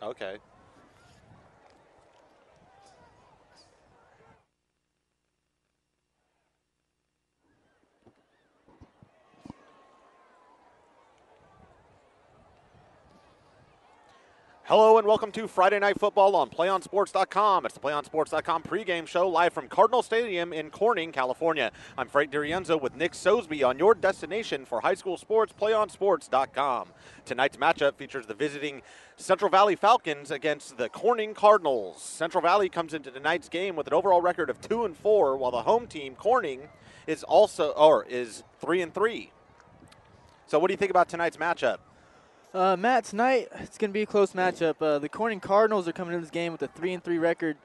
Okay. Hello and welcome to Friday Night Football on PlayOnSports.com. It's the PlayOnSports.com pregame show live from Cardinal Stadium in Corning, California. I'm Frank DiRienzo with Nick Sosby on your destination for high school sports, PlayOnSports.com. Tonight's matchup features the visiting Central Valley Falcons against the Corning Cardinals. Central Valley comes into tonight's game with an overall record of 2-4, while the home team, Corning, is 3-3. So what do you think about tonight's matchup? Matt, tonight it's going to be a close matchup. The Corning Cardinals are coming into this game with a 3-3 record,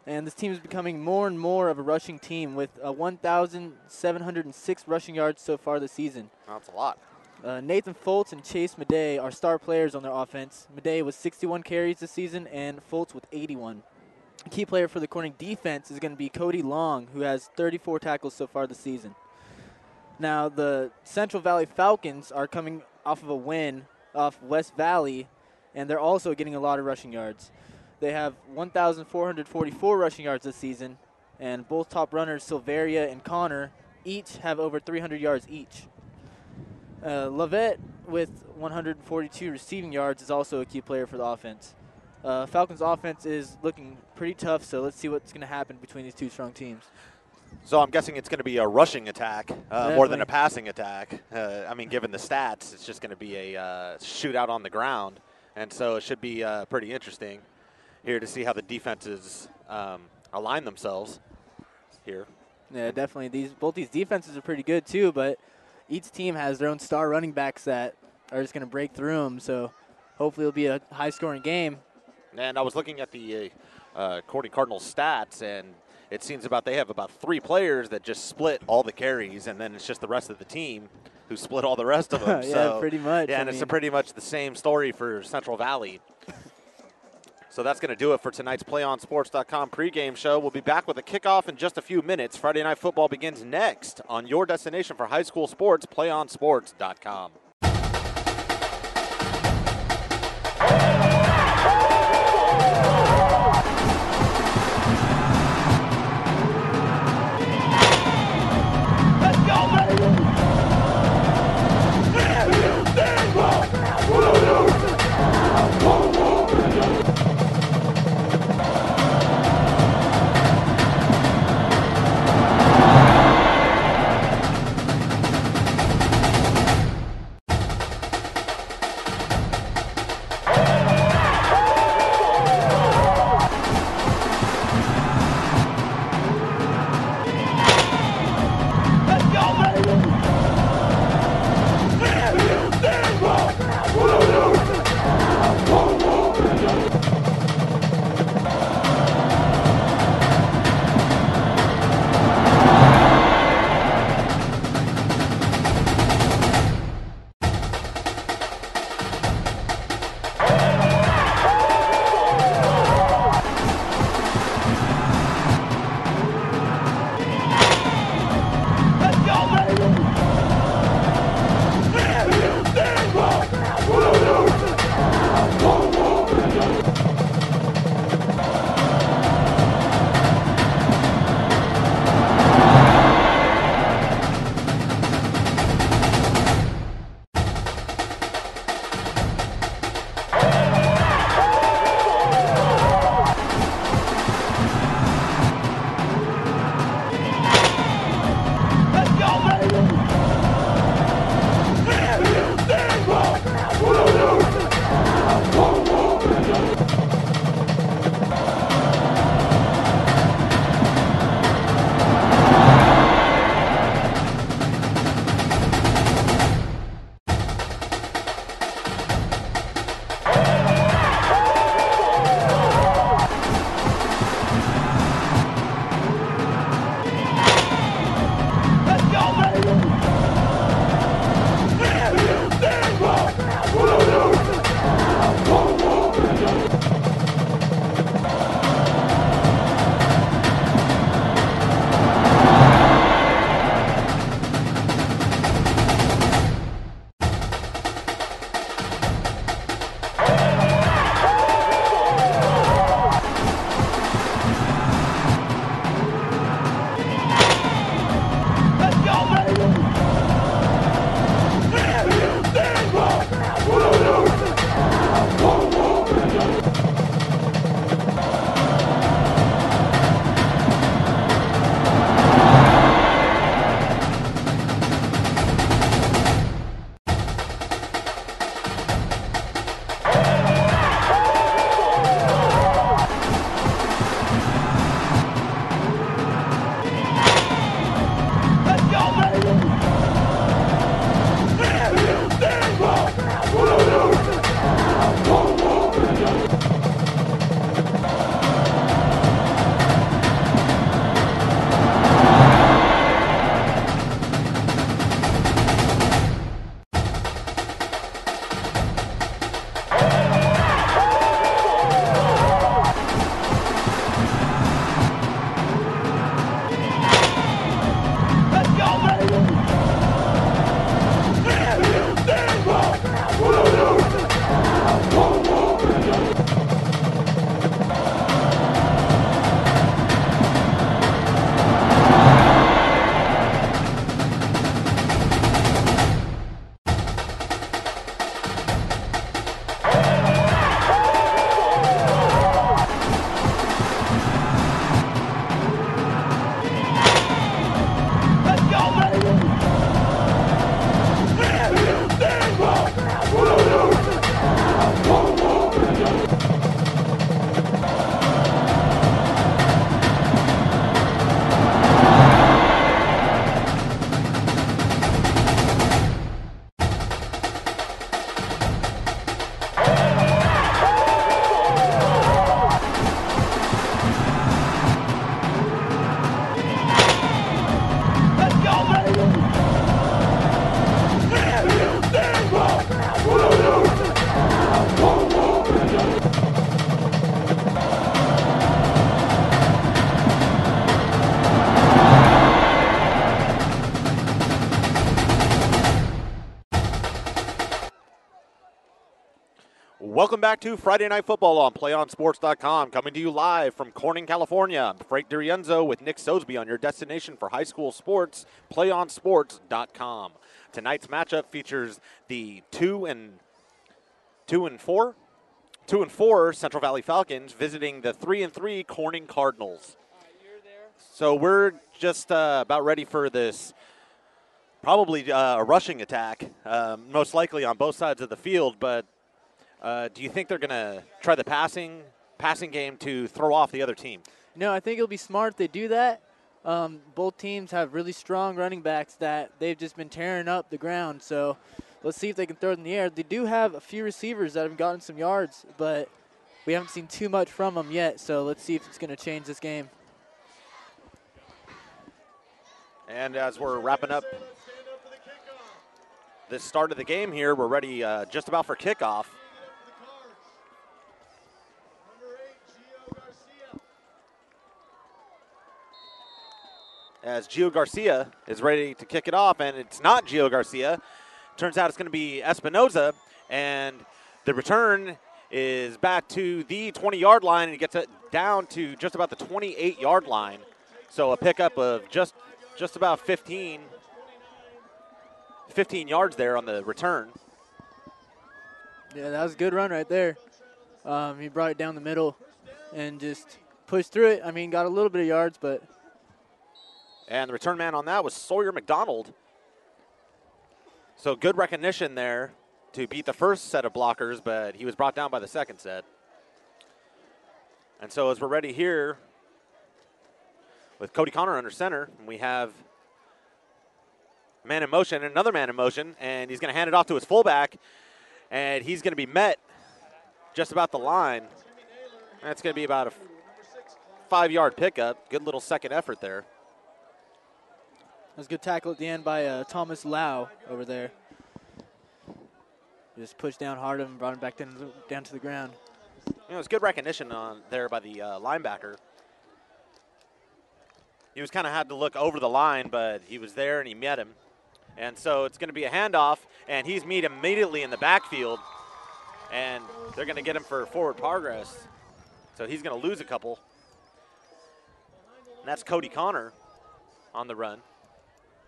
and this team is becoming more and more of a rushing team with 1,706 rushing yards so far this season. That's a lot. Nathan Foltz and Chase Madej are star players on their offense. Madej with 61 carries this season and Foltz with 81. A key player for the Corning defense is going to be Cody Long, who has 34 tackles so far this season. Now, the Central Valley Falcons are coming off of a win off West Valley, and they're also getting a lot of rushing yards. They have 1,444 rushing yards this season, and both top runners, Silveria and Connor, each have over 300 yards each. Lavette, with 142 receiving yards, is also a key player for the offense. Falcons' offense is looking pretty tough, so let's see what's going to happen between these two strong teams. So I'm guessing it's going to be a rushing attack more than a passing attack. I mean, given the stats, it's just going to be a shootout on the ground. And so it should be pretty interesting here to see how the defenses align themselves here. Yeah, definitely. Both these defenses are pretty good too, but each team has their own star running backs that are just going to break through them. So hopefully it'll be a high-scoring game. And I was looking at the Corning Cardinals stats, and it seems they have about 3 players that just split all the carries, and then it's just the rest of the team who split all the rest of them. Yeah, so, pretty much. Yeah, and it's pretty much the same story for Central Valley. So that's going to do it for tonight's PlayOnSports.com pregame show. We'll be back with a kickoff in just a few minutes. Friday Night Football begins next on your destination for high school sports, PlayOnSports.com. Welcome back to Friday Night Football on PlayOnSports.com. Coming to you live from Corning, California. I'm Frank DiRienzo with Nick Sosby on your destination for high school sports, PlayOnSports.com. Tonight's matchup features the 2 and 4 Central Valley Falcons visiting the 3 and 3 Corning Cardinals. So we're just about ready for this, probably a rushing attack, most likely on both sides of the field. But do you think they're going to try the passing game to throw off the other team? No, I think it'll be smart if they do that. Both teams have really strong running backs that they've just been tearing up the ground. So let's see if they can throw it in the air. They do have a few receivers that have gotten some yards, but we haven't seen too much from them yet. So let's see if it's going to change this game. And as we're wrapping up this start of the game here, we're ready just about for kickoff. As Gio Garcia is ready to kick it off, and it's not Gio Garcia. Turns out it's going to be Espinoza, and the return is back to the 20-yard line, and he gets it down to just about the 28-yard line. So a pickup of just about 15 yards there on the return. Yeah, that was a good run right there. He brought it down the middle and just pushed through it. I mean, got a little bit of yards, but... And the return man on that was Sawyer McDonald. So good recognition there to beat the first set of blockers, but he was brought down by the second set. And so as we're ready here with Cody Connor under center, we have man in motion, another man in motion, and he's going to hand it off to his fullback, and he's going to be met just about the line. That's going to be about a 5-yard pickup. Good little second effort there. That was a good tackle at the end by Thomas Lau over there. Just pushed down hard and brought him back down to the ground. It was good recognition on there by the linebacker. He was kind of had to look over the line, but he was there and he met him. And so it's going to be a handoff, and he's met immediately in the backfield, and they're going to get him for forward progress. So he's going to lose a couple. And that's Cody Connor on the run.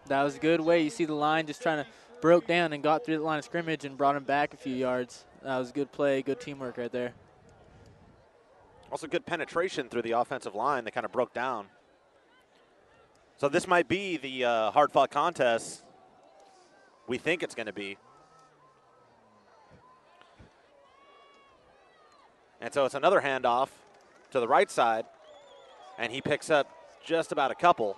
That was a good way. You see the line just trying to broke down and got through the line of scrimmage and brought him back a few yards. That was a good play, good teamwork right there. Also good penetration through the offensive line. They kind of broke down. So this might be the hard-fought contest we think it's going to be. And so it's another handoff to the right side, and he picks up just about a couple.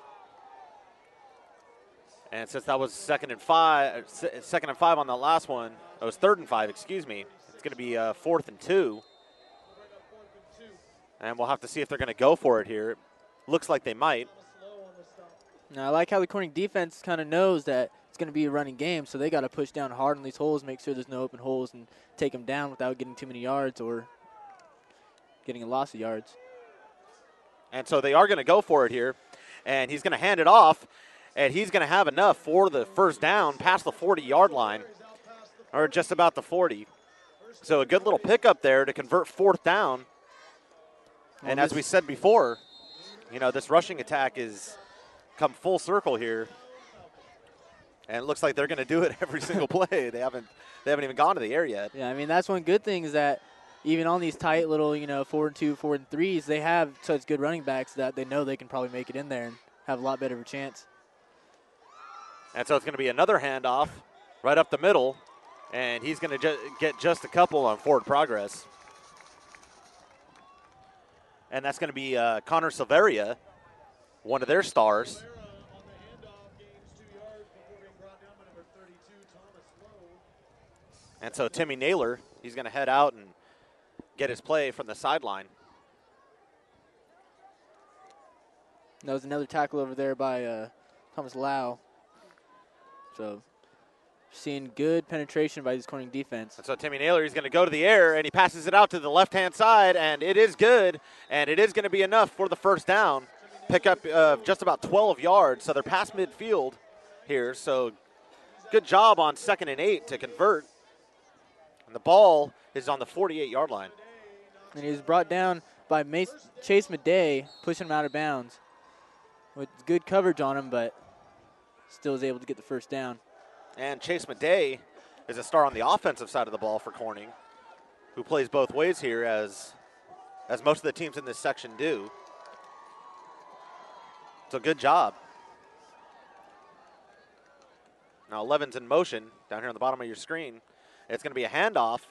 And since that was second and five on that last one, it was 3rd and 5, excuse me. It's going to be 4th and 2. And we'll have to see if they're going to go for it here. Looks like they might. Now, I like how the Corning defense kind of knows that it's going to be a running game, so they got to push down hard on these holes, make sure there's no open holes, and take them down without getting too many yards or getting a loss of yards. And so they are going to go for it here, and he's going to hand it off. And he's going to have enough for the first down past the 40-yard line, or just about the 40. So a good little pickup there to convert 4th down. And as we said before, you know, this rushing attack is come full circle here. And it looks like they're going to do it every single play. They haven't even gone to the air yet. Yeah, I mean, that's one good thing is that even on these tight little, 4 and 2, 4 and 3s, they have such good running backs that they know they can probably make it in there and have a lot better of a chance. And so it's going to be another handoff right up the middle, and he's going to get just a couple on forward progress. And that's going to be Connor Silveria, one of their stars. And so Timmy Naylor, he's going to head out and get his play from the sideline. That was another tackle over there by Thomas Lau. So seeing good penetration by this Corning defense. And so Timmy Naylor, he's going to go to the air, and he passes it out to the left-hand side, and it is good, and it is going to be enough for the first down. Pick up just about 12 yards, so they're past midfield here. So good job on 2nd and 8 to convert. And the ball is on the 48-yard line. And he was brought down by Chase Madej, pushing him out of bounds. With good coverage on him, but still was able to get the first down. And Chase Madej is a star on the offensive side of the ball for Corning, who plays both ways here, as most of the teams in this section do. So good job. Now 11's in motion down here on the bottom of your screen. It's going to be a handoff,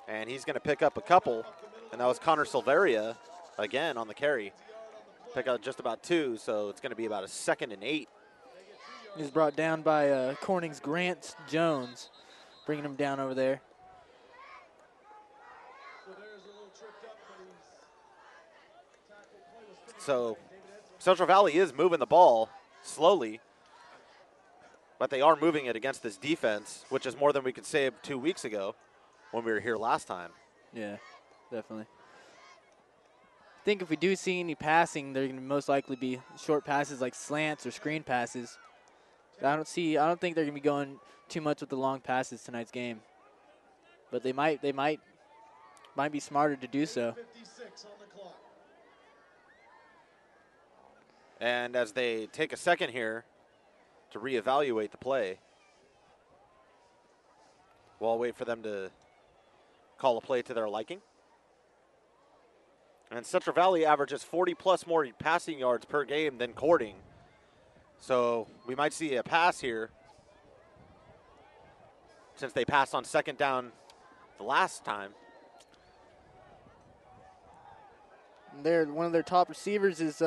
and he's going to pick up a couple, and that was Connor Silveria again on the carry. Pick up just about 2, so it's going to be about a 2nd and 8. He's brought down by Corning's Grant Jones, bringing him down over there. So Central Valley is moving the ball slowly, but they are moving it against this defense, which is more than we could say 2 weeks ago when we were here last time. Yeah, definitely. I think if we do see any passing, they're going to most likely be short passes like slants or screen passes. I don't think they're going to be going too much with the long passes tonight's game. But they might be smarter to do so. And as they take a second here to reevaluate the play, we'll wait for them to call a play to their liking. And Central Valley averages 40-plus more passing yards per game than Corning. So we might see a pass here since they passed on second down the last time. One of their top receivers is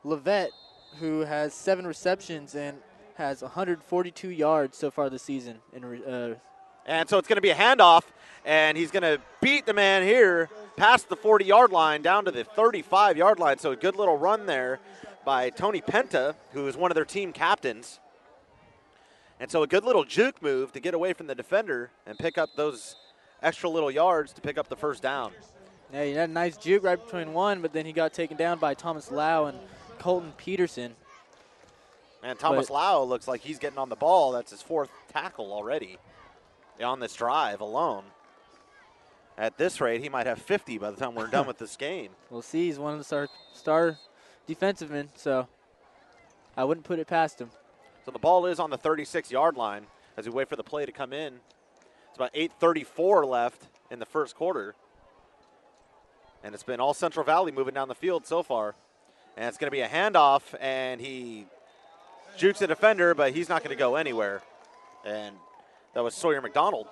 Levette, who has 7 receptions and has 142 yards so far this season. And so it's going to be a handoff, and he's going to beat the man here past the 40-yard line down to the 35-yard line. So a good little run there by Tony Penta, who is one of their team captains. And so a good little juke move to get away from the defender and pick up those extra little yards to pick up the first down. Yeah, he had a nice juke right between one, but then he got taken down by Thomas Lau and Colton Peterson. And Thomas Lau looks like he's getting on the ball. That's his 4th tackle already on this drive alone. At this rate, he might have 50 by the time we're done with this game. We'll see. He's one of the star defensive men, so I wouldn't put it past him. So the ball is on the 36-yard line as we wait for the play to come in. It's about 8:34 left in the first quarter. And it's been all Central Valley moving down the field so far. And it's going to be a handoff, and he jukes the defender, but he's not going to go anywhere. And that was Sawyer McDonald.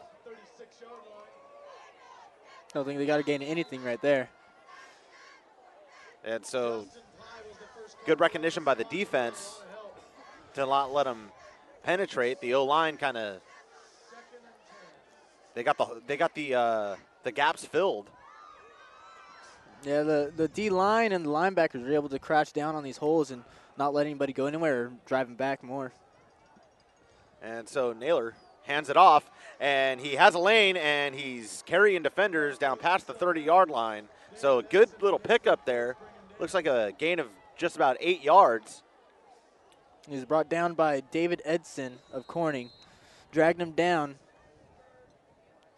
I don't think they got to gain anything right there. And so good recognition by the defense to not let him penetrate. The O-line kind of they got the gaps filled. Yeah, the D-line and the linebackers were able to crash down on these holes and not let anybody go anywhere or drive them back more. And so Naylor hands it off, and he has a lane, and he's carrying defenders down past the 30-yard line. So a good little pickup there. Looks like a gain of just about 8 yards. He was brought down by David Edson of Corning. Dragged him down.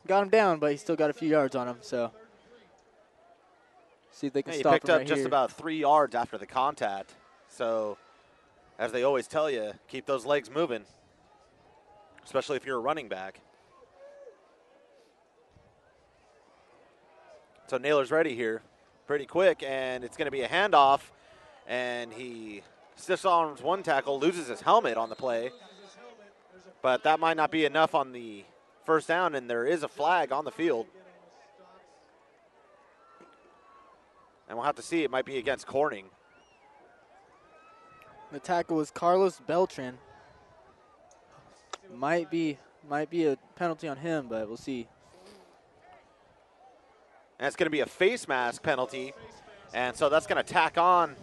Got him down, but he still got a few yards on him, so see if they can stop him right here. He picked up just about 3 yards after the contact. So, as they always tell you, keep those legs moving, especially if you're a running back. So Naylor's ready here pretty quick, and it's going to be a handoff, and he stiff arms one tackle, loses his helmet on the play, but that might not be enough on the first down, and there is a flag on the field. And we'll have to see. It might be against Corning. The tackle was Carlos Beltran. Might be a penalty on him, but we'll see. And it's going to be a face mask penalty. And so that's going to tack on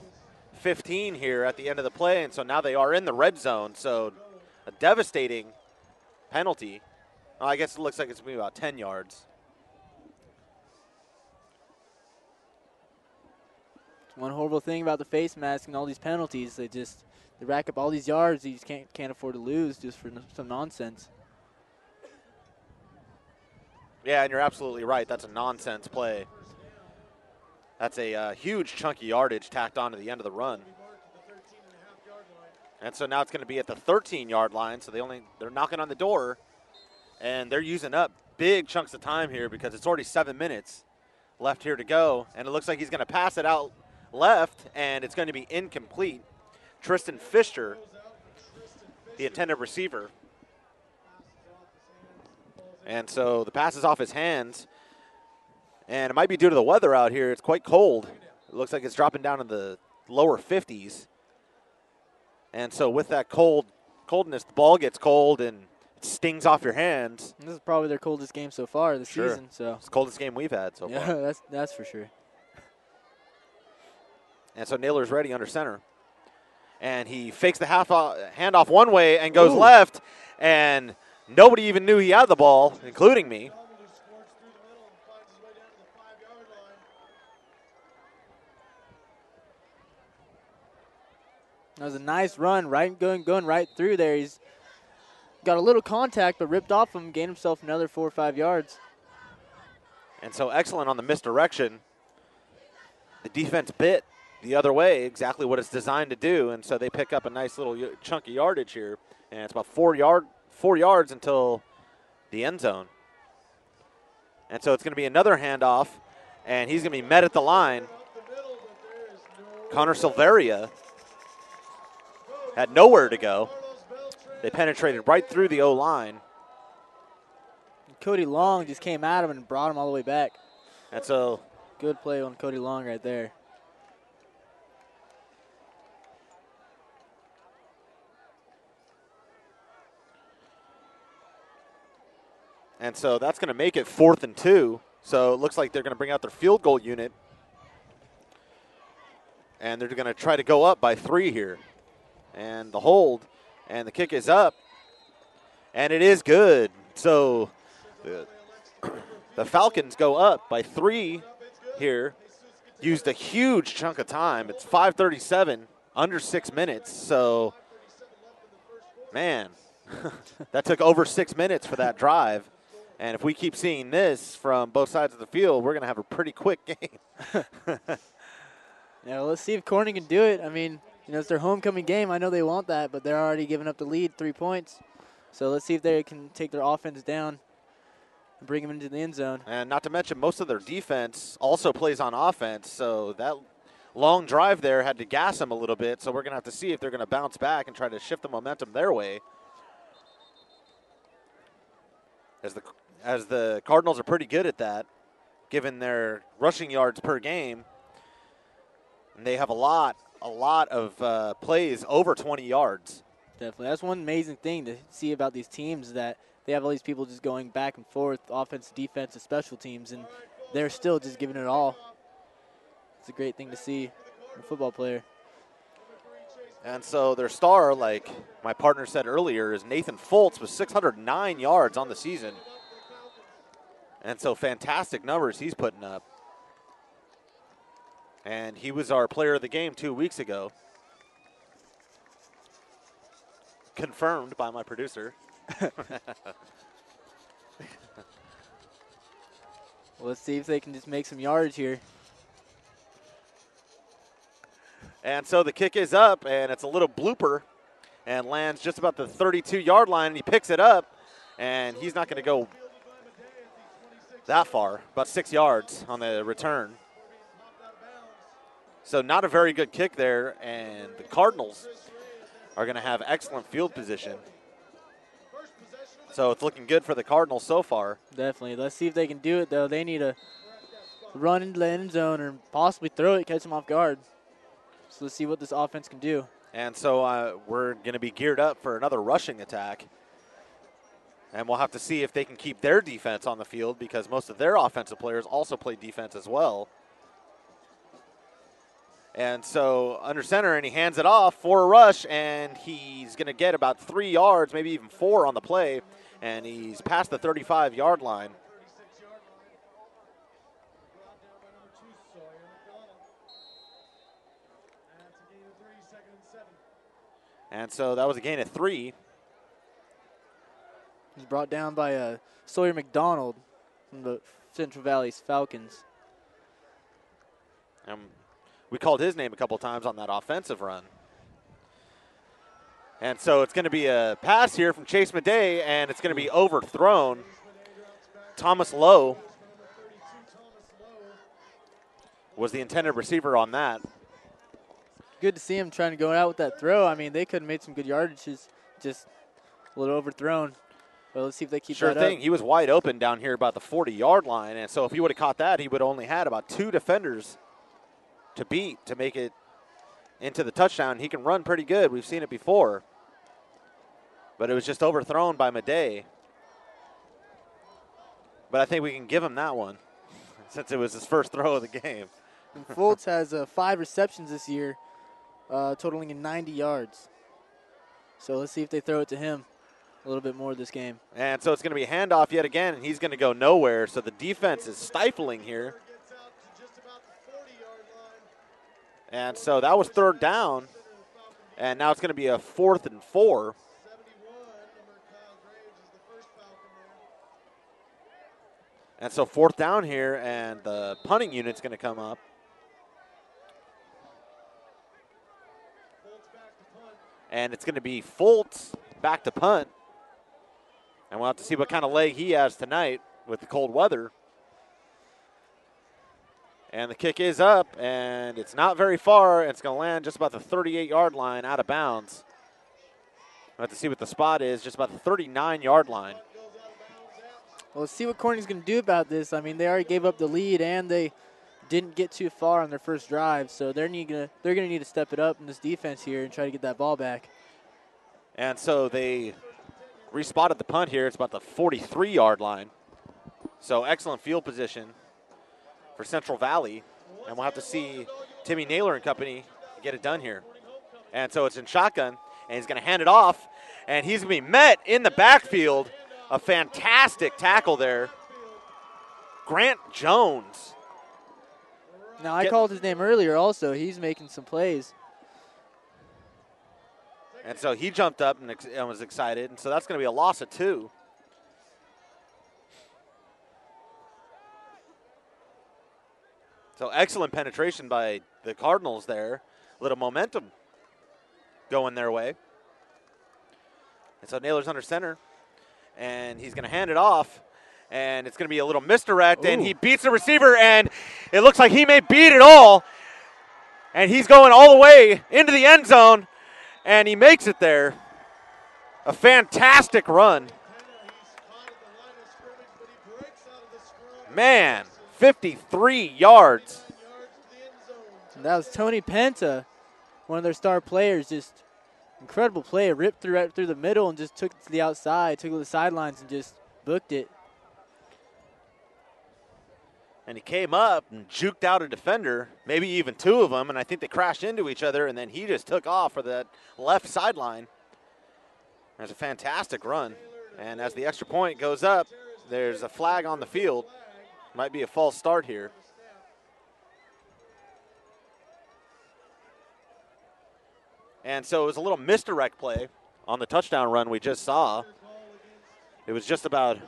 15 here at the end of the play. And so now they are in the red zone. So a devastating penalty. Well, I guess it looks like it's going to be about 10 yards. One horrible thing about the face mask and all these penalties, they rack up all these yards you just can't afford to lose just for some nonsense. Yeah, and you're absolutely right. That's a nonsense play. That's a huge chunky yardage tacked on to the end of the run. And so now it's going to be at the 13-yard line. So they're knocking on the door, and they're using up big chunks of time here because it's already 7 minutes left here to go. And it looks like he's going to pass it out left, and it's going to be incomplete. Tristan Fisher, the intended receiver. And so the pass is off his hands. And it might be due to the weather out here. It's quite cold. It looks like it's dropping down in the lower 50s. And so with that coldness, the ball gets cold and it stings off your hands. This is probably their coldest game so far this season. So it's the coldest game we've had so far. Yeah, that's for sure. And so Naylor's ready under center. And he fakes the handoff one way and goes left. And nobody even knew he had the ball, including me. That was a nice run, going right through there. He's got a little contact, but ripped off him, gained himself another 4 or 5 yards. And so excellent on the misdirection. The defense bit the other way, exactly what it's designed to do, and so they pick up a nice little chunky yardage here. And it's about 4 yards until the end zone. And so it's going to be another handoff, and he's going to be met at the line. Connor Silveria had nowhere to go. They penetrated right through the O-line. Cody Long just came at him and brought him all the way back. And so good play on Cody Long right there. And so that's going to make it 4th and 2. So it looks like they're going to bring out their field goal unit. And they're going to try to go up by 3 here. And the hold, and the kick is up, and it is good. So the Falcons go up by 3 here. Used a huge chunk of time. It's 5:37, under 6 minutes. So, man, that took over 6 minutes for that drive. And if we keep seeing this from both sides of the field, we're going to have a pretty quick game. Yeah, well, let's see if Corning can do it. I mean, it's their homecoming game. I know they want that, but they're already giving up the lead, 3 points. So let's see if they can take their offense down and bring them into the end zone. And not to mention, most of their defense also plays on offense. So that long drive there had to gas them a little bit. So we're going to have to see if they're going to bounce back and try to shift the momentum their way. As the Cardinals are pretty good at that, given their rushing yards per game. And they have a lot of plays over 20 yards. Definitely. That's one amazing thing to see about these teams, that they have all these people just going back and forth, offense, defense, and special teams, and they're still just giving it all. It's a great thing to see in a football player. And so their star, like my partner said earlier, is Nathan Foltz with 609 yards on the season. And so fantastic numbers he's putting up. And he was our player of the game 2 weeks ago. Confirmed by my producer. Well, let's see if they can just make some yardage here. And so the kick is up, and it's a little blooper and lands just about the 32-yard line, and he picks it up, and he's not going to go that far, about 6 yards on the return. So not a very good kick there, and the Cardinals are going to have excellent field position. So it's looking good for the Cardinals so far. Definitely. Let's see if they can do it, though. They need to run into the end zone or possibly throw it, catch them off guard. So let's see what this offense can do. And so we're going to be geared up for another rushing attack. And we'll have to see if they can keep their defense on the field, because most of their offensive players also play defense as well. And so under center, and he hands it off for a rush, and he's going to get about 3 yards, maybe even 4 on the play, and he's past the 35-yard line. And so that was a gain of 3. He's brought down by Sawyer McDonald. from the Central Valley's Falcons. We called his name a couple times on that offensive run. And so it's going to be a pass here from Chase Madej, and it's going to be overthrown. Thomas Lowe was the intended receiver on that. Good to see him trying to go out with that throw. I mean, they could have made some good yardages, just a little overthrown. But let's see if they keep that up. Sure thing. He was wide open down here about the 40-yard line, and so if he would have caught that, he would have only had about 2 defenders to beat to make it into the touchdown. He can run pretty good. We've seen it before. But it was just overthrown by Madej. But I think we can give him that one since it was his first throw of the game. And Fultz has 5 receptions this year, totaling in 90 yards. So let's see if they throw it to him a little bit more this game. And so it's going to be a handoff yet again, and he's going to go nowhere. So the defense is stifling here. And so that was 3rd down, and now it's going to be a 4th and 4. And so 4th down here, and the punting unit's going to come up. And it's going to be Fultz back to punt. And we'll have to see what kind of leg he has tonight with the cold weather. And the kick is up, and it's not very far. It's going to land just about the 38-yard line out of bounds. We'll have to see what the spot is, just about the 39-yard line. Well, let's see what Corning's going to do about this. I mean, they already gave up the lead, and they didn't get too far on their first drive, so they're going to need to step it up in this defense here and try to get that ball back. And so they respotted the punt here. It's about the 43-yard line. So excellent field position for Central Valley, and we'll have to see Timmy Naylor and company get it done here. And so it's in shotgun, and he's going to hand it off, and he's going to be met in the backfield. A fantastic tackle there. Grant Jones. Now, I called his name earlier also. He's making some plays. And so he jumped up and was excited, and so that's going to be a loss of 2. So excellent penetration by the Cardinals there. A little momentum going their way. And so Naylor's under center, and he's going to hand it off, and it's going to be a little misdirect, and he beats the receiver, and it looks like he may beat it all, and he's going all the way into the end zone, and he makes it there. A fantastic run. Man. 53 yards. And that was Tony Penta, one of their star players. Just incredible play. Ripped right through the middle and just took it to the outside, took it to the sidelines and just booked it. And he came up and juked out a defender, maybe even 2 of them, and I think they crashed into each other, and then he just took off for that left sideline. There's a fantastic run. And as the extra point goes up, there's a flag on the field. Might be a false start here. And so it was a little misdirect play on the touchdown run we just saw. It was just about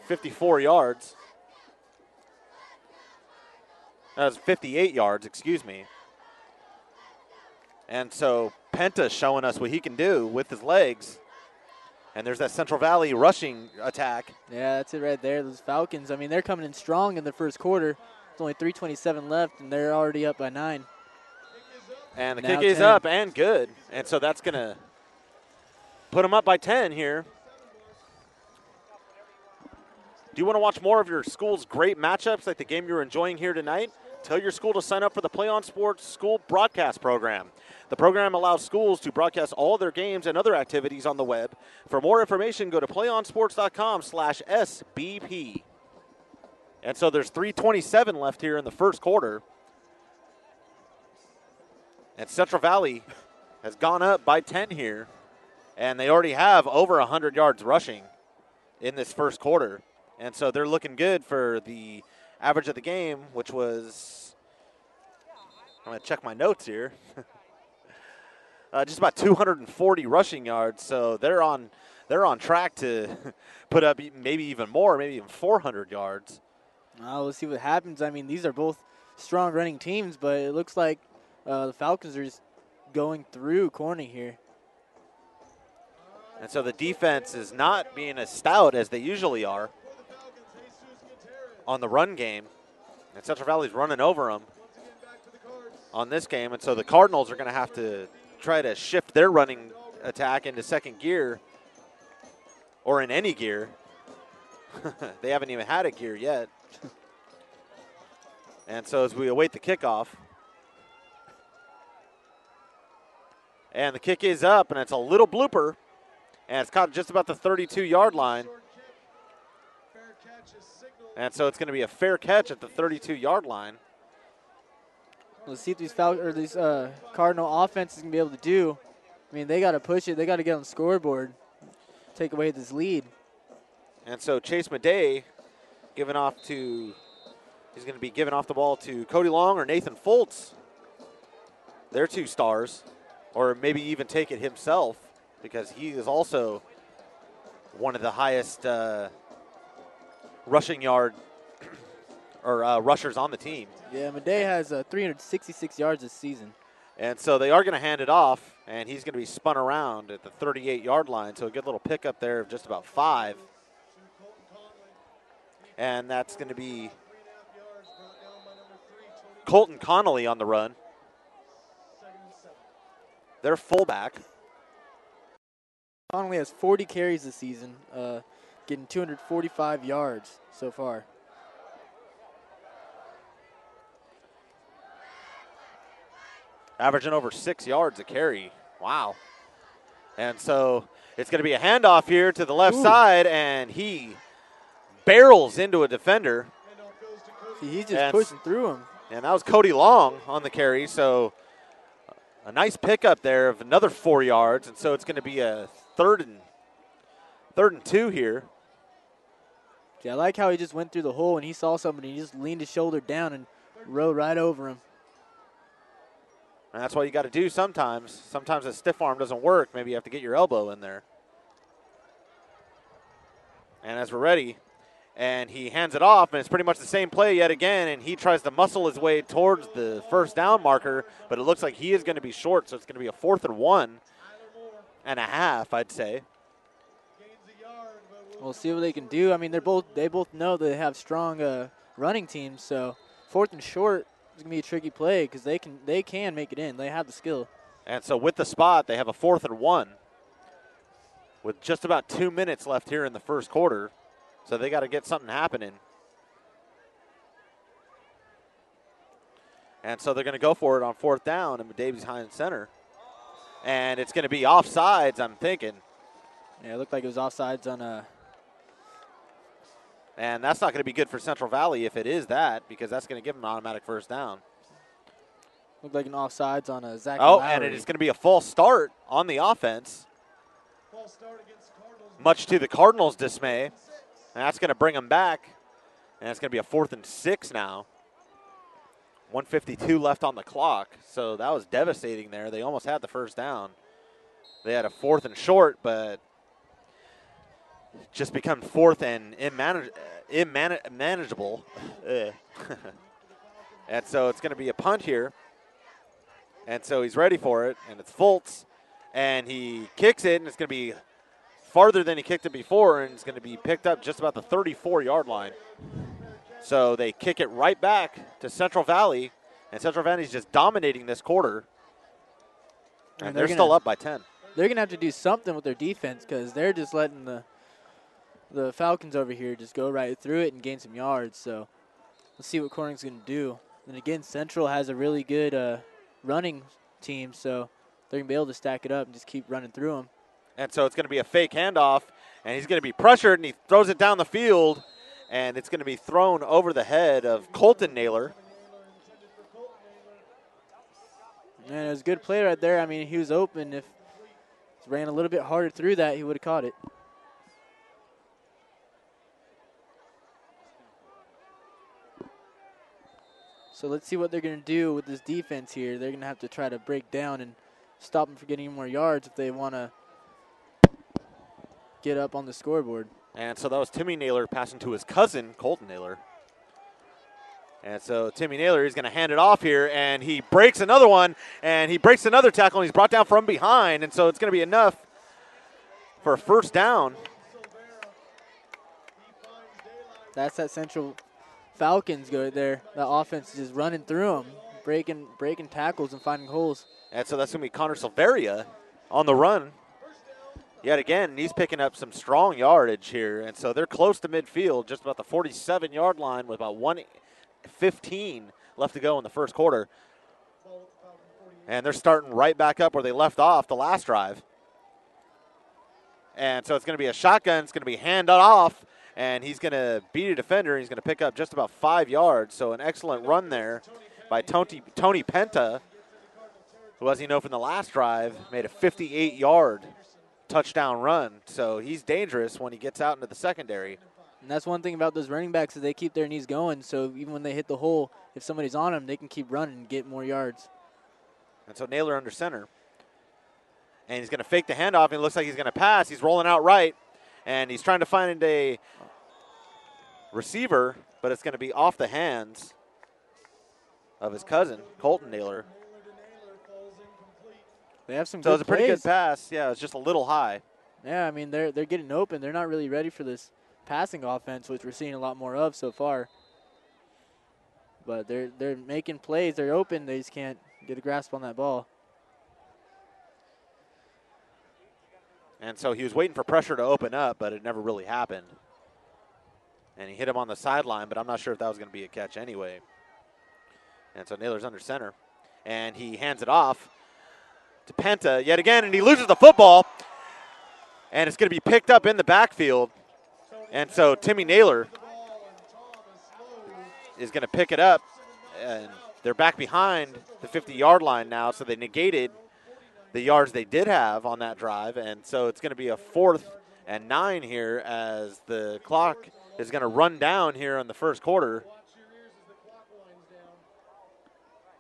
54 yards. That was 58 yards, excuse me. And so Penta showing us what he can do with his legs. And there's that Central Valley rushing attack. Yeah, that's it right there. Those Falcons, I mean, they're coming in strong in the first quarter. There's only 3:27 left, and they're already up by 9. And the kick is up and good. And so that's going to put them up by 10 here. Do you want to watch more of your school's great matchups like the game you're enjoying here tonight? Tell your school to sign up for the PlayOn Sports School Broadcast Program. The program allows schools to broadcast all their games and other activities on the web. For more information, go to playonsports.com/SBP. And so there's 3:27 left here in the first quarter. And Central Valley has gone up by 10 here. And they already have over 100 yards rushing in this first quarter. And so they're looking good for the average of the game, which was, I'm going to check my notes here. Just about 240 rushing yards, so they're they're on track to put up maybe even more, maybe even 400 yards. We'll see what happens. I mean, these are both strong running teams, but it looks like the Falcons are just going through Corning here. And so the defense is not being as stout as they usually are on the run game. And Central Valley's running over them on this game. And so the Cardinals are going to have to try to shift their running attack into second gear or in any gear. They haven't even had a gear yet. And so as we await the kickoff. And the kick is up, and it's a little blooper. And it's caught just about the 32-yard line. And so it's going to be a fair catch at the 32-yard line. Let's see if these Cardinal offense is going to be able to do. I mean, they got to push it. They got to get on the scoreboard, take away this lead. And so Chase Madej he's going to be giving off the ball to Cody Long or Nathan Foltz. They're two stars, or maybe even take it himself, because he is also one of the highest rushing yard or rushers on the team. Yeah, Madej has 366 yards this season. And so they are going to hand it off, and he's going to be spun around at the 38-yard line. So a good little pickup there of just about 5. And that's going to be Colton Connolly on the run. Their fullback. Connolly has 40 carries this season, getting 245 yards so far. Averaging over 6 yards a carry. Wow. And so it's going to be a handoff here to the left side, and he barrels into a defender. See, he's just pushing through him. And that was Cody Long on the carry, so a nice pickup there of another 4 yards, and so it's going to be a third and 2 here. Yeah, I like how he just went through the hole and he saw somebody. He just leaned his shoulder down and rode right over him. And that's what you got to do sometimes. Sometimes a stiff arm doesn't work. Maybe you have to get your elbow in there. And as we're ready, and he hands it off, and it's pretty much the same play yet again, and he tries to muscle his way towards the first down marker, but it looks like he is going to be short, so it's going to be a 4th and 1.5, I'd say. We'll see what they can do. I mean, they both know they have strong running teams, so 4th and short is going to be a tricky play because they can make it in. They have the skill. And so with the spot, they have a 4th and 1 with just about 2 minutes left here in the first quarter. So they got to get something happening. And so they're going to go for it on 4th down, and Madej's behind center. And it's going to be offsides, I'm thinking. Yeah, it looked like it was offsides on a. And that's not going to be good for Central Valley if it is that, because that's going to give them an automatic first down. Looked like an offsides on a Zach Oh, Lowry. and it is going to be a false start on the offense. False start against Cardinals. Much to the Cardinals' dismay. And that's going to bring them back. And it's going to be a 4th and 6 now. 1:52 left on the clock. So that was devastating there. They almost had the first down. They had a 4th and short, but just become 4th and unmanageable. And so it's going to be a punt here. And so he's ready for it. And it's Foltz. And he kicks it, and it's going to be farther than he kicked it before, and it's going to be picked up just about the 34-yard line. So they kick it right back to Central Valley, and Central Valley's just dominating this quarter. And they're still up by 10. They're going to have to do something with their defense because they're just letting the Falcons over here just go right through it and gain some yards. So let's see what Corning's going to do. And again, Central has a really good running team, so they're going to be able to stack it up and just keep running through them. And so it's going to be a fake handoff, and he's going to be pressured, and he throws it down the field, and it's going to be thrown over the head of Colton Naylor. Man, it was a good play right there. I mean, he was open. If he ran a little bit harder through that, he would have caught it. So let's see what they're going to do with this defense here. They're going to have to try to break down and stop them from getting more yards if they want to get up on the scoreboard. And so that was Timmy Naylor passing to his cousin, Colton Naylor. And so Timmy Naylor is going to hand it off here, and he breaks another one, and he breaks another tackle, and he's brought down from behind. And so it's going to be enough for a first down. That's that Central Falcons go there. The offense just running through them, breaking tackles and finding holes. And so that's going to be Connor Silveria on the run. Yet again, he's picking up some strong yardage here. And so they're close to midfield, just about the 47-yard line with about 1:15 left to go in the first quarter. And they're starting right back up where they left off the last drive. And so it's going to be a shotgun. It's going to be handed off, and he's going to beat a defender. He's going to pick up just about 5 yards. So an excellent run there by Tony Penta, who, as you know from the last drive, made a 58-yard touchdown run. So he's dangerous when he gets out into the secondary. And that's one thing about those running backs is they keep their knees going. So even when they hit the hole, if somebody's on them, they can keep running and get more yards. And so Naylor under center. And he's going to fake the handoff, and it looks like he's going to pass. He's rolling out right, and he's trying to find a receiver, but it's going to be off the hands of his cousin, Colton Naylor. They have some So it good was a pretty plays. good pass. Yeah, it was just a little high. Yeah, I mean, they're getting open. They're not really ready for this passing offense, which we're seeing a lot more of so far. But they're making plays. They're open. They just can't get a grasp on that ball. And so he was waiting for pressure to open up, but it never really happened. And he hit him on the sideline, but I'm not sure if that was going to be a catch anyway. And so Naylor's under center. And he hands it off to Penta yet again, and he loses the football. And it's going to be picked up in the backfield. And so Timmy Naylor is going to pick it up. And they're back behind the 50-yard line now, so they negated the yards they did have on that drive. And so it's going to be a 4th and 9 here as the clock is going to run down here in the first quarter.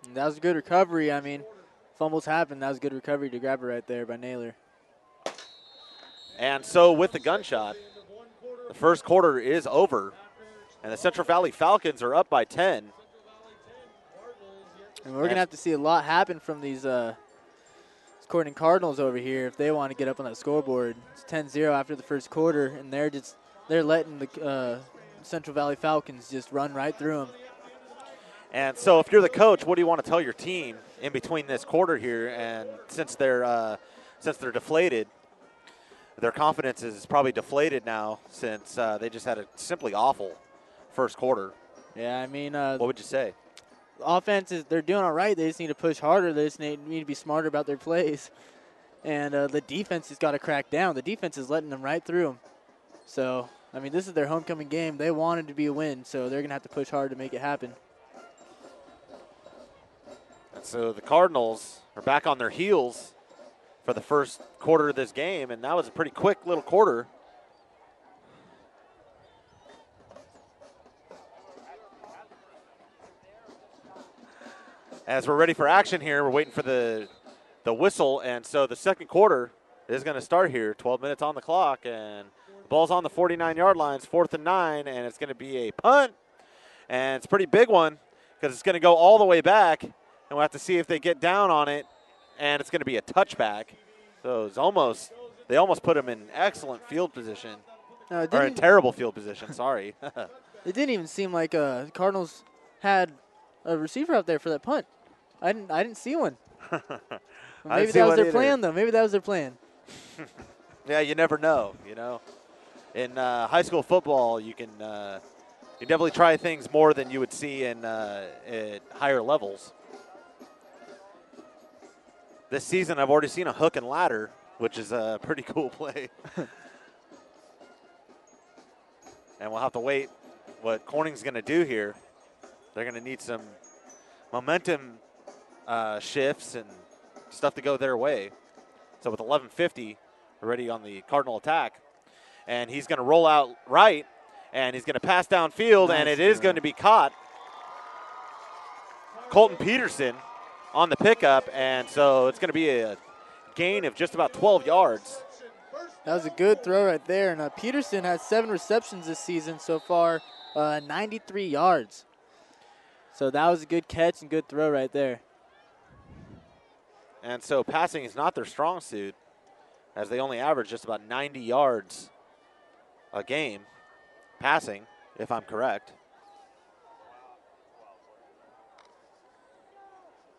And that was a good recovery. I mean, fumbles happen. That was a good recovery to grab it right there by Naylor. And so with the gunshot, the first quarter is over. And the Central Valley Falcons are up by 10. And we're going to have to see a lot happen from these Corning Cardinals over here if they want to get up on that scoreboard. It's 10-0 after the first quarter, and they're letting the Central Valley Falcons just run right through them. And so if you're the coach, what do you want to tell your team in between this quarter here? And since they're deflated, their confidence is probably deflated now since they just had a simply awful first quarter. Yeah, I mean, What would you say? offense they're doing all right. They just need to push harder. They just need to be smarter about their plays. And the defense has got to crack down. The defense is letting them right through them. So, I mean, this is their homecoming game. They wanted to be a win, so they're going to have to push hard to make it happen. And so the Cardinals are back on their heels for the first quarter of this game, and that was a pretty quick little quarter. As we're ready for action here, we're waiting for the whistle, and so the second quarter is going to start here. 12 minutes on the clock, and the ball's on the 49-yard line. It's 4th and 9, and it's going to be a punt, and it's a pretty big one because it's going to go all the way back, and we'll have to see if they get down on it, and it's going to be a touchback. So they almost put him in excellent field position, or in terrible field position. Sorry. It didn't even seem like Cardinals had a receiver out there for that punt. I didn't see one. Maybe that was their plan, though. Maybe that was their plan. Yeah, you never know. You know, in high school football, you can you definitely try things more than you would see in at higher levels. This season, I've already seen a hook and ladder, which is a pretty cool play. And we'll have to wait what Corning's going to do here. They're going to need some momentum shifts and stuff to go their way. So with 11:50 already on the Cardinal attack, and he's going to roll out right, and he's going to pass downfield, and it is going to be caught. Colton Peterson on the pickup, and so it's going to be a gain of just about 12 yards. That was a good throw right there. And Peterson has 7 receptions this season so far, 93 yards. So that was a good catch and good throw right there. And so passing is not their strong suit, as they only average just about 90 yards a game passing, if I'm correct.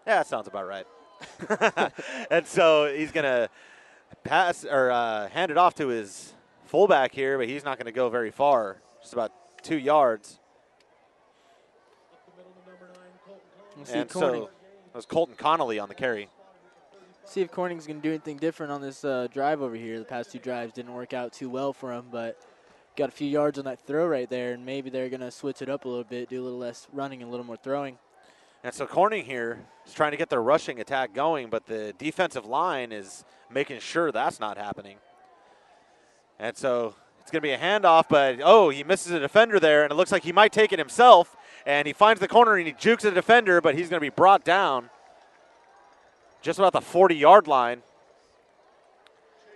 Yeah, that sounds about right. And so he's going to pass or hand it off to his fullback here, but he's not going to go very far, just about 2 yards. And so it was Colton Connolly on the carry. See if Corning's going to do anything different on this drive over here. The past 2 drives didn't work out too well for him, but got a few yards on that throw right there, and maybe they're going to switch it up a little bit, do a little less running and a little more throwing. And so Corning here is trying to get their rushing attack going, but the defensive line is making sure that's not happening. And so it's going to be a handoff, but, he misses a defender there, and it looks like he might take it himself. And he finds the corner, and he jukes the defender, but he's going to be brought down just about the 40-yard line.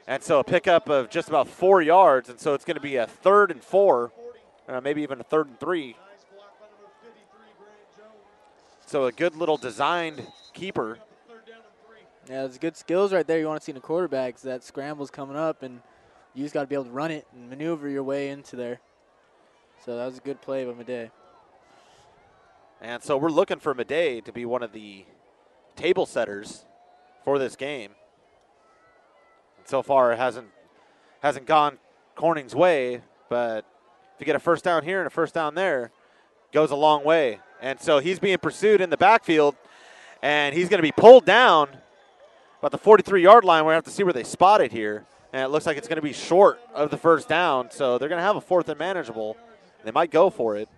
And so a pickup of just about 4 yards, and so it's going to be a 3rd and 4, maybe even a 3rd and 3. So a good little designed keeper. Yeah, it's good skills right there you want to see in a quarterback. 'Cause that scramble's coming up, and you just got to be able to run it and maneuver your way into there. So that was a good play by Madej. And so we're looking for Madej to be one of the table setters for this game. And so far it hasn't gone Corning's way, but if you get a first down here and a first down there, goes a long way. And so he's being pursued in the backfield, and he's going to be pulled down about the 43-yard line. We're going to have to see where they spot it here. And it looks like it's going to be short of the first down, so they're going to have a 4th and manageable. They might go for it.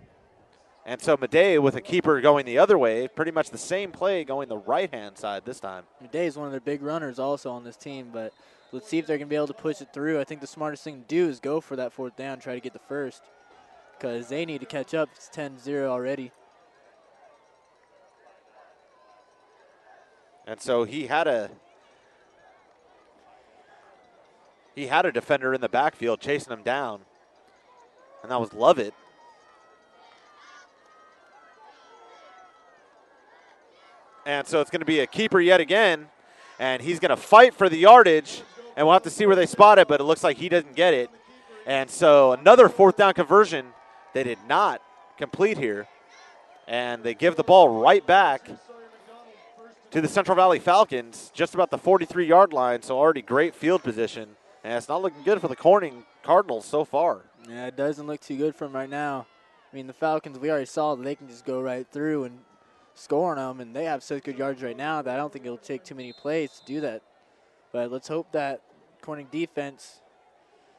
And so Madej with a keeper going the other way, pretty much the same play going the right-hand side this time. Madej is one of their big runners also on this team, but let's see if they're going to be able to push it through. I think the smartest thing to do is go for that 4th down, try to get the first, because they need to catch up. It's 10-0 already. And so he had a defender in the backfield chasing him down, and that was Lovett. And so it's going to be a keeper yet again, and he's going to fight for the yardage, and we'll have to see where they spot it, but it looks like he doesn't get it. And so another 4th down conversion they did not complete here, and they give the ball right back to the Central Valley Falcons, just about the 43-yard line, so already great field position. And it's not looking good for the Corning Cardinals so far. Yeah, it doesn't look too good for them right now. I mean, the Falcons, we already saw that they can just go right through and score on them, and they have such good yards right now that I don't think it'll take too many plays to do that. But let's hope that Corning defense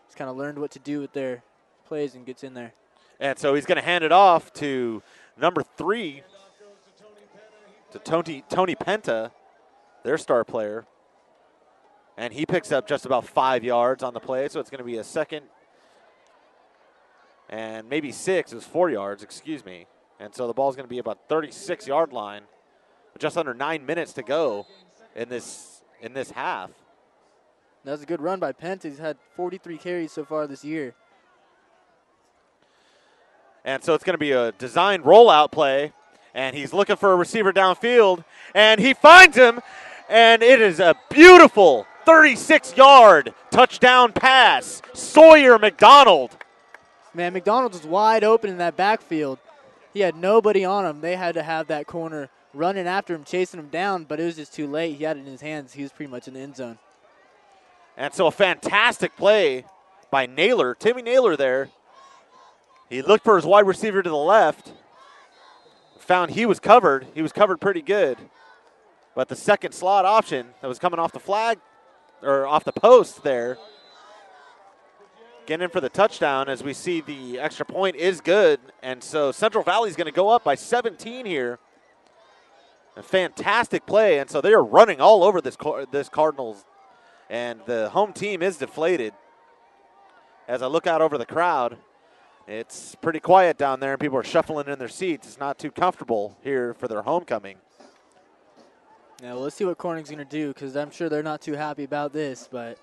has kind of learned what to do with their plays and gets in there. And so he's going to hand it off to number 3, to Tony Penta, their star player. And he picks up just about 5 yards on the play, so it's going to be a 2nd and maybe 6. It was 4 yards, excuse me. And so the ball's going to be about 36-yard line with just under 9 minutes to go in this half. That's a good run by Penta. He's had 43 carries so far this year. And so it's going to be a designed rollout play, and he's looking for a receiver downfield, and he finds him, and it is a beautiful 36-yard touchdown pass. Sawyer McDonald. Man, McDonald was wide open in that backfield. He had nobody on him. They had to have that corner running after him, chasing him down, but it was just too late. He had it in his hands. He was pretty much in the end zone. And so a fantastic play by Naylor, Timmy Naylor there. He looked for his wide receiver to the left, found he was covered. He was covered pretty good. But the second slot option that was coming off the flag, or off the post there, getting in for the touchdown as we see the extra point is good. And so Central Valley's going to go up by 17 here. A fantastic play. And so they are running all over this Cardinals. And the home team is deflated. As I look out over the crowd, it's pretty quiet down there, and people are shuffling in their seats. It's not too comfortable here for their homecoming. Yeah, well, let's see what Corning's going to do, because I'm sure they're not too happy about this, but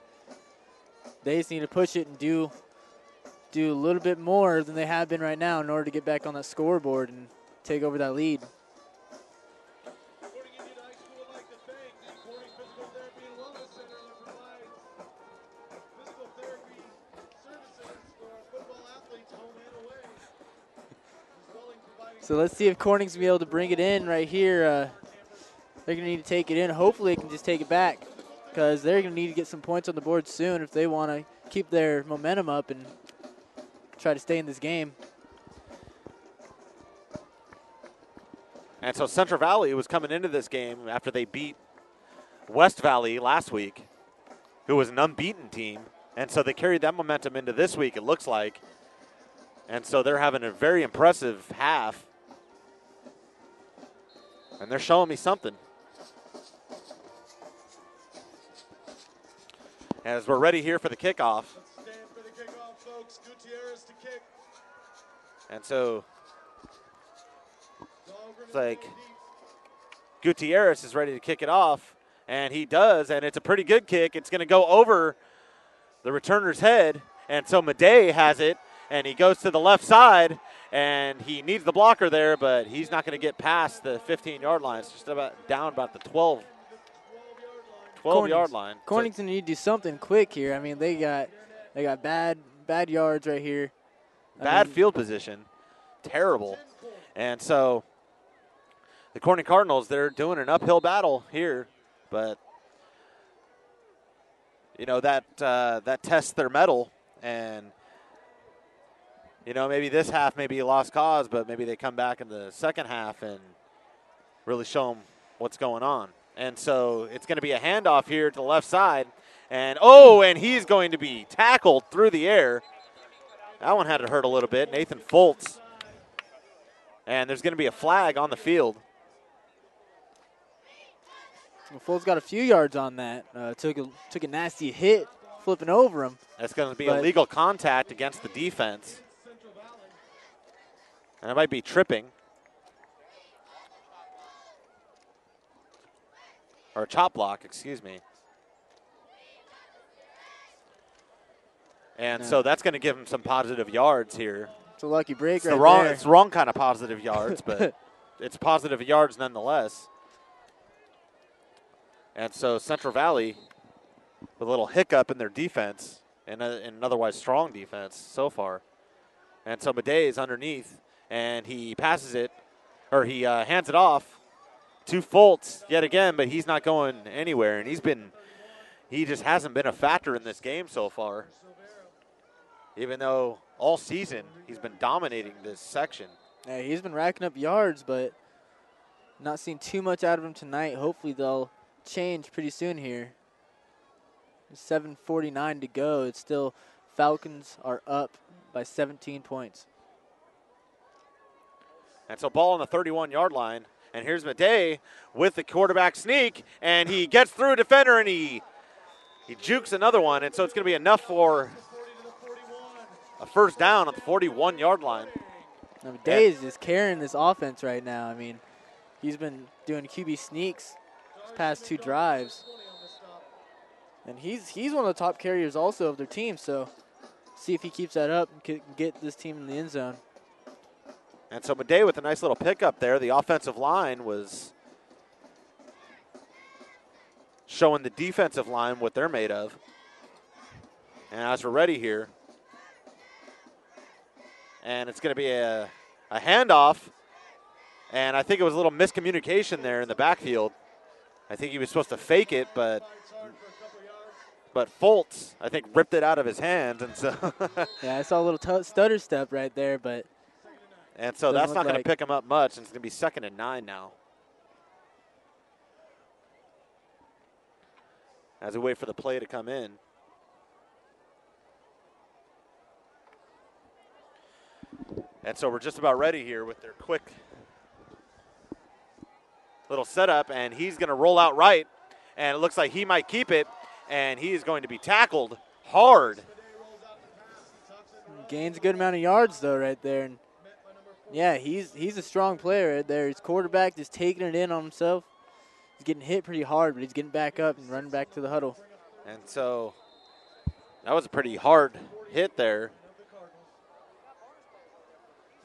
They just need to push it and do a little bit more than they have been right now in order to get back on that scoreboard and take over that lead. Corning Indian High School would like to thank the Corning Physical Therapy and Wellness Center that provides physical therapy services for our football athletes home and away. As well as providing So let's see if Corning's going to be able to bring it in right here. They're going to need to take it in. Hopefully they can just take it back because they're going to need to get some points on the board soon if they want to keep their momentum up and try to stay in this game. And so Central Valley was coming into this game after they beat West Valley last week, who was an unbeaten team. And so they carried that momentum into this week, it looks like. And so they're having a very impressive half. And they're showing me something. As we're ready here for the kickoff. stand for the kickoff, folks. Gutierrez to kick. And so Dog it's like deep. Gutierrez is ready to kick it off. And he does, and it's a pretty good kick. It's going to go over the returner's head. And so Madej has it, and he goes to the left side, and he needs the blocker there, but he's not going to get past the 15-yard line. It's just about down about the 12-yard line. Corning's going to need to do something quick here. I mean, they got bad yards right here. Bad field position. Terrible. And so the Corning Cardinals, they're doing an uphill battle here, but you know that tests their mettle, and you know maybe this half may be a lost cause, but maybe they come back in the second half and really show them what's going on. And so it's going to be a handoff here to the left side, and he's going to be tackled through the air. That one had to hurt a little bit. Nathan Foltz. And there's going to be a flag on the field. Well, Foltz got a few yards on that. Took a nasty hit, flipping over him. That's going to be illegal contact against the defense. And it might be tripping. Or a chop block, excuse me. And so that's going to give him some positive yards here. It's a lucky break It's right the wrong, there. it's the wrong kind of positive yards, but it's positive yards nonetheless. And so Central Valley, with a little hiccup in their defense, and an otherwise strong defense so far. And so Madej is underneath, and he passes it, or he hands it off to Foltz yet again, but he's not going anywhere, and he just hasn't been a factor in this game so far. Even though all season he's been dominating this section. Yeah, he's been racking up yards, but not seeing too much out of him tonight. Hopefully they'll change pretty soon here. 7:49 to go. It's still Falcons are up by 17 points. And so ball on the 31-yard line. And here's Madej with the quarterback sneak. And he gets through a defender and he jukes another one. And so it's going to be enough for a first down at the 41-yard line. Madej is just carrying this offense right now. I mean, he's been doing QB sneaks his past two drives. And he's one of the top carriers also of their team. So see if he keeps that up and can get this team in the end zone. And so Madej with a nice little pickup there. The offensive line was showing the defensive line what they're made of. And as we're ready here, and it's going to be a handoff. And I think it was a little miscommunication there in the backfield. I think he was supposed to fake it, but Foltz, I think, ripped it out of his hands. And so yeah, I saw a little stutter step right there, but and so that's not going to like pick him up much, and it's going to be 2nd and 9 now. As we wait for the play to come in. And so we're just about ready here with their quick little setup, and he's going to roll out right, and it looks like he might keep it, and he is going to be tackled hard. Gains a good amount of yards, though, right there. And yeah, he's a strong player right there. His quarterback just taking it in on himself. He's getting hit pretty hard, but he's getting back up and running back to the huddle. And so That was a pretty hard hit there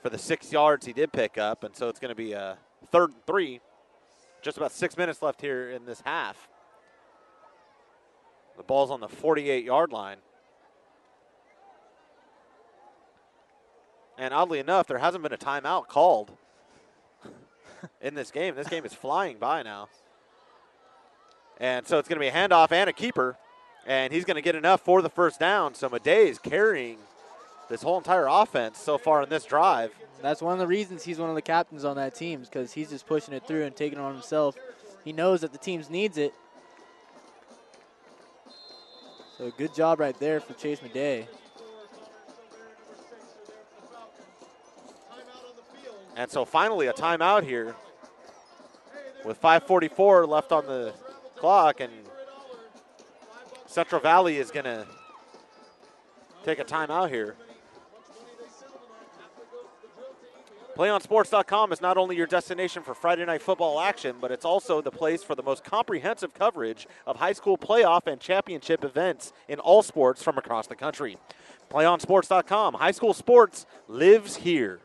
for the 6 yards he did pick up, and so it's going to be a 3rd and 3. Just about 6 minutes left here in this half. The ball's on the 48-yard line. And oddly enough, there hasn't been a timeout called in this game. This game is flying by now. And so it's going to be a handoff and a keeper, and he's going to get enough for the first down. So Madej is carrying this whole entire offense so far in this drive. That's one of the reasons he's one of the captains on that team, because he's just pushing it through and taking it on himself. He knows that the team needs it. So good job right there for Chase Madej. And so finally a timeout here with 5:44 left on the clock, and Central Valley is going to take a timeout here. PlayOnSports.com is not only your destination for Friday night football action, but it's also the place for the most comprehensive coverage of high school playoff and championship events in all sports from across the country. PlayOnSports.com, high school sports lives here.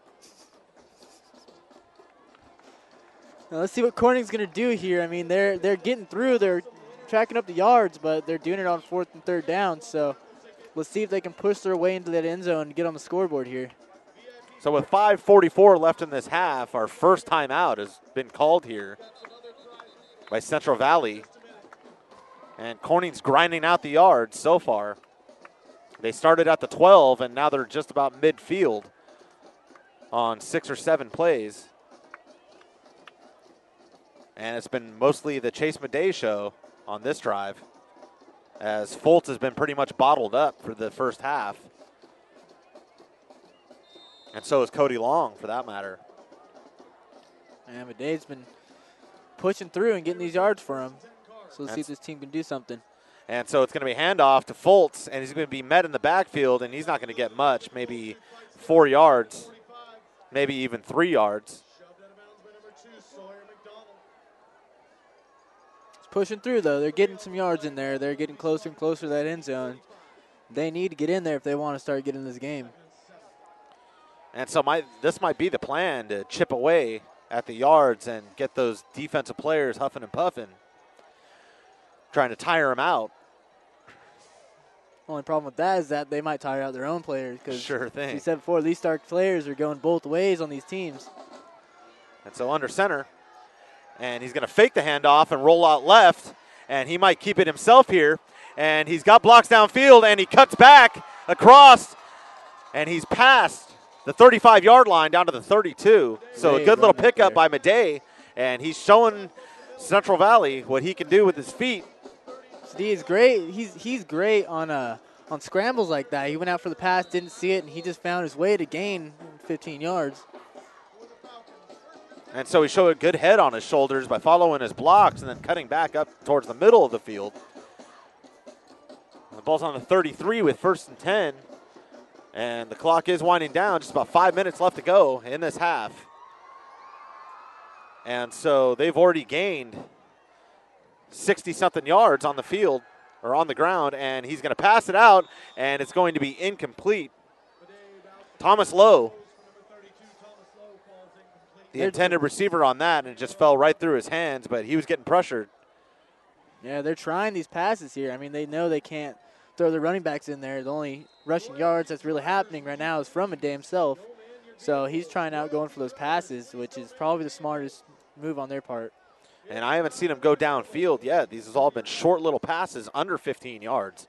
Now let's see what Corning's going to do here. I mean, they're getting through. They're tracking up the yards, but they're doing it on 4th and 3rd down. So let's see if they can push their way into that end zone and get on the scoreboard here. So with 5:44 left in this half, our first timeout has been called here by Central Valley. And Corning's grinding out the yards so far. They started at the 12, and now they're just about midfield on 6 or 7 plays. And it's been mostly the Chase Madej show on this drive, as Fultz has been pretty much bottled up for the first half. And so is Cody Long, for that matter. And Madej's been pushing through and getting these yards for him. So let's see if this team can do something. And so it's going to be handoff to Fultz, and he's going to be met in the backfield, and he's not going to get much, maybe 4 yards, maybe even 3 yards. It's pushing through, though. They're getting some yards in there. They're getting closer and closer to that end zone. They need to get in there if they want to start getting this game. And so this might be the plan, to chip away at the yards and get those defensive players huffing and puffing, trying to tire them out. Only problem with that is that they might tire out their own players. Sure thing. As we said before, these star players are going both ways on these teams. And so under center, and he's going to fake the handoff and roll out left, and he might keep it himself here. And he's got blocks downfield, and he cuts back across, and he's past the 35-yard line down to the 32. So a good little pickup by Madej, and he's showing Central Valley what he can do with his feet. Steve is great. He's great on scrambles like that. He went out for the pass, didn't see it, and he just found his way to gain 15 yards. And so he showed a good head on his shoulders by following his blocks and then cutting back up towards the middle of the field. The ball's on the 33 with 1st and 10. And the clock is winding down, just about 5 minutes left to go in this half. And so they've already gained 60-something yards on the field, or on the ground, and he's going to pass it out, and it's going to be incomplete. Thomas Lowe, the intended receiver on that, and it just fell right through his hands, but he was getting pressured. Yeah, they're trying these passes here. I mean, they know they can't throw the running backs in there. The only rushing yards that's really happening right now is from Madej himself. So he's trying out going for those passes, which is probably the smartest move on their part. And I haven't seen him go downfield yet. These have all been short little passes under 15 yards.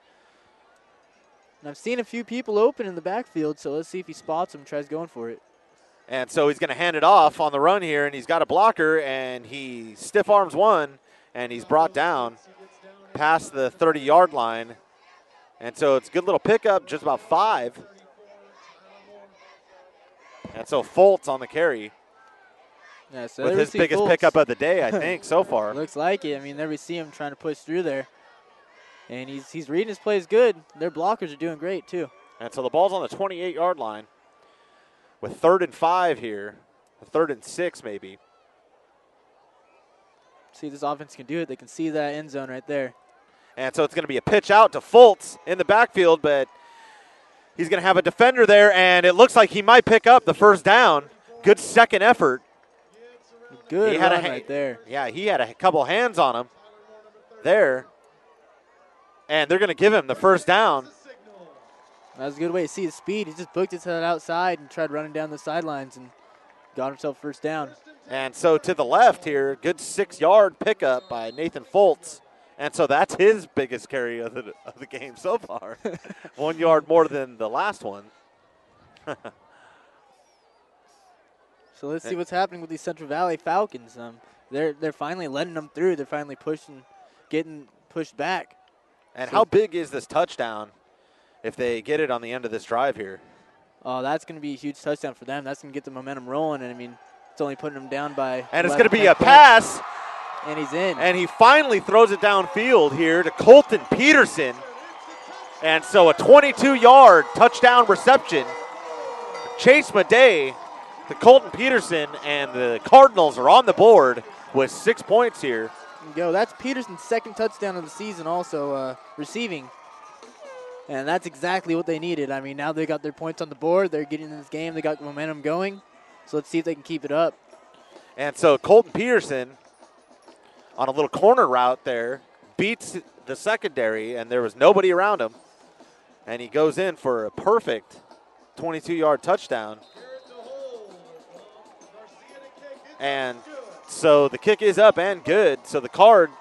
And I've seen a few people open in the backfield, so let's see if he spots them and tries going for it. And so he's going to hand it off on the run here, and he's got a blocker, and he stiff arms one, and he's brought down past the 30-yard line. And so it's a good little pickup, just about 5. And so Fultz on the carry. Yeah, so with his biggest pickup of the day, I think, so far. Looks like it. I mean, there we see him trying to push through there. And he's reading his plays good. Their blockers are doing great, too. And so the ball's on the 28-yard line with 3rd and 5 here, 3rd and 6 maybe. See if this offense can do it. They can see that end zone right there. And so it's going to be a pitch out to Fultz in the backfield, but he's going to have a defender there, and it looks like he might pick up the first down. Good second effort. Good run right there. Yeah, he had a couple hands on him there. And they're going to give him the first down. That was a good way to see his speed. He just booked it to the outside and tried running down the sidelines and got himself first down. And so to the left here, good 6-yard pickup by Nathan Fultz. And so that's his biggest carry of the game so far. 1 yard more than the last one. So let's see what's happening with these Central Valley Falcons. They're finally letting them through. They're finally getting pushed back. And how big is this touchdown if they get it on the end of this drive here? Oh, that's going to be a huge touchdown for them. That's going to get the momentum rolling. And, I mean, it's only putting them down by And it's going to be a pass. And he's in. And he finally throws it downfield here to Colton Peterson. And so a 22-yard touchdown reception. Chase Madej to Colton Peterson, and the Cardinals are on the board with 6 points here. Go. That's Peterson's second touchdown of the season also receiving. And that's exactly what they needed. I mean, now they got their points on the board. They're getting in this game. They got momentum going. So let's see if they can keep it up. And so Colton Peterson on a little corner route there beats the secondary, and there was nobody around him. And he goes in for a perfect 22-yard touchdown. And so the kick is up and good. So the Cards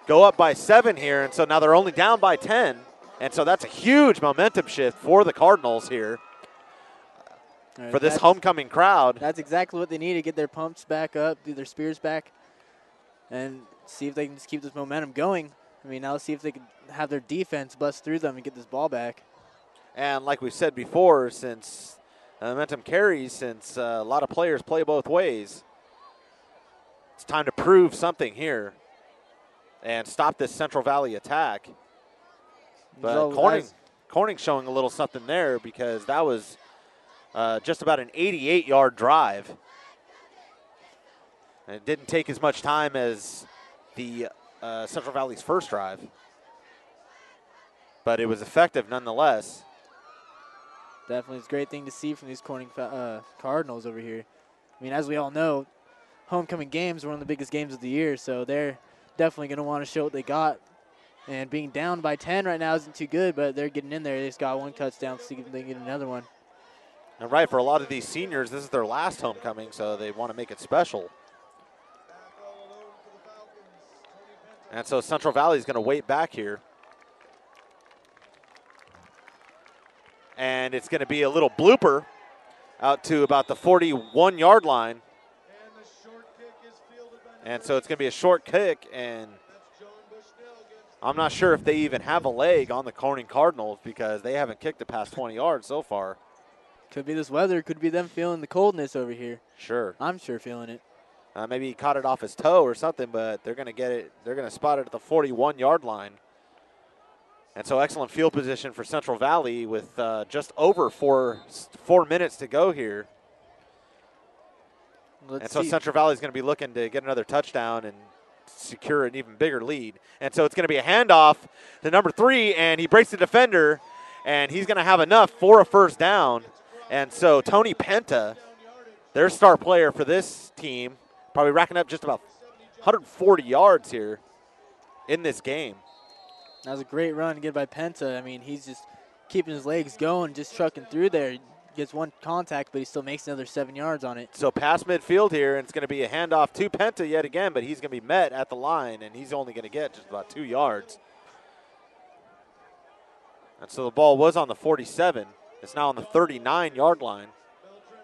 go up by 7 here, and so now they're only down by 10. And so that's a huge momentum shift for the Cardinals here for this homecoming crowd. That's exactly what they need to get their pumps back up, do their spears back, and see if they can just keep this momentum going. I mean, now let's see if they can have their defense bust through them and get this ball back. And like we said before, since momentum carries, since a lot of players play both ways, it's time to prove something here and stop this Central Valley attack. But Corning's showing a little something there, because that was just about an 88-yard drive. And it didn't take as much time as the Central Valley's first drive. But it was effective nonetheless. Definitely, it's a great thing to see from these Corning Cardinals over here. I mean, as we all know, homecoming games are one of the biggest games of the year, so they're definitely going to want to show what they got. And being down by 10 right now isn't too good, but they're getting in there. They just got one touchdown, see if they can get another one. And right, for a lot of these seniors, this is their last homecoming, so they want to make it special. And so Central Valley is going to wait back here. And it's going to be a little blooper out to about the 41-yard line. And so it's going to be a short kick, and I'm not sure if they even have a leg on the Corning Cardinals, because they haven't kicked it past 20 yards so far. Could be this weather. Could be them feeling the coldness over here. Sure. I'm sure feeling it. Maybe he caught it off his toe or something, but they're going to get it. They're going to spot it at the 41-yard line. And so excellent field position for Central Valley with just over four minutes to go here. Let's so see. Central Valley is going to be looking to get another touchdown and secure an even bigger lead. And so it's going to be a handoff to number 3, and he breaks the defender, and he's going to have enough for a first down. And so Tony Penta, their star player for this team, probably racking up just about 140 yards here in this game. That was a great run to get by Penta. I mean, he's just keeping his legs going, just trucking through there. He gets one contact, but he still makes another 7 yards on it. So past midfield here, and it's going to be a handoff to Penta yet again, but he's going to be met at the line, and he's only going to get just about 2 yards. And so the ball was on the 47. It's now on the 39-yard line.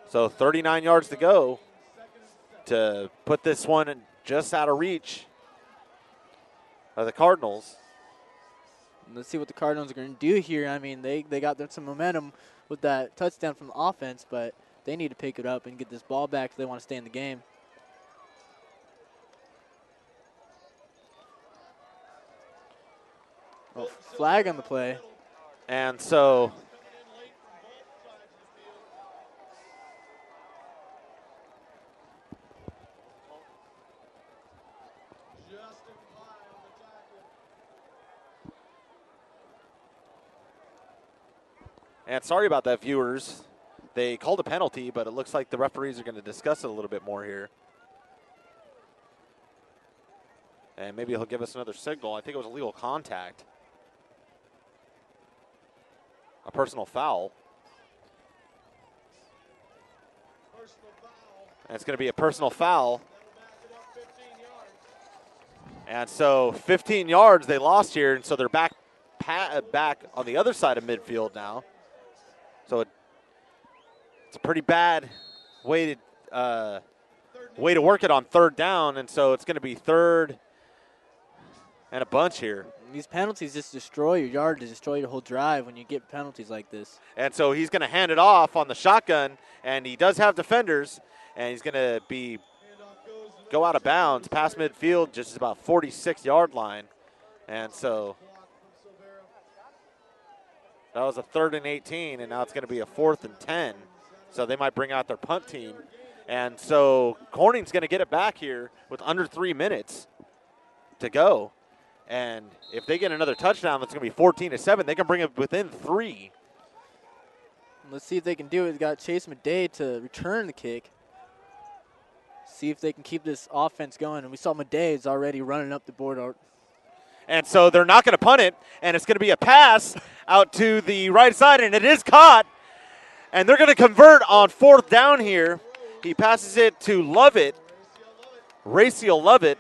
So 39 yards to go to put this one just out of reach of the Cardinals. Let's see what the Cardinals are going to do here. I mean, they got some momentum with that touchdown from the offense, but they need to pick it up and get this ball back if they want to stay in the game. Oh, flag on the play. And so And sorry about that, viewers. They called a penalty, but it looks like the referees are going to discuss it a little bit more here. And maybe he'll give us another signal. I think it was illegal contact. A personal foul. And it's going to be a personal foul. And so 15 yards they lost here, and so they're back on the other side of midfield now. So it's a pretty bad way to work it on third down, and so it's going to be third and a bunch here. These penalties just destroy your yardage, destroy your whole drive when you get penalties like this. And so he's going to hand it off on the shotgun, and he does have defenders, and he's going to go out of bounds past midfield, just about 46-yard line. And so that was a 3rd and 18, and now it's going to be a 4th and 10. So they might bring out their punt team. And so Corning's going to get it back here with under 3 minutes to go. And if they get another touchdown, that's going to be 14-7. They can bring it within 3. Let's see if they can do it. They've got Chase Madej to return the kick. See if they can keep this offense going. And we saw Madej is already running up the board. And so they're not going to punt it, and it's going to be a pass out to the right side, and it is caught. And they're going to convert on 4th down here. He passes it to Lovett, Raciel Lovett.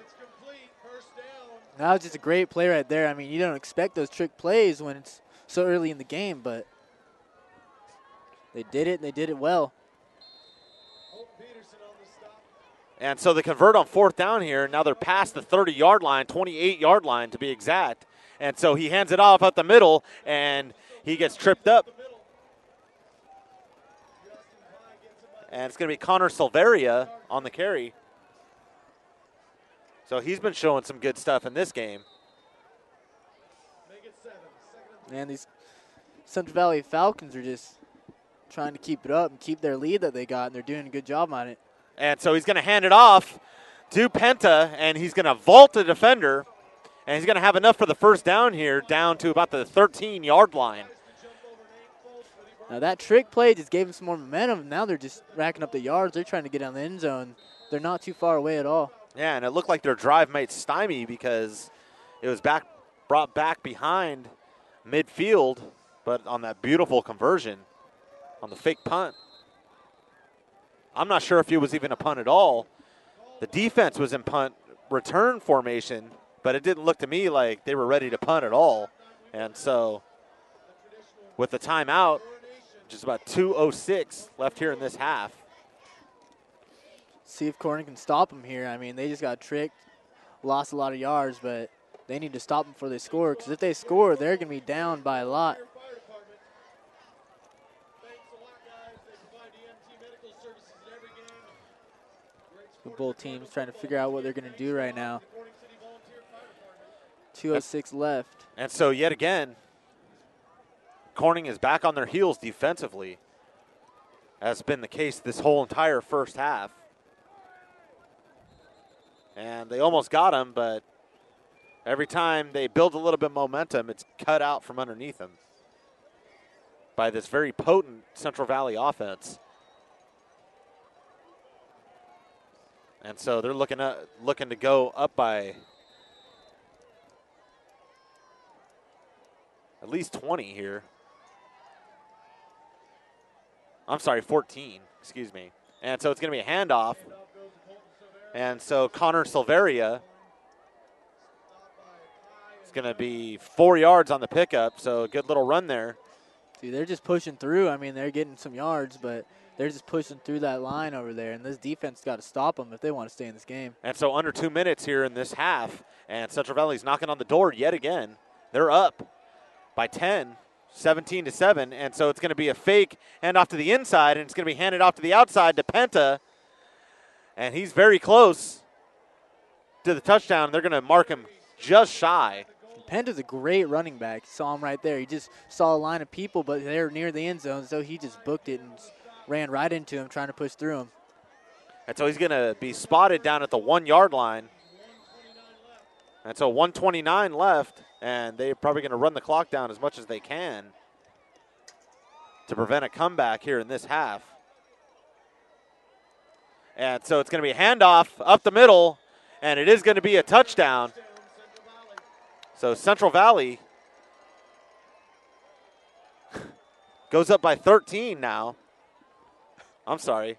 That was just a great play right there. I mean, you don't expect those trick plays when it's so early in the game, but they did it, and they did it well. And so they convert on 4th down here. Now they're past the 30-yard line, 28-yard line to be exact. And so he hands it off up the middle, and he gets tripped up. And it's going to be Connor Silveria on the carry. So he's been showing some good stuff in this game. Man, these Central Valley Falcons are just trying to keep it up and keep their lead that they got, and they're doing a good job on it. And so he's going to hand it off to Penta, and he's going to vault the defender, and he's going to have enough for the first down here, down to about the 13-yard line. Now that trick play just gave them some more momentum. Now they're just racking up the yards. They're trying to get down the end zone. They're not too far away at all. Yeah, and it looked like their drive might stymie because it was brought back behind midfield, but on that beautiful conversion on the fake punt. I'm not sure if it was even a punt at all. The defense was in punt return formation, but it didn't look to me like they were ready to punt at all. And so with the timeout, just about 2:06 left here in this half. See if Corning can stop them here. I mean, they just got tricked, lost a lot of yards, but they need to stop them before they score, because if they score, they're going to be down by a lot. Both teams trying to figure out what they're going to do right now. 2:06 left. And so yet again, Corning is back on their heels defensively, as has been the case this whole entire first half. And they almost got him, but every time they build a little bit of momentum, it's cut out from underneath them by this very potent Central Valley offense. And so they're looking to go up by at least 20 here. I'm sorry, 14, excuse me. And so it's going to be a handoff. And so Connor Silveria is going to be 4 yards on the pickup, so a good little run there. Dude, they're just pushing through. I mean, they're getting some yards, but they're just pushing through that line over there, and this defense got to stop them if they want to stay in this game. And so under 2 minutes here in this half, and Central Valley's knocking on the door yet again. They're up by 10, 17-7, and so it's going to be a fake handoff to the inside, and it's going to be handed off to the outside to Penta, and he's very close to the touchdown. They're going to mark him just shy. Penta's a great running back. Saw him right there. He just saw a line of people, but they're near the end zone, so he just booked it and ran right into him, trying to push through him. And so he's going to be spotted down at the 1 yard line. And so 1:29 left, and they're probably going to run the clock down as much as they can. to prevent a comeback here in this half. And so it's going to be a handoff up the middle, and it is going to be a touchdown. So Central Valley goes up by 13 now. I'm sorry.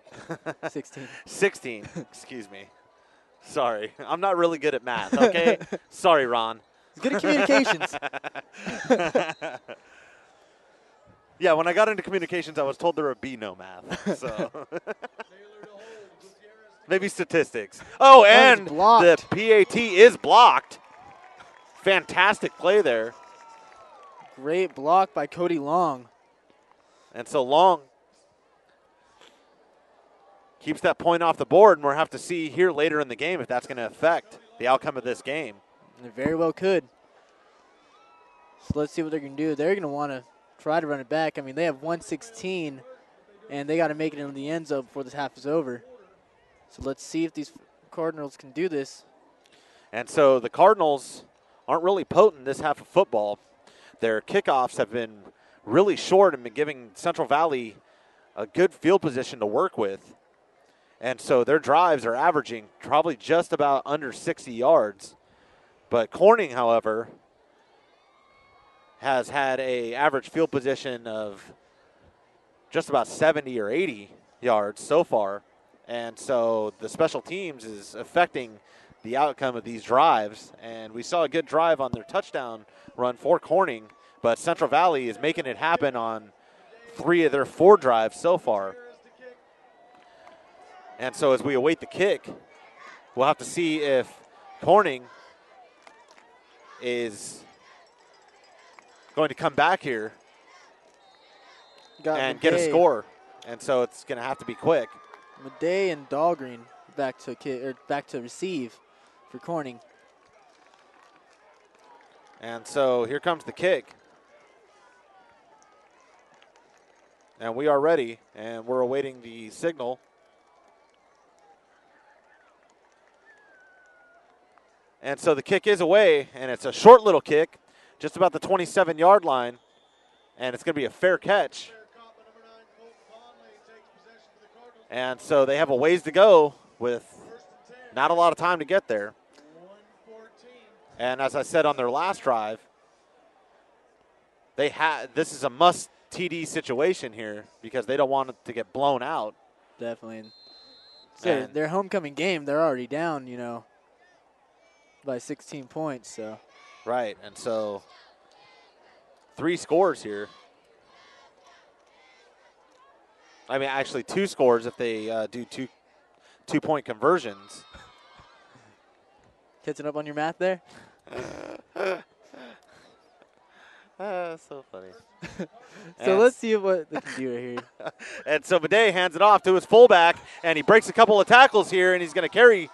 16. 16, excuse me. Sorry, I'm not really good at math, okay? Sorry, Ron. It's good at communications. Yeah, when I got into communications, I was told there would be no math. So maybe statistics. Oh, and the PAT is blocked. Fantastic play there. Great block by Cody Long. And so Long keeps that point off the board, and we'll have to see here later in the game if that's going to affect the outcome of this game. It very well could. So let's see what they're going to do. They're going to want to try to run it back. I mean, they have 116, and they got to make it into the end zone before this half is over. So let's see if these Cardinals can do this. And so the Cardinals aren't really potent this half of football. Their kickoffs have been really short and been giving Central Valley a good field position to work with. And so their drives are averaging probably just about under 60 yards. But Corning, however, has had a average field position of just about 70 or 80 yards so far. And so the special teams is affecting the outcome of these drives. And we saw a good drive on their touchdown run for Corning, but Central Valley is making it happen on 3 of their 4 drives so far. And so as we await the kick, we'll have to see if Corning is going to come back here and get a score. And so it's going to have to be quick. Madej and Dahlgreen back to receive for Corning. And so here comes the kick. And we are ready, and we're awaiting the signal. And so the kick is away, and it's a short little kick, just about the 27-yard line, and it's going to be a fair catch. And so they have a ways to go with not a lot of time to get there. And as I said on their last drive, this is a must TD situation here because they don't want it to get blown out. Definitely. So their homecoming game, they're already down, by 16 points. So. Right, and so 3 scores here. I mean, actually 2 scores if they do two-point conversions. Catching up on your math there? So funny. So let's see what they can do right here. And so Madej hands it off to his fullback, and he breaks a couple of tackles here, and he's going to carry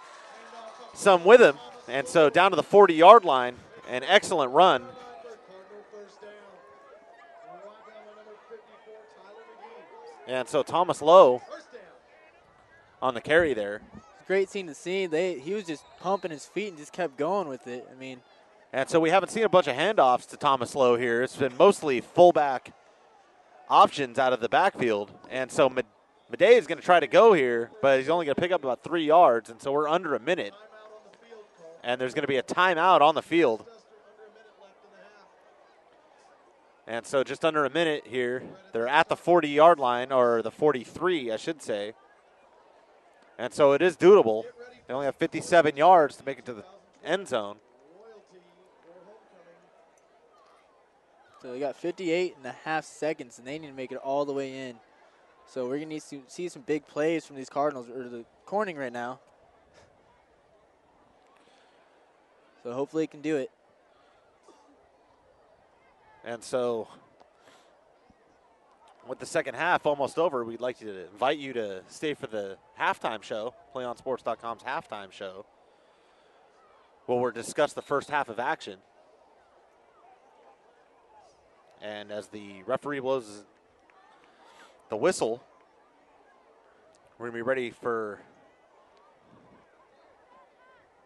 some with him. And so down to the 40-yard line, an excellent run. And so Thomas Lowe on the carry there. Great scene to see. He was just pumping his feet and just kept going with it. I mean. And so we haven't seen a bunch of handoffs to Thomas Lowe here. It's been mostly fullback options out of the backfield. And so Madej is going to try to go here, but he's only going to pick up about 3 yards. And so we're under a minute. And there's going to be a timeout on the field. And so just under a minute here. They're at the 40-yard line, or the 43, I should say. And so it is doable. They only have 57 yards to make it to the end zone. So they got 58 and a half seconds, and they need to make it all the way in. So we're going to need to see some big plays from these Cardinals, or the Corning right now. So hopefully it can do it. And so with the second half almost over, we'd like to invite you to stay for the halftime show, PlayOnSports.com's halftime show, where we'll discuss the first half of action. And as the referee blows the whistle, we're going to be ready for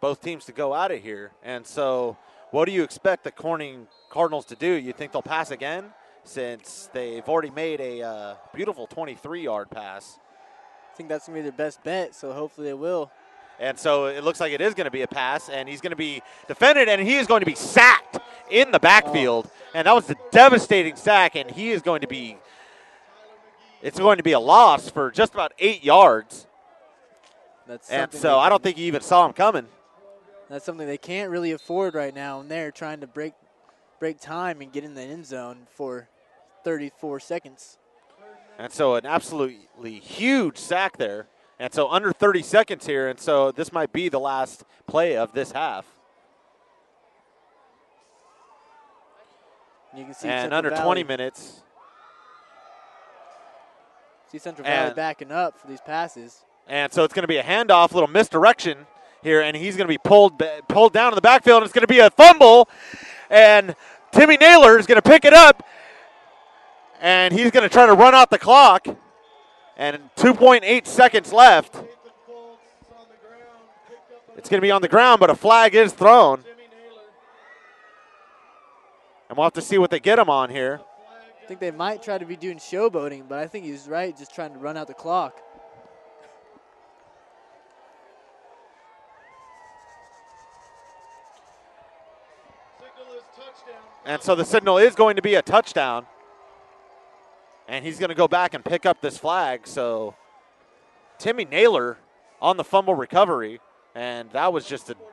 both teams to go out of here. And so what do you expect the Corning Cardinals to do? You think they'll pass again? since they've already made a beautiful 23-yard pass. I think that's going to be their best bet, so hopefully they will. And so it looks like it is going to be a pass, and he's going to be defended, and he is going to be sacked in the backfield. And that was a devastating sack, and he is going to be – it's going to be a loss for just about 8 yards. And so I don't think he even saw him coming. That's something they can't really afford right now, and they're trying to break time and get in the end zone for 34 seconds. And so an absolutely huge sack there. And so under 30 seconds here, and so this might be the last play of this half. You can see and Central under Valley, 20 minutes. See Central Valley backing up for these passes. And so it's going to be a handoff, little misdirection here, and he's going to be pulled down in the backfield, and it's going to be a fumble. And Timmy Naylor is going to pick it up, and he's going to try to run out the clock. And 2.8 seconds left. It's going to be on the ground, but a flag is thrown. And we'll have to see what they get him on here. I think they might try to be doing showboating, but I think he's right, just trying to run out the clock. And so the signal is going to be a touchdown. And he's going to go back and pick up this flag. So Timmy Naylor on the fumble recovery. And that was just a –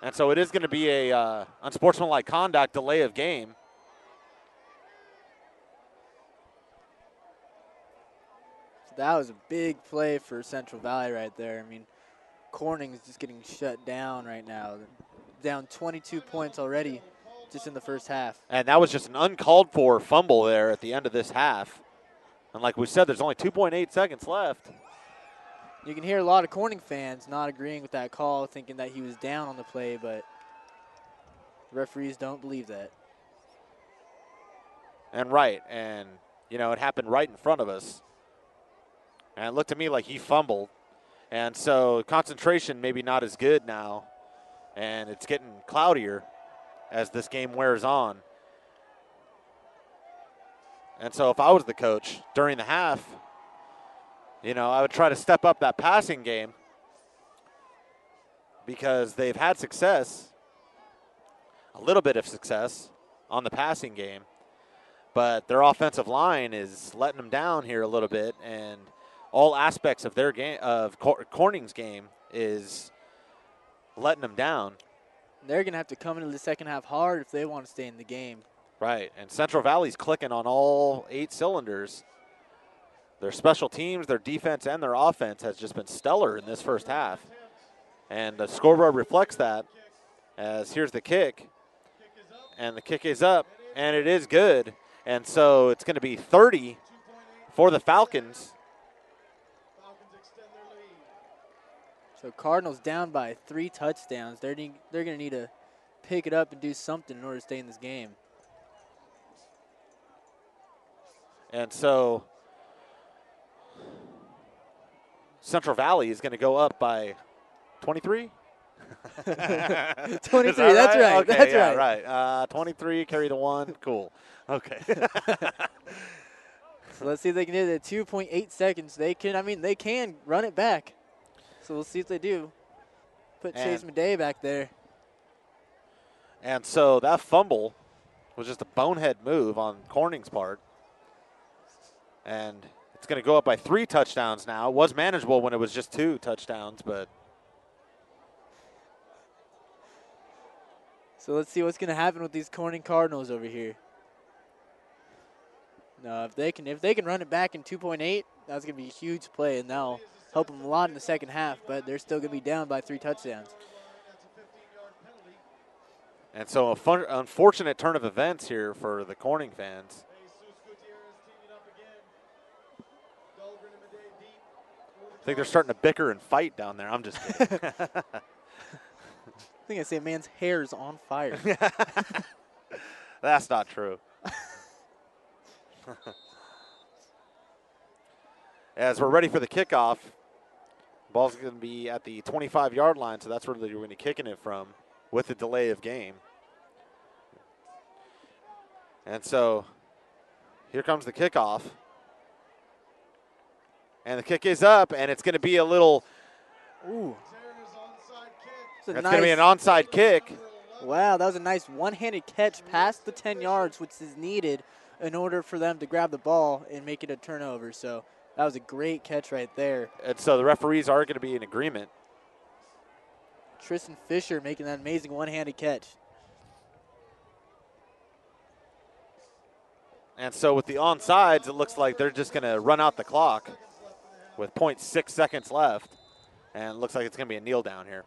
and so it is going to be a unsportsmanlike conduct delay of game. That was a big play for Central Valley right there. I mean, Corning is just getting shut down right now. Down 22 points already just in the first half. And that was just an uncalled for fumble there at the end of this half. And like we said, there's only 2.8 seconds left. You can hear a lot of Corning fans not agreeing with that call, thinking that he was down on the play, but the referees don't believe that. And you know, it happened right in front of us. And it looked to me like he fumbled. And so concentration maybe not as good now. And it's getting cloudier as this game wears on. And so if I was the coach during the half, you know, I would try to step up that passing game because they've had success, a little bit of success on the passing game, but their offensive line is letting them down here a little bit, and all aspects of their game, of Corning's game, is letting them down. They're going to have to come into the second half hard if they want to stay in the game. Right, and Central Valley's clicking on all 8 cylinders. Their special teams, their defense, and their offense has just been stellar in this first half. And the scoreboard reflects that, as here's the kick. And the kick is up, and it is good. And so it's going to be 30 for the Falcons. So Cardinals down by 3 touchdowns. They're going to need to pick it up and do something in order to stay in this game. And so Central Valley is going to go up by 23? 23, that's right? right. Okay, that's yeah, right. 23, carry the 1. Cool. Okay. So let's see if they can do it at 2.8 seconds. They can run it back. So we'll see if they do. Put Chase Madej back there. And so that fumble was just a bonehead move on Corning's part. And it's going to go up by 3 touchdowns now. It was manageable when it was just 2 touchdowns, but. So let's see what's going to happen with these Corning Cardinals over here. No, if they can run it back in 2.8, that's going to be a huge play, and that'll help them a lot in the second half, but they're still going to be down by 3 touchdowns. And so a unfortunate turn of events here for the Corning fans. I think they're starting to bicker and fight down there. I'm just kidding. I think I say a man's hair is on fire. That's not true. As we're ready for the kickoff, ball's going to be at the 25-yard line, so that's where they're going to be kicking it from. with the delay of game. And so here comes the kickoff. And the kick is up, and it's going to be a little. Ooh. That's going to be an onside kick. Wow, that was a nice one-handed catch past the 10 yards, which is needed in order for them to grab the ball and make it a turnover. So that was a great catch right there. And so the referees are going to be in agreement. Tristan Fisher making that amazing one-handed catch. And so with the onsides, it looks like they're just going to run out the clock with 0.6 seconds left. And it looks like it's going to be a kneel down here.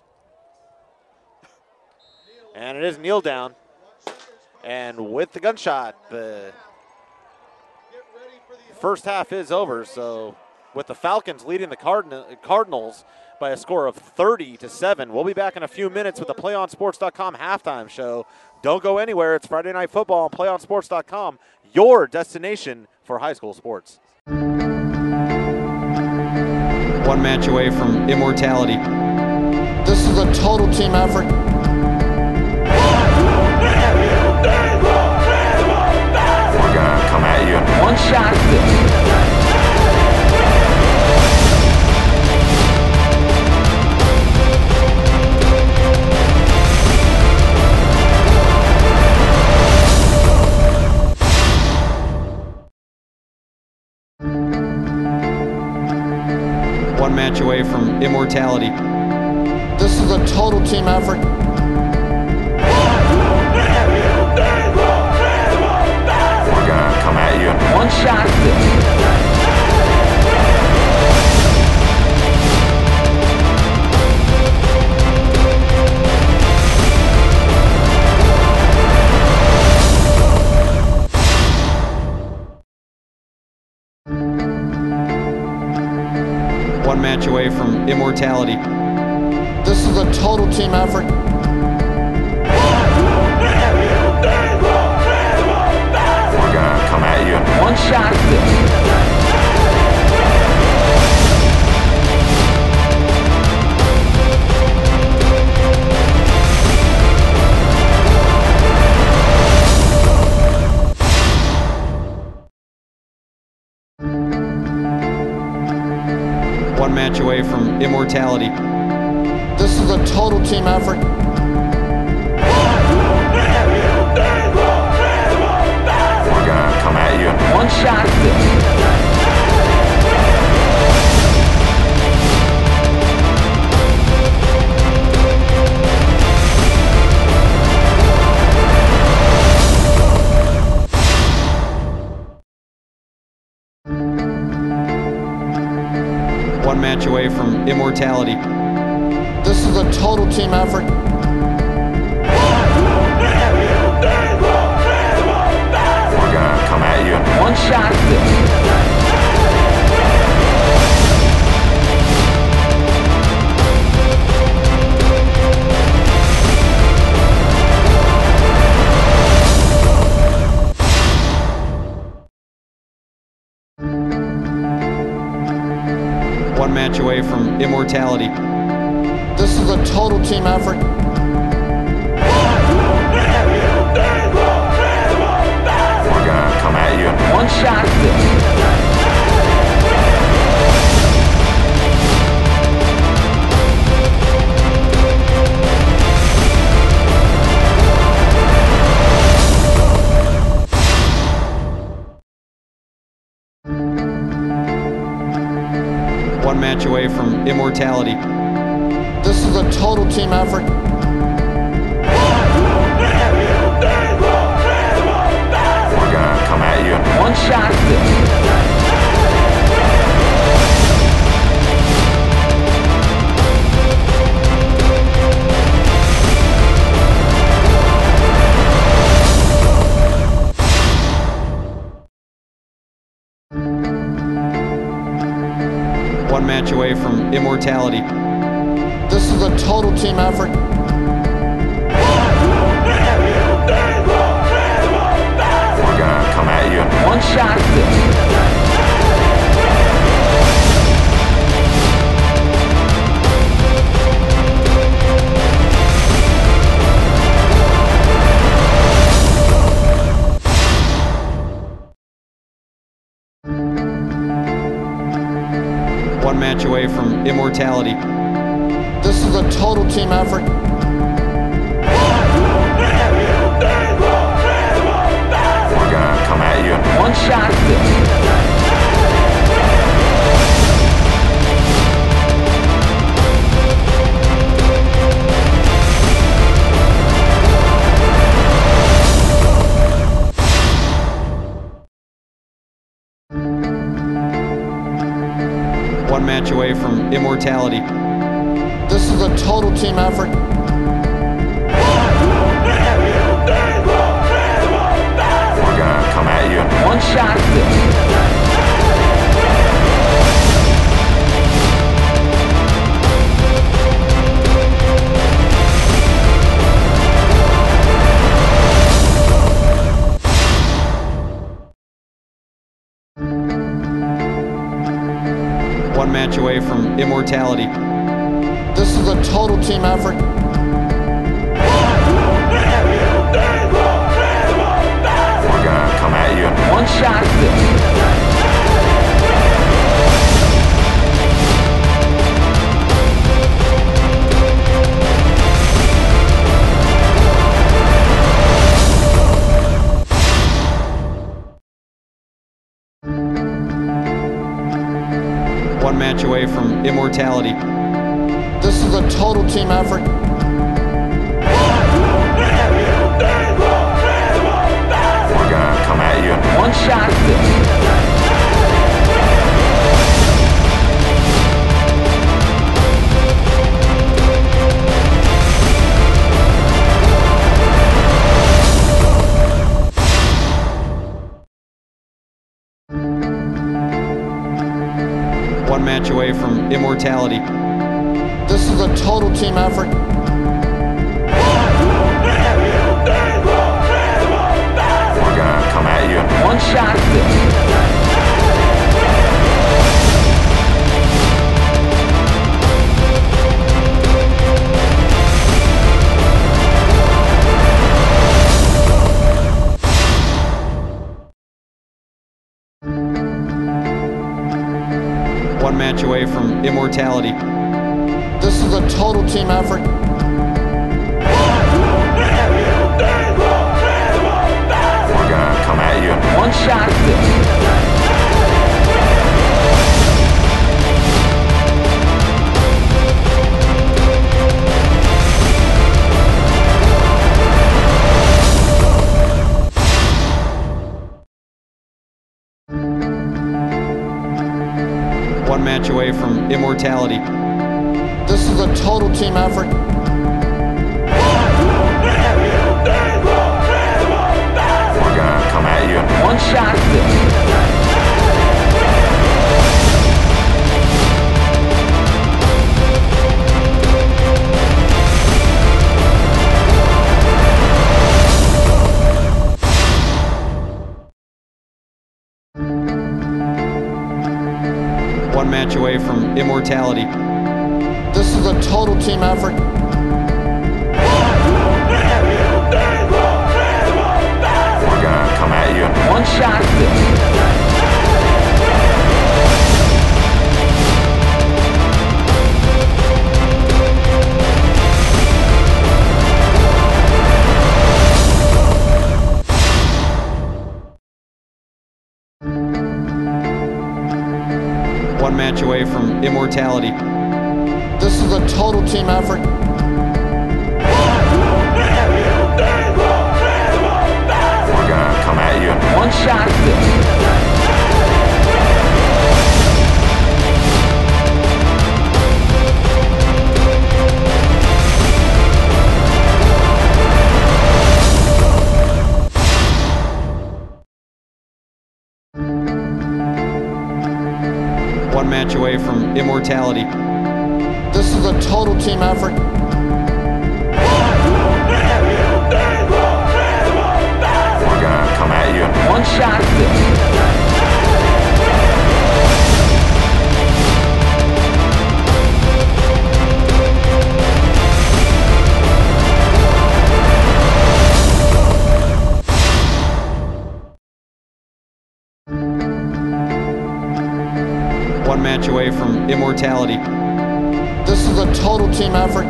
And it is kneel down. And with the gunshot, the first half is over. So with the Falcons leading the Cardinals by a score of 30-7. We'll be back in a few minutes with the PlayOnSports.com halftime show. Don't go anywhere. It's Friday Night Football on PlayOnSports.com, your destination for high school sports. One match away from immortality. This is a total team effort. We're going to come at you in one shot. One match away from immortality. This is a total team effort. We're going to come at you in one shot. One match away from immortality. This is a total team effort. We're going to come at you in one shot. One match away from immortality. This is a total team effort. We're going to come at you in one shot. One match away from immortality. This is a total team effort. We're going to come at you in one shot. One match away from immortality. This is a total team effort. We're going to come at you in one shot. One match away from immortality. This is a total team effort. We're going to come at you in one shot. One match away from immortality. This is a total team effort. We're going to come at you in one shot. away from immortality. This is a total team effort. We're gonna come at you in one shot. One match away from immortality. This is a total team effort. We're gonna come at you in one shot. One match away from immortality. This is a total team effort. We're gonna come at you in one shot. One match away from immortality. This is a total team effort. We're gonna come at you in one shot. One match away from immortality. This is a total team effort. We're gonna come at you in one shot. One match away from immortality. This is a total team effort. We're gonna come at you in one shot. One match away from immortality. This is a total team effort. We're gonna come at you in one shot. One match away from immortality. This is a total team effort. We're gonna come at you in one shot. One match away from immortality. This is a total team effort. We're gonna come at you in one shot. One match away from immortality. This is a total team effort. We're gonna come at you in one shot. One match match away from immortality. This is a total team effort.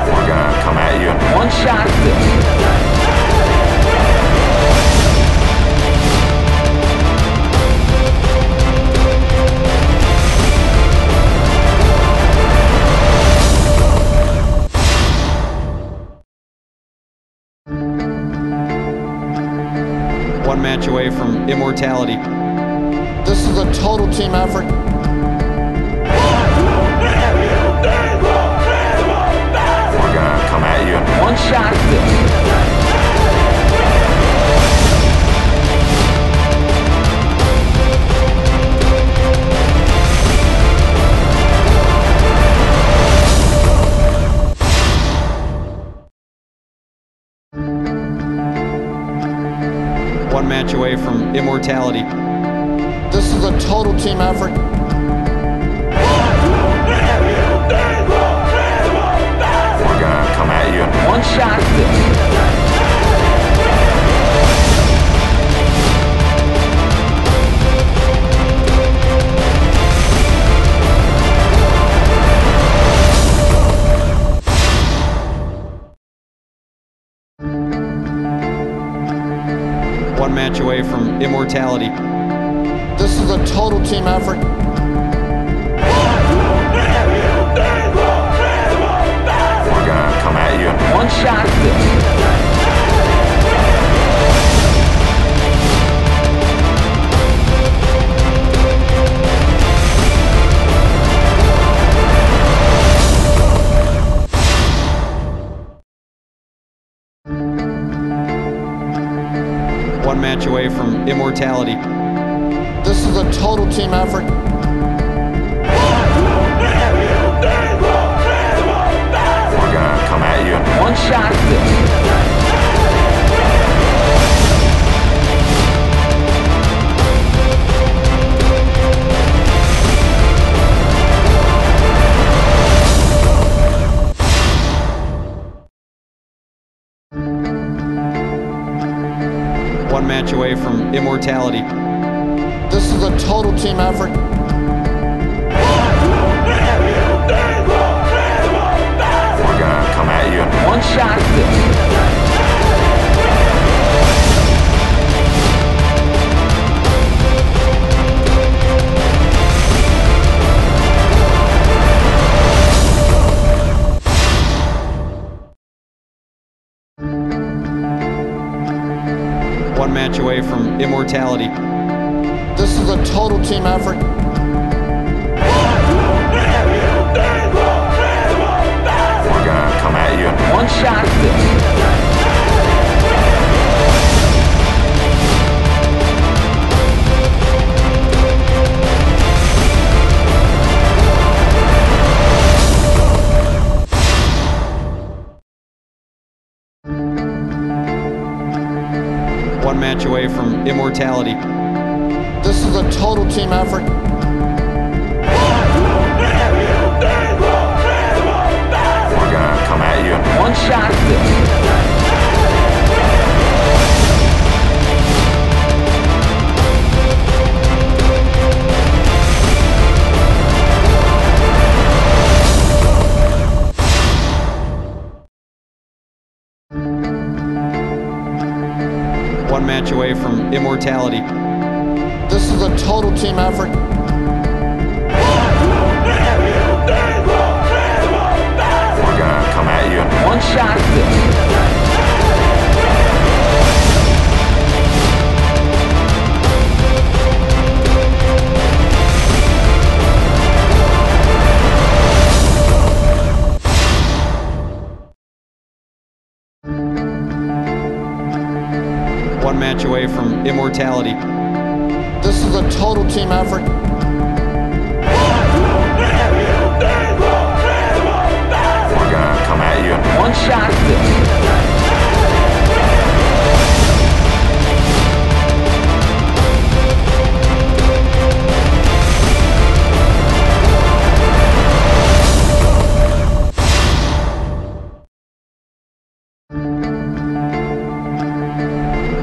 We're gonna come at you in one shot. One match away from immortality. This is a total team effort. We're gonna come at you in one shot. One match away from immortality. This is a total team effort. We're gonna come at you in one shot. One match away from immortality. This is a total team effort. We're gonna come at you in one shot. One match away from immortality. This is a total team effort. We're gonna come at you in one shot. One match away from immortality. This is a total team effort. We're gonna come at you in one shot. One match away from immortality. This is a total team effort. We're gonna come at you in one shot. One match away from immortality. This is a total team effort. We're gonna come at you in one shot. One match away from immortality. This is a total team effort. We're gonna come at you in one shot. One match away from immortality. This is a total team effort. We're gonna come at you in one shot.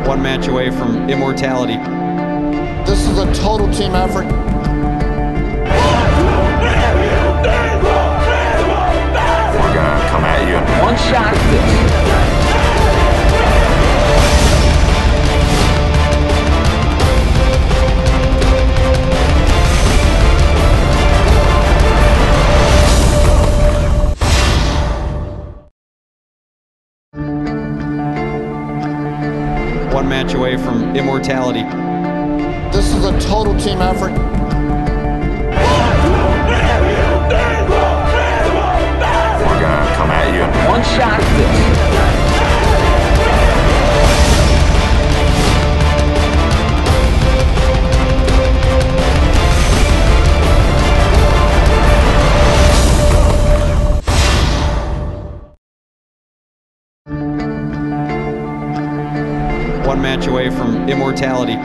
One match away from immortality. This is a total team effort. We're gonna come at you and one-shot this. One match away from immortality. This is a total team effort. We're gonna come at you and one-shot this. One match away from immortality.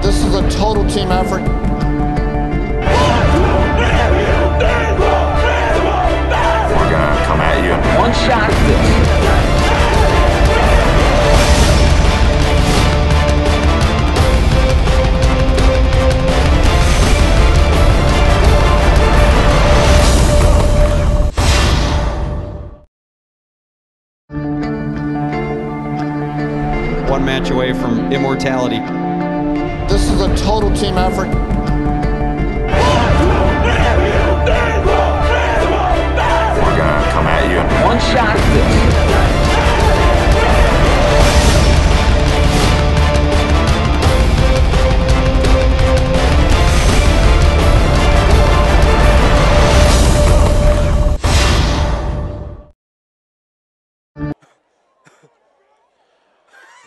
This is a total team effort. We're gonna come at you and one-shot this. One match away from immortality. This is a total team effort. We're gonna come at you and one-shot this.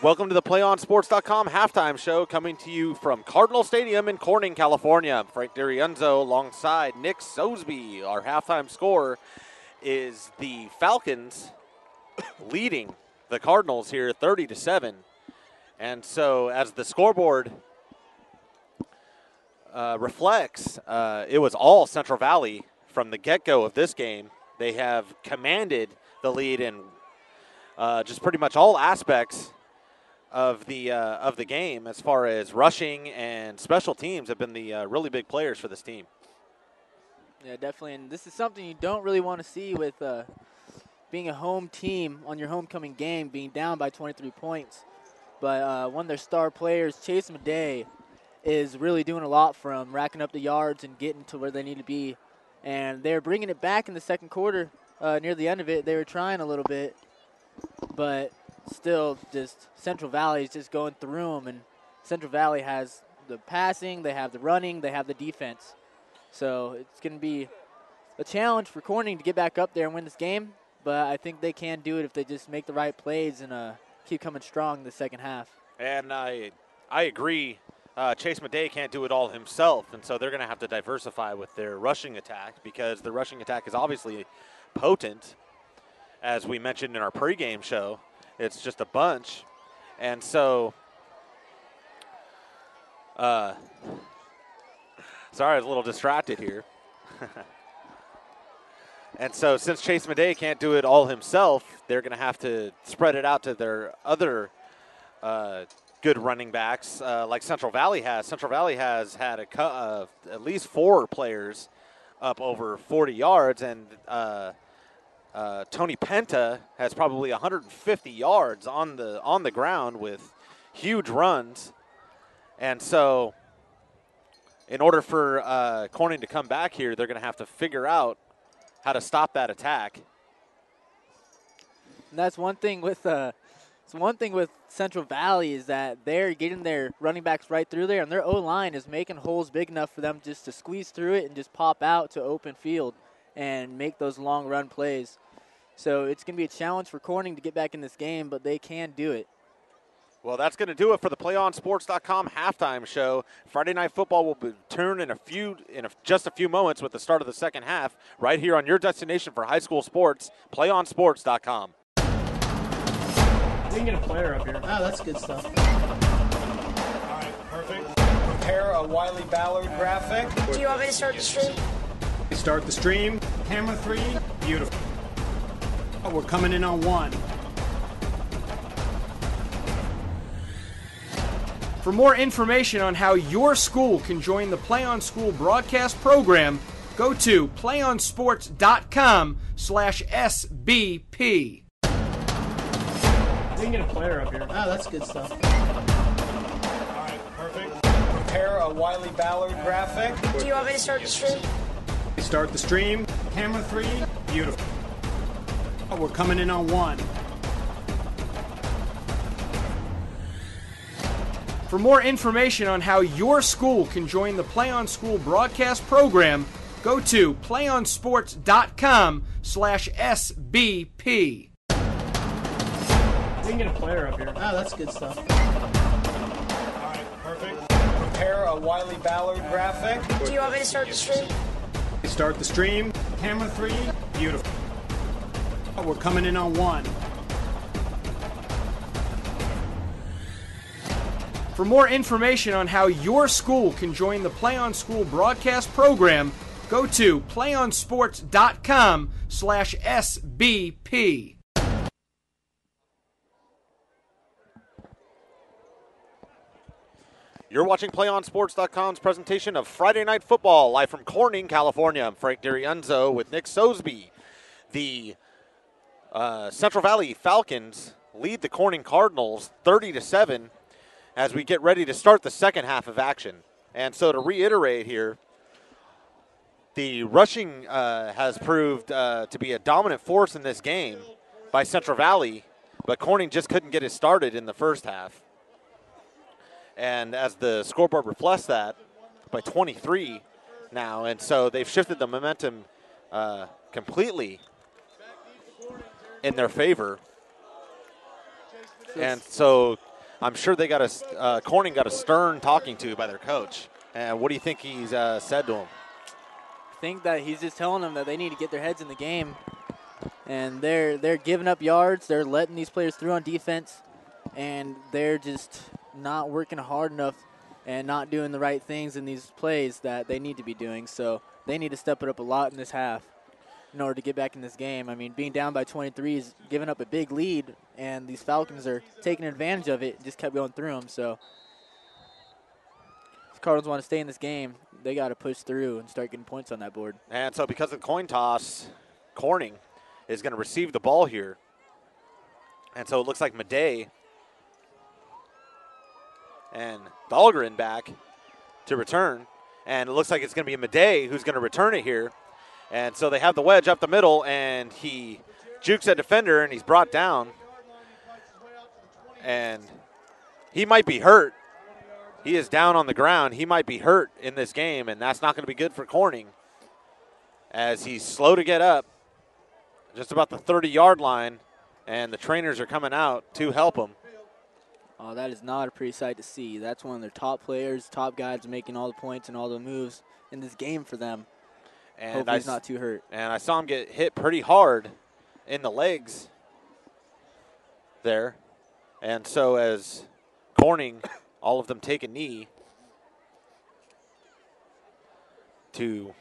Welcome to the PlayOnSports.com halftime show, coming to you from Cardinal Stadium in Corning, California. I'm Frank D'Arienzo alongside Nick Sosby. Our halftime score is the Falcons leading the Cardinals here 30-7. And so as the scoreboard reflects, it was all Central Valley from the get-go of this game. They have commanded the lead in just pretty much all aspects of the game, as far as rushing and special teams have been the really big players for this team. Yeah, definitely. And this is something you don't really want to see with being a home team on your homecoming game, being down by 23 points. But one of their star players, Chase Madej, is really doing a lot for them, racking up the yards and getting to where they need to be. And they're bringing it back in the second quarter. Near the end of it, they were trying a little bit, but still just Central Valley is just going through them, and Central Valley has the passing, they have the running, they have the defense. So it's going to be a challenge for Corning to get back up there and win this game, but I think they can do it if they just make the right plays and keep coming strong in the second half. And I agree. Chase Madej can't do it all himself, and so they're going to have to diversify with their rushing attack, because the rushing attack is obviously potent, as we mentioned in our pregame show. It's just a bunch. And so, sorry, I was a little distracted here. And so since Chase Madej can't do it all himself, they're going to have to spread it out to their other good running backs like Central Valley has. Central Valley has had at least 4 players up over 40 yards, and Tony Penta has probably 150 yards on the ground with huge runs. And so in order for Corning to come back here, they're going to have to figure out how to stop that attack. And that's one thing with Central Valley, is that they're getting their running backs right through there, and their O-line is making holes big enough for them just to squeeze through it and just pop out to open field and make those long run plays. So it's going to be a challenge for Corning to get back in this game, but they can do it. Well, that's going to do it for the PlayOnSports.com halftime show. Friday Night Football will return in just a few moments with the start of the second half, right here on your destination for high school sports, PlayOnSports.com. We can get a player up here. Oh, that's good stuff. All right, perfect. Prepare a Wiley Ballard graphic. Do you want me to start the stream? Start the stream. Camera 3. Beautiful. Oh, we're coming in on 1. For more information on how your school can join the PlayOn School broadcast program, go to playonsports.com/SBP. We can get a player up here. Oh, that's good stuff. All right, perfect. Prepare a Wiley Ballard graphic. Do you want me to start the stream? Start the stream. Camera 3. Beautiful. We're coming in on 1. For more information on how your school can join the PlayOn School broadcast program, go to playonsports.com/SBP. We can get a player up here. Oh, that's good stuff. All right, perfect. Prepare a Wiley Ballard graphic. Do you want me to start the stream? Start the stream. Camera 3. Beautiful. We're coming in on 1. For more information on how your school can join the PlayOn School broadcast program, go to playonsports.com/SBP. You're watching PlayOnSports.com's presentation of Friday Night Football, live from Corning, California. I'm Frank D'Arienzo with Nick Sosby. The Central Valley Falcons lead the Corning Cardinals 30-7 as we get ready to start the second half of action. And so to reiterate here, the rushing has proved to be a dominant force in this game by Central Valley, but Corning just couldn't get it started in the first half. And as the scoreboard reflects that, by 23 now. And so they've shifted the momentum completely in their favor. And so I'm sure they got Corning got a stern talking to by their coach. And what do you think he's said to him? I think that he's just telling them that they need to get their heads in the game. And they're giving up yards. They're letting these players through on defense. And they're just not working hard enough and not doing the right things in these plays that they need to be doing. So they need to step it up a lot in this half in order to get back in this game. I mean, being down by 23 is giving up a big lead, and these Falcons are taking advantage of it and just kept going through them. So if the Cardinals want to stay in this game, they got to push through and start getting points on that board. And so because of the coin toss, Corning is going to receive the ball here. And so it looks like Madej and Dahlgren back to return. And it looks like it's going to be Madej who's going to return it here. And so they have the wedge up the middle, and he jukes a defender, and he's brought down. And he might be hurt. He is down on the ground. He might be hurt in this game, and that's not going to be good for Corning as he's slow to get up, just about the 30-yard line, and the trainers are coming out to help him. Oh, that is not a pretty sight to see. That's one of their top players, top guys making all the points and all the moves in this game for them. And hopefully he's not too hurt. And I saw him get hit pretty hard in the legs there. And so as Corning, all of them take a knee to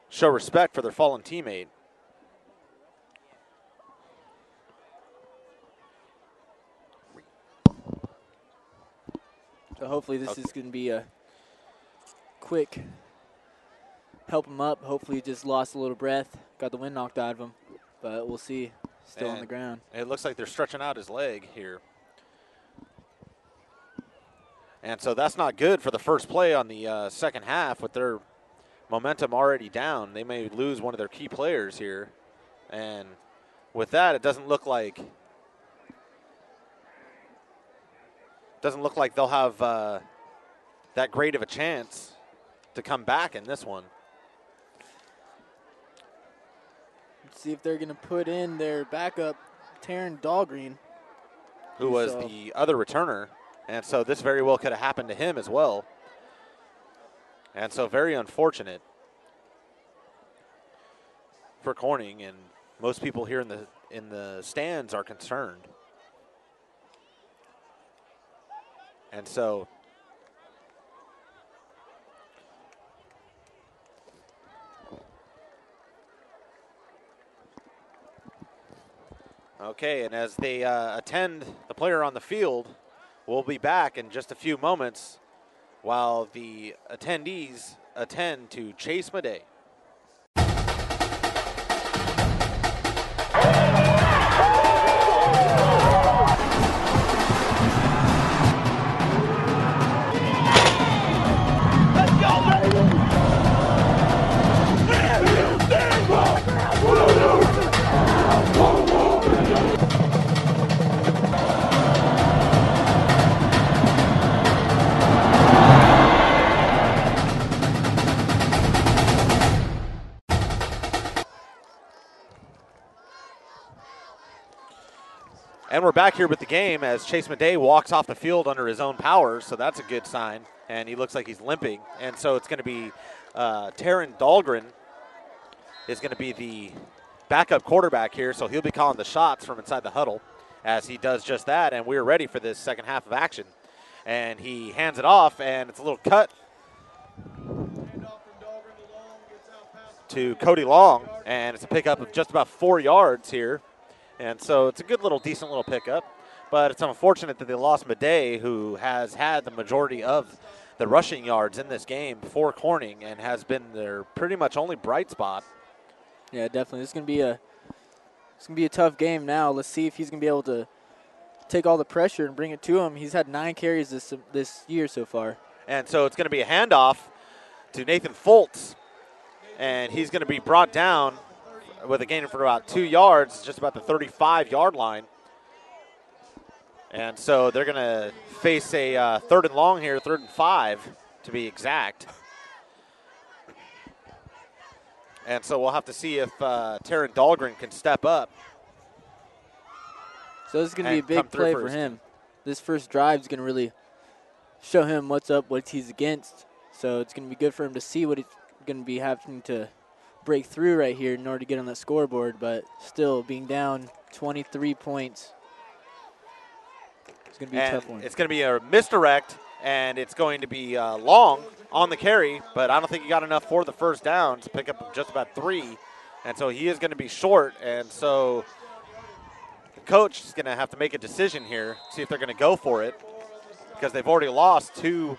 show respect for their fallen teammate. So hopefully this is going to be a quick help him up. Hopefully he just lost a little breath, got the wind knocked out of him. But we'll see. Still on the ground. It looks like they're stretching out his leg here. And so that's not good for the first play on the second half with their momentum already down. They may lose one of their key players here. And with that, it doesn't look like they'll have that great of a chance to come back in this one. Let's see if they're going to put in their backup, Taryn Dahlgreen, who was the other returner. And so this very well could have happened to him as well. And so very unfortunate for Corning, and most people here in the stands are concerned. And so okay, and as they attend the player on the field, We'll be back in just a few moments while the attendees attend to Chase Madej. And we're back here with the game as Chase Madej walks off the field under his own power, so that's a good sign. And he looks like he's limping. And so it's going to be Taryn Dahlgren is going to be the backup quarterback here, so he'll be calling the shots from inside the huddle as he does just that. And we're ready for this second half of action. And he hands it off, and it's a little cut to Cody Long, and it's a pickup of just about 4 yards here. And so it's a good little, decent little pickup. But it's unfortunate that they lost Madej, who has had the majority of the rushing yards in this game for Corning and has been their pretty much only bright spot. Yeah, definitely. It's gonna be a tough game now. Let's see if he's gonna be able to take all the pressure and bring it to him. He's had 9 carries this year so far. And so it's gonna be a handoff to Nathan Foltz, and he's gonna be brought down with a gain for about 2 yards, just about the 35-yard line. And so they're going to face a third and long here, 3rd and 5 to be exact. And so we'll have to see if Taryn Dahlgren can step up. So this is going to be a big play for him. This first drive is going to really show him what's up, what he's against. So it's going to be good for him to see what he's going to be having to break through right here in order to get on that scoreboard, but still being down 23 points. It's going to be a tough one. It's going to be a misdirect, and it's going to be Long on the carry, but I don't think he got enough for the first down to pick up just about 3, and so he is going to be short, and so the coach is going to have to make a decision here, see if they're going to go for it, because they've already lost 2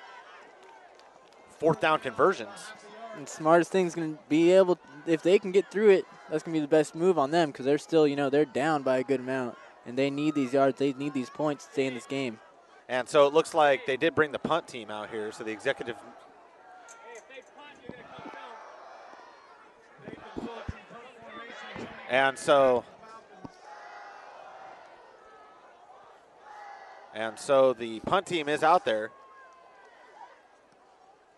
fourth down conversions. And smartest thing is going to be able, if they can get through it, that's going to be the best move on them because they're still, they're down by a good amount. And they need these yards. They need these points to stay in this game. And so it looks like they did bring the punt team out here. So the executive. And so the punt team is out there.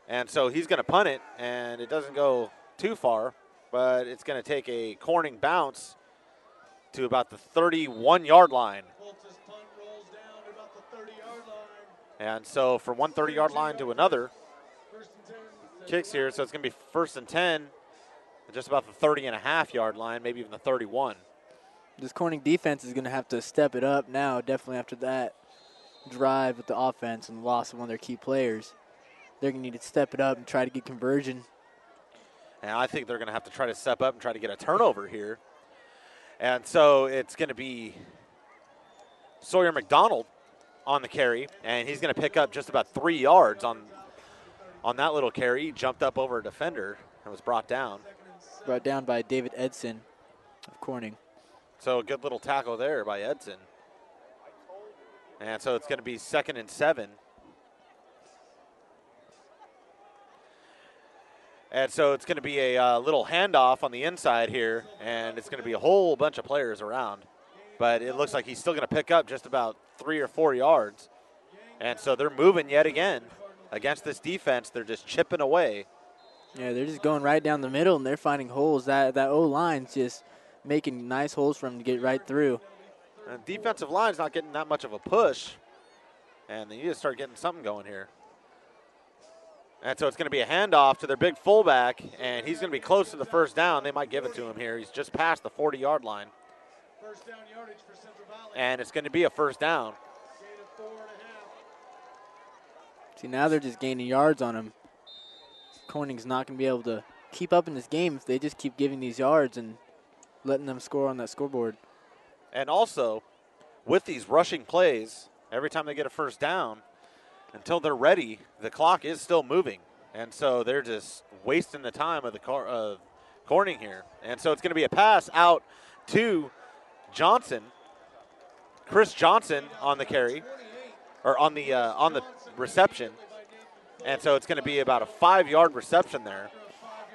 And so he's going to punt it, and it doesn't go too far, but it's going to take a Corning bounce to about the 31-yard line. And so from one 30-yard line to another, kicks here, so it's going to be 1st and 10, just about the 30.5-yard line, maybe even the 31. This Corning defense is going to have to step it up now, definitely after that drive with the offense and the loss of one of their key players. They're going to need to step it up and try to get conversion. And I think they're going to have to try to step up and try to get a turnover here. And so it's going to be Sawyer McDonald on the carry, and he's going to pick up just about 3 yards on that little carry. He jumped up over a defender and was brought down. Brought down by David Edson of Corning. So a good little tackle there by Edson. And so it's going to be 2nd and 7. And so it's going to be a little handoff on the inside here, and it's going to be a whole bunch of players around. But it looks like he's still going to pick up just about 3 or 4 yards. And so they're moving yet again. Against this defense, they're just chipping away. Yeah, they're just going right down the middle, and they're finding holes. That O-line's just making nice holes for them to get right through. And defensive line's not getting that much of a push, and they need to start getting something going here. And so it's going to be a handoff to their big fullback, and he's going to be close to the first down. They might give it to him here. He's just past the 40-yard line. First down yardage for Central Valley. And it's going to be a first down. Gain of 4.5. See, now they're just gaining yards on him. Corning's not going to be able to keep up in this game if they just keep giving these yards and letting them score on that scoreboard. And also, with these rushing plays every time they get a first down, until they're ready, the clock is still moving. And so they're just wasting the time of the Corning here. And so it's going to be a pass out to Johnson. Chris Johnson on the carry, or on the reception. And so it's going to be about a 5-yard reception there.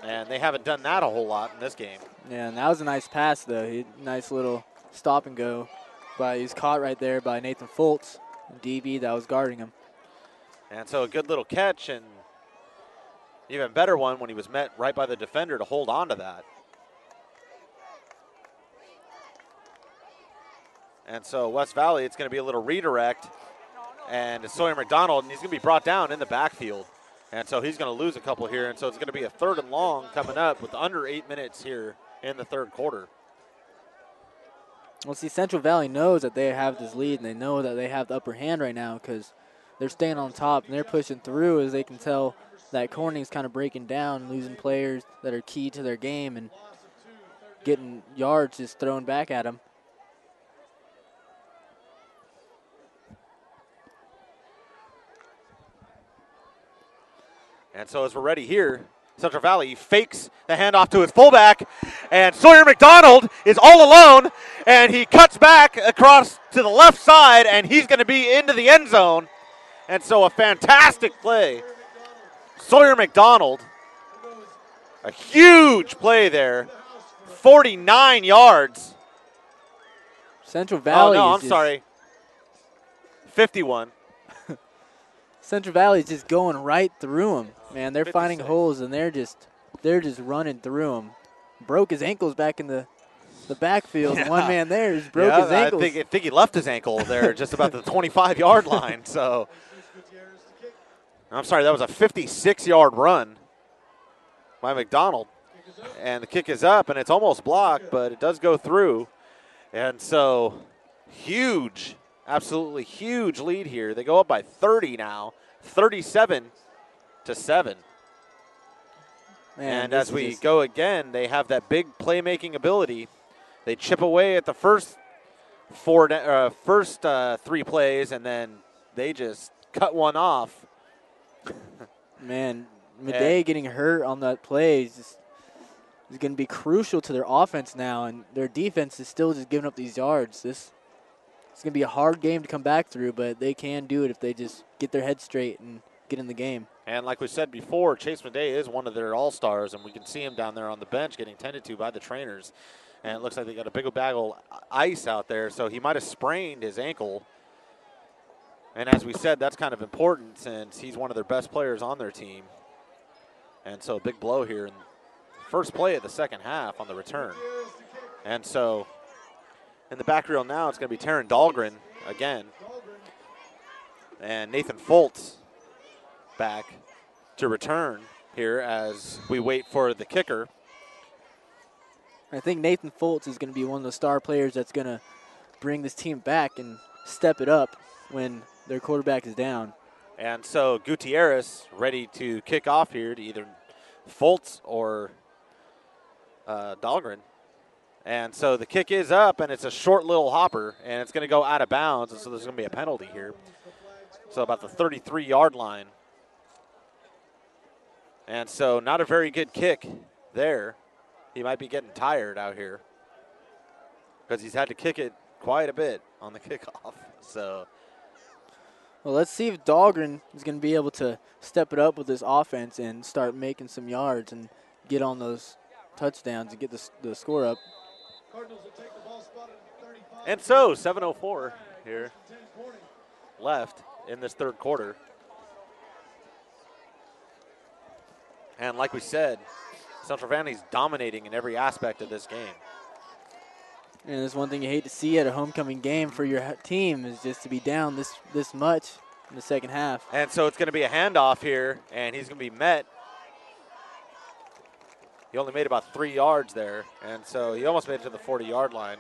And they haven't done that a whole lot in this game. Yeah, and that was a nice pass, though. Nice little stop and go. But he was caught right there by Nathan Foltz, DB that was guarding him. And so a good little catch, and even better one when he was met right by the defender to hold on to that. And so West Valley, it's going to be a little redirect. And it's Sawyer McDonald, and he's going to be brought down in the backfield. And so he's going to lose a couple here. And so it's going to be a 3rd and long coming up with under 8 minutes here in the third quarter. Well, see, Central Valley knows that they have this lead, and they know that they have the upper hand right now because they're staying on top, and they're pushing through as they can tell that Corning's kind of breaking down, losing players that are key to their game and getting yards just thrown back at them. And so as we're ready here, Central Valley fakes the handoff to his fullback, and Sawyer McDonald is all alone, and he cuts back across to the left side, and he's going to be into the end zone. And so a fantastic play. Sawyer McDonald, a huge play there, 49 yards. Central Valley. Oh, no, I'm sorry. 51. Central Valley is just going right through them. Man, they're 56. finding holes, and they're just running through them. Broke his ankles back in the backfield. Yeah. One man there just broke his ankles. I think he left his ankle there just about the 25-yard line. So, I'm sorry, that was a 56-yard run by McDonald. And the kick is up, and it's almost blocked, but it does go through. And so, huge, absolutely huge lead here. They go up by 30 now, 37-7. Man, and as we go again, they have that big playmaking ability. They chip away at the first 3 plays, and then they just cut one off. Man, Madej getting hurt on that play is going to be crucial to their offense now, and their defense is still just giving up these yards. It's going to be a hard game to come back through, but they can do it if they just get their head straight and get in the game. And like we said before, Chase Madej is one of their all-stars, and we can see him down there on the bench getting tended to by the trainers. And it looks like they got a big bag of ice out there, so he might have sprained his ankle. And as we said, that's kind of important since he's one of their best players on their team. And so a big blow here in the first play of the second half on the return. And so in the back reel now, it's going to be Taryn Dahlgren again. And Nathan Foltz back to return here as we wait for the kicker. I think Nathan Foltz is going to be one of the star players that's going to bring this team back and step it up when their quarterback is down. And so Gutierrez ready to kick off here to either Foltz or Dahlgren. And so the kick is up, and it's a short little hopper, and it's going to go out of bounds, and so there's going to be a penalty here. So about the 33-yard line. And so not a very good kick there. He might be getting tired out here because he's had to kick it quite a bit on the kickoff. So, well, let's see if Dahlgren is going to be able to step it up with this offense and start making some yards and get on those touchdowns and get the score up. And so 7:04 here left in this third quarter. And like we said, Central Valley's dominating in every aspect of this game. And there's one thing you hate to see at a homecoming game for your team is just to be down this much in the second half. And so it's going to be a handoff here, and he's going to be met. He only made about 3 yards there, and so he almost made it to the 40-yard line.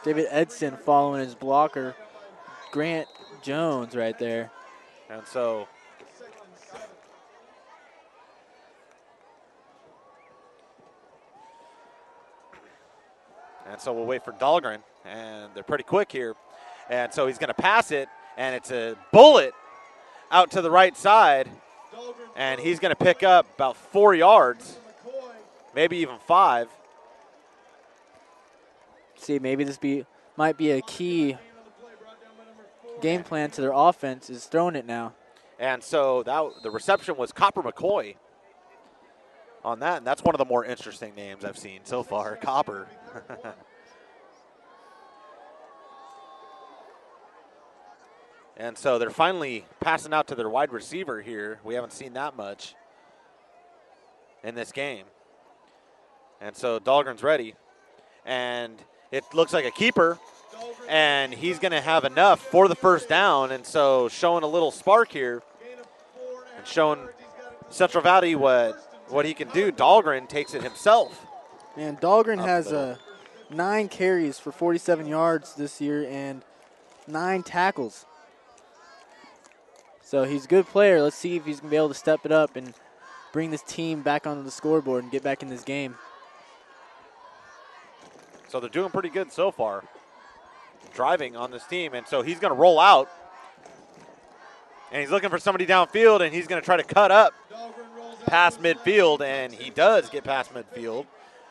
David Edson following his blocker, Grant Jones right there. And so And so we'll wait for Dahlgren, and they're pretty quick here. And so he's going to pass it, and it's a bullet out to the right side, and he's going to pick up about 4 yards, maybe even 5. See, maybe this might be a key game plan to their offense is throwing it now. And so the reception was Copper McCoy on that, and that's one of the more interesting names I've seen so far, Copper. And so they're finally passing out to their wide receiver here. We haven't seen that much in this game. And so Dahlgren's ready. And it looks like a keeper. And he's going to have enough for the first down. And so showing a little spark here and showing Central Valley what he can do. Dahlgren takes it himself. And Dahlgren has 9 carries for 47 yards this year and 9 tackles. So he's a good player. Let's see if he's going to be able to step it up and bring this team back onto the scoreboard and get back in this game. So they're doing pretty good so far, driving on this team. And so he's going to roll out. And he's looking for somebody downfield, and he's going to try to cut up past midfield. And he does get past midfield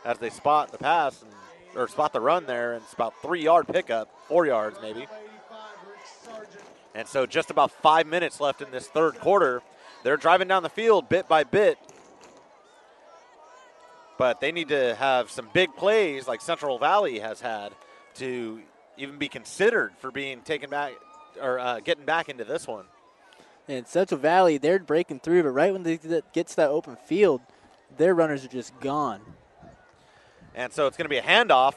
as they spot the pass, or spot the run there. And it's about 3-yard pickup, 4 yards maybe. And so just about 5 minutes left in this third quarter. They're driving down the field bit by bit. But they need to have some big plays like Central Valley has had to even be considered for being taken back or getting back into this one. And Central Valley, they're breaking through, but right when they get to that open field, their runners are just gone. And so it's going to be a handoff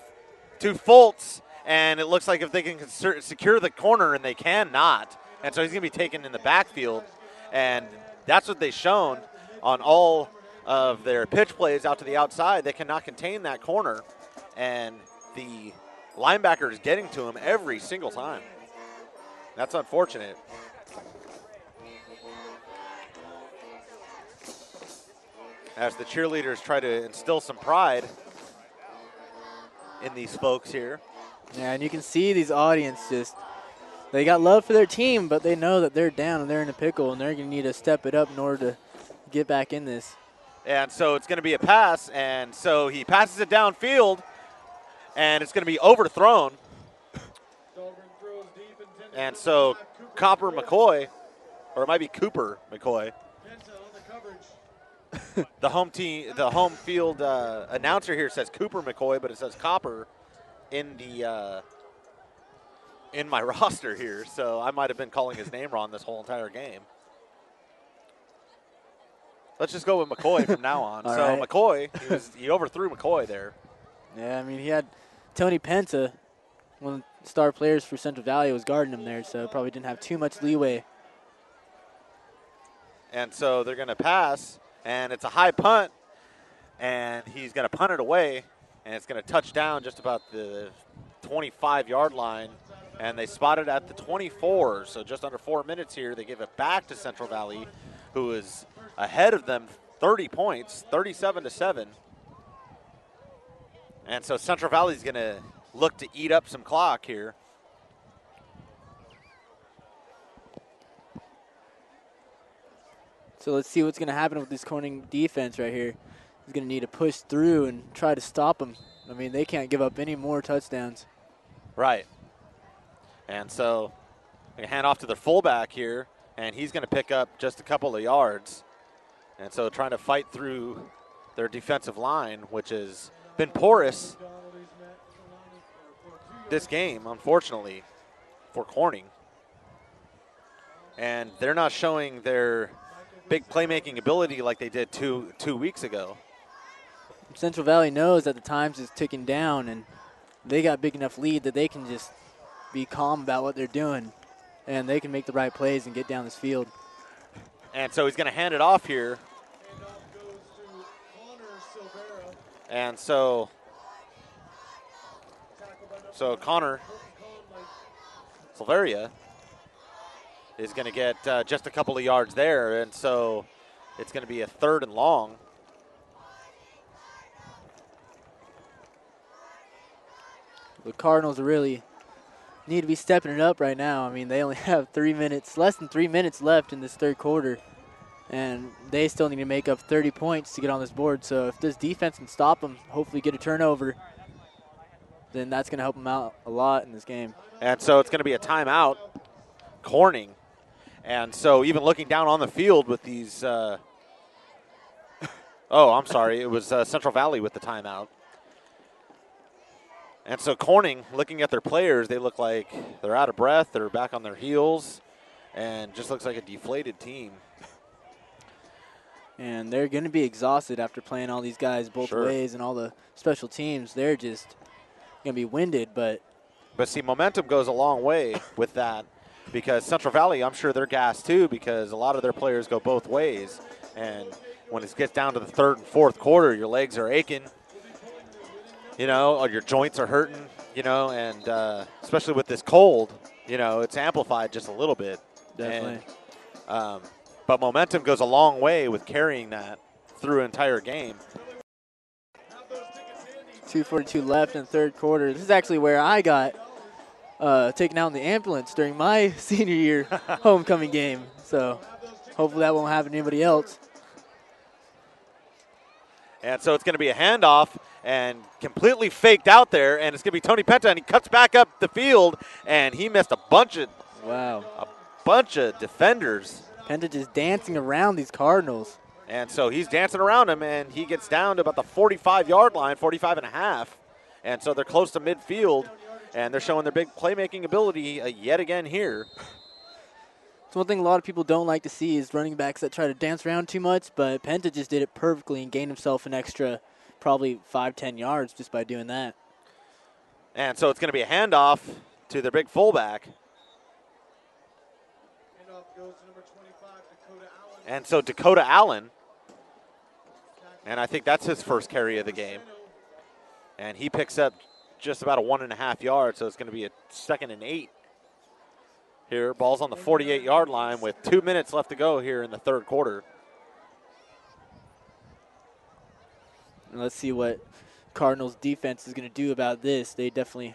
to Fultz. And it looks like if they can secure the corner, and they cannot. And so he's going to be taken in the backfield. And that's what they've shown on all of their pitch plays out to the outside. They cannot contain that corner. And the linebacker is getting to him every single time. That's unfortunate. As the cheerleaders try to instill some pride in these folks here. Yeah, and you can see these audience they got love for their team, but they know that they're down and they're in a pickle, and they're going to need to step it up in order to get back in this. And so it's going to be a pass, and so he passes it downfield, and it's going to be overthrown. And so Copper McCoy, or it might be Cooper McCoy, the home field announcer here says Cooper McCoy, but it says Copper in my roster here, so I might have been calling his name wrong this whole entire game. Let's just go with McCoy from now on. So right. McCoy, he overthrew McCoy there. Yeah, I mean, he had Tony Penta, one of the star players for Central Valley, was guarding him there, so probably didn't have too much leeway. And so they're going to pass, and it's a high punt, and he's going to punt it away. And it's going to touch down just about the 25-yard line. And they spot it at the 24. So just under 4 minutes here. They give it back to Central Valley, who is ahead of them 30 points, 37-7. And so Central Valley's going to look to eat up some clock here. So let's see what's going to happen with this Corning defense right here. He's going to need to push through and try to stop them. I mean, they can't give up any more touchdowns. Right. And so they hand off to the fullback here, and he's going to pick up just a couple of yards. And so trying to fight through their defensive line, which has been porous this game, unfortunately, for Corning. And they're not showing their big playmaking ability like they did two weeks ago. Central Valley knows that the times is ticking down, and they got big enough lead that they can just be calm about what they're doing, and they can make the right plays and get down this field. And so he's going to hand it off here. And so Connor Silveria is going to get just a couple of yards there, and so it's going to be a 3rd and long. The Cardinals really need to be stepping it up right now. I mean, they only have less than 3 minutes left in this third quarter, and they still need to make up 30 points to get on this board. So if this defense can stop them, hopefully get a turnover, then that's going to help them out a lot in this game. And so it's going to be a timeout, Corning. And so even looking down on the field with these oh, I'm sorry. It was Central Valley with the timeout. And so Corning, looking at their players, they look like they're out of breath. They're back on their heels, and just looks like a deflated team. And they're going to be exhausted after playing all these guys both ways and all the special teams. They're just going to be winded. But see, momentum goes a long way with that, because Central Valley, I'm sure they're gassed too, because a lot of their players go both ways. And when it gets down to the third and fourth quarter, your legs are aching. You know, or your joints are hurting, you know, and especially with this cold, you know, it's amplified just a little bit. Definitely. And, but momentum goes a long way with carrying that through an entire game. 2:42 left in the third quarter. This is actually where I got taken out in the ambulance during my senior year homecoming game. So hopefully that won't happen to anybody else. And so it's going to be a handoff and completely faked out there, and it's going to be Tony Penta, and he cuts back up the field, and he missed a bunch of defenders. Penta just dancing around these Cardinals. And so he's dancing around him, and he gets down to about the 45-yard line, 45 and a half. And so they're close to midfield, and they're showing their big playmaking ability yet again here. It's one thing a lot of people don't like to see is running backs that try to dance around too much, but Penta just did it perfectly and gained himself an extra probably 5-10 yards just by doing that. And so it's going to be a handoff to their big fullback. Handoff goes to number 25, Dakota Allen. And so Dakota Allen, and I think that's his first carry of the game. And he picks up just about a 1.5 yards, so it's going to be a 2nd and 8. Here, ball's on the 48-yard line with 2 minutes left to go here in the third quarter. And let's see what Cardinals defense is going to do about this. They definitely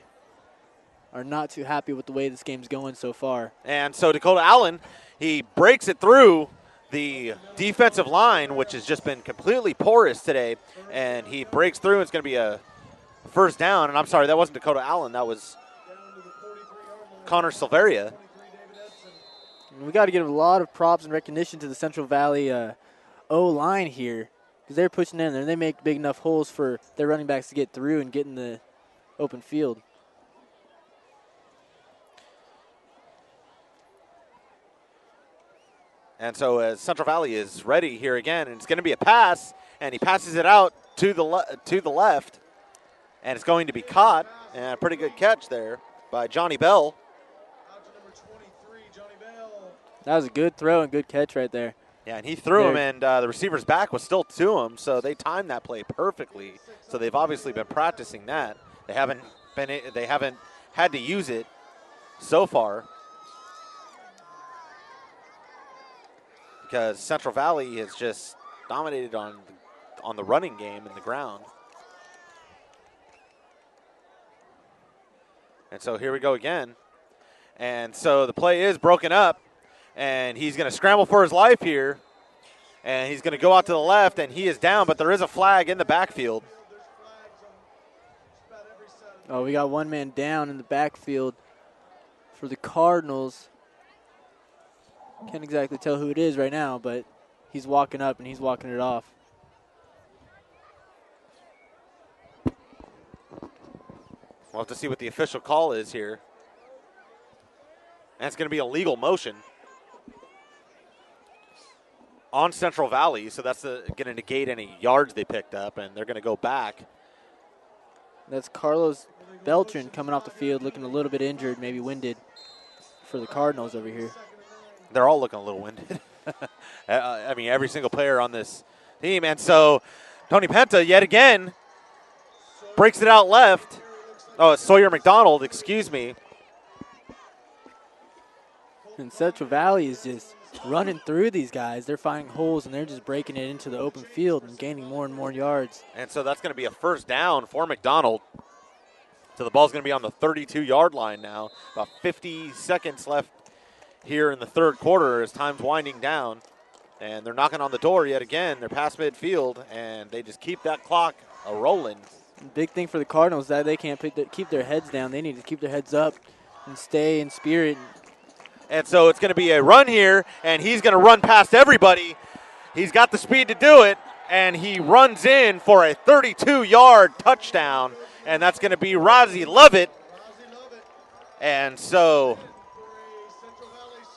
are not too happy with the way this game's going so far. And so Dakota Allen, he breaks it through the defensive line, which has just been completely porous today, and he breaks through, and it's going to be a first down. And I'm sorry, that wasn't Dakota Allen. That was Connor Silveria. We got to give a lot of props and recognition to the Central Valley O-line here, because they're pushing in there, and they make big enough holes for their running backs to get through and get in the open field. And so Central Valley is ready here again, and it's going to be a pass, and he passes it out to the left, and it's going to be caught, and a pretty good catch there by Johnny Bell. That was a good throw and good catch right there. Yeah, and he threw him, and the receiver's back was still to him, so they timed that play perfectly. So they've obviously been practicing that. They haven't had to use it so far, because Central Valley has just dominated on the running game in the ground. And so here we go again. And so the play is broken up, and he's going to scramble for his life here. And he's going to go out to the left, and he is down, but there is a flag in the backfield. Oh, we got one man down in the backfield for the Cardinals. Can't exactly tell who it is right now, but he's walking up and he's walking it off. We'll have to see what the official call is here. And it's going to be a legal motion on Central Valley, so that's going to negate any yards they picked up, and they're going to go back. That's Carlos Beltran coming off the field looking a little bit injured, maybe winded for the Cardinals over here. They're all looking a little winded. I mean, every single player on this team. And so Tony Penta, yet again, breaks it out left. Oh, it's Sawyer McDonald, excuse me. And Central Valley is just running through these guys. They're finding holes, and they're just breaking it into the open field and gaining more and more yards. And so that's going to be a first down for McDonald. So the ball's going to be on the 32-yard line now. About 50 seconds left here in the third quarter as time's winding down. And they're knocking on the door yet again. They're past midfield, and they just keep that clock a-rolling. Big thing for the Cardinals that they can't keep their heads down. They need to keep their heads up and stay in spirit. And so it's going to be a run here, and he's going to run past everybody. He's got the speed to do it, and he runs in for a 32-yard touchdown, and that's going to be Rozzy Lovett. And so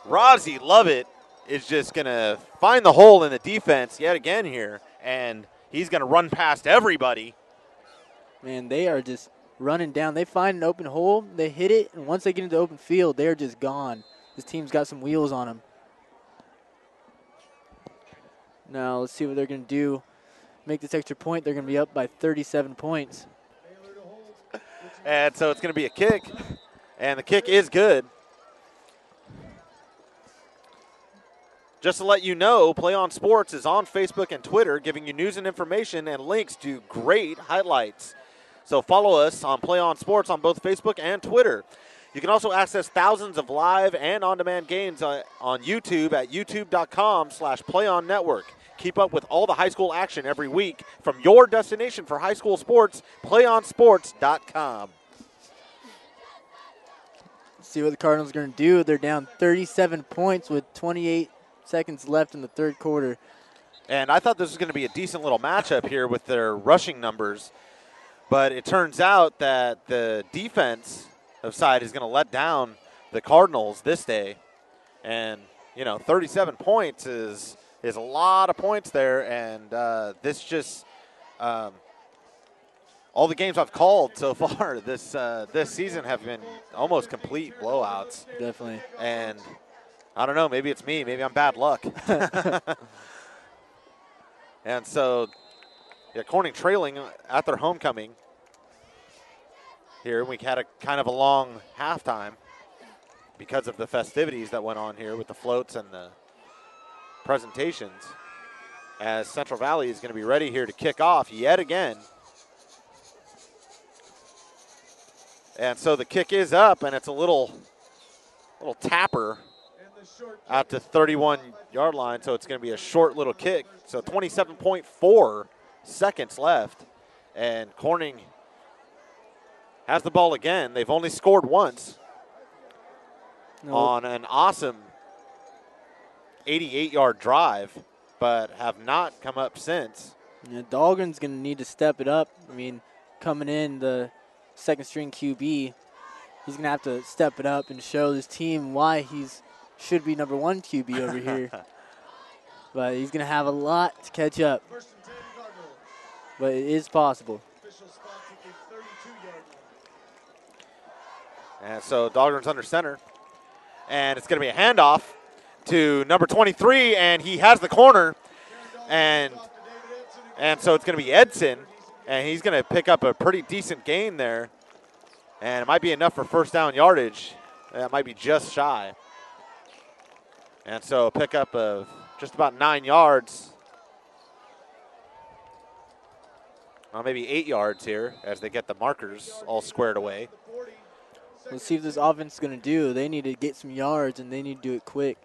Rozzy Lovett is just going to find the hole in the defense yet again here, and he's going to run past everybody. Man, they are just running down. They find an open hole, they hit it, and once they get into the open field, they're just gone. This team's got some wheels on them. Now let's see what they're going to do. Make this extra point. They're going to be up by 37 points. And so it's going to be a kick, and the kick is good. Just to let you know, PlayOn Sports is on Facebook and Twitter, giving you news and information and links to great highlights. So follow us on PlayOn Sports on both Facebook and Twitter. You can also access thousands of live and on-demand games on YouTube at youtube.com/PlayOnNetwork. Keep up with all the high school action every week from your destination for high school sports, PlayOnSports.com. Let's see what the Cardinals are going to do. They're down 37 points with 28 seconds left in the third quarter. And I thought this was going to be a decent little matchup here with their rushing numbers. But it turns out that the defense side is going to let down the Cardinals this day. And, 37 points is a lot of points there. And this just all the games I've called so far this season have been almost complete blowouts. Definitely. And I don't know, maybe it's me. Maybe I'm bad luck. And so, Corning trailing at their homecoming. Here, we had a kind of a long halftime because of the festivities that went on here with the floats and the presentations, as Central Valley is going to be ready here to kick off yet again. And so the kick is up, and it's a little tapper out to 31-yard line, so it's going to be a short little kick. So 27.4 seconds left, and Corning has the ball again. They've only scored once on an awesome 88-yard drive, but have not come up since. Yeah, Dahlgren's going to need to step it up. I mean, coming in the second-string QB, he's going to have to step it up and show this team why he's should be number one QB over here. But he's going to have a lot to catch up. But it is possible. And so Dahlgren's under center. And it's going to be a handoff to number 23, and he has the corner. And so it's going to be Edson, and he's going to pick up a pretty decent gain there. And it might be enough for first down yardage. That might be just shy. And so a pickup of just about 9 yards. Well, maybe 8 yards here as they get the markers all squared away. Let's see what this offense is going to do. They need to get some yards, and they need to do it quick.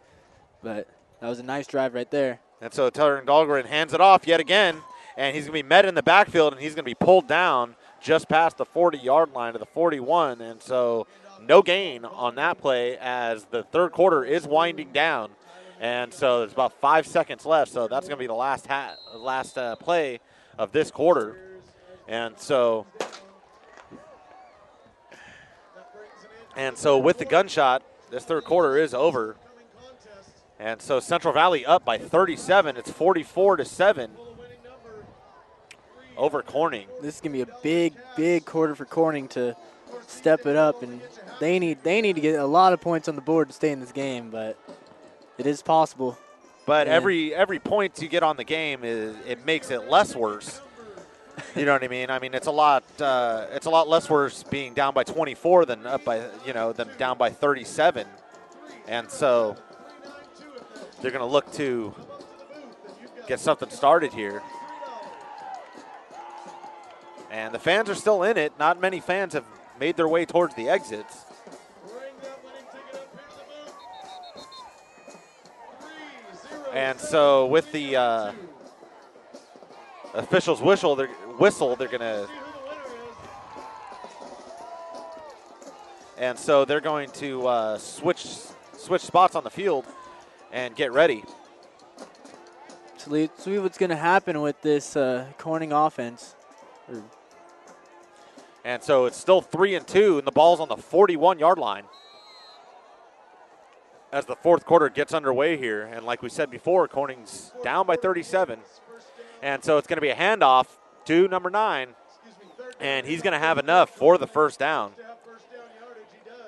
But that was a nice drive right there. And so Taylor Dahlgren hands it off yet again, and he's going to be met in the backfield, and he's going to be pulled down just past the 40-yard line to the 41. And so no gain on that play as the third quarter is winding down. And so there's about 5 seconds left, so that's going to be the last play of this quarter. And so with the gunshot, this third quarter is over. And so Central Valley up by 37. It's 44-7 over Corning. This is going to be a big, big quarter for Corning to step it up, and they need to get a lot of points on the board to stay in this game, but it is possible. But every point you get on the game it makes it less worse. You know what I mean? I mean, it's a lot less worse being down by 24 than up by than down by 37. And so they're going to look to get something started here. And the fans are still in it. Not many fans have made their way towards the exits. Bring that winning ticket up here to the booth. 3-0. And so with the officials' whistle, they're going to, and so they're going to switch spots on the field and get ready. So let's see what's going to happen with this Corning offense. And so it's still 3-2, and the ball's on the 41-yard line as the fourth quarter gets underway here. And like we said before, Corning's down by 37. And so it's going to be a handoff to number 9, and he's going to have enough for the first down.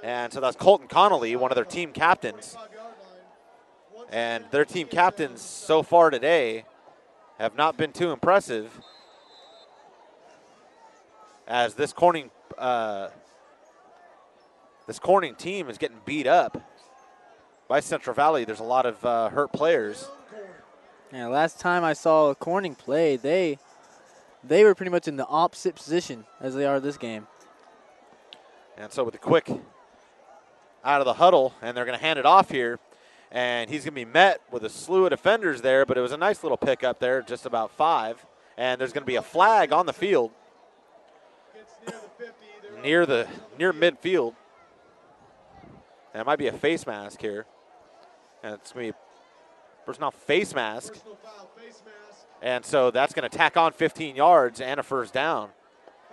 And so that's Colton Connolly, one of their team captains. And their team captains so far today have not been too impressive, as this Corning team is getting beat up by Central Valley. There's a lot of hurt players. Yeah, last time I saw Corning play, they were pretty much in the opposite position as they are this game. And so with a quick out of the huddle, and they're going to hand it off here, and he's going to be met with a slew of defenders there, but it was a nice little pickup there, just about 5. And there's going to be a flag on the field near midfield. And it might be a face mask here. And it's going to be personal face mask. And so that's going to tack on 15 yards and a first down.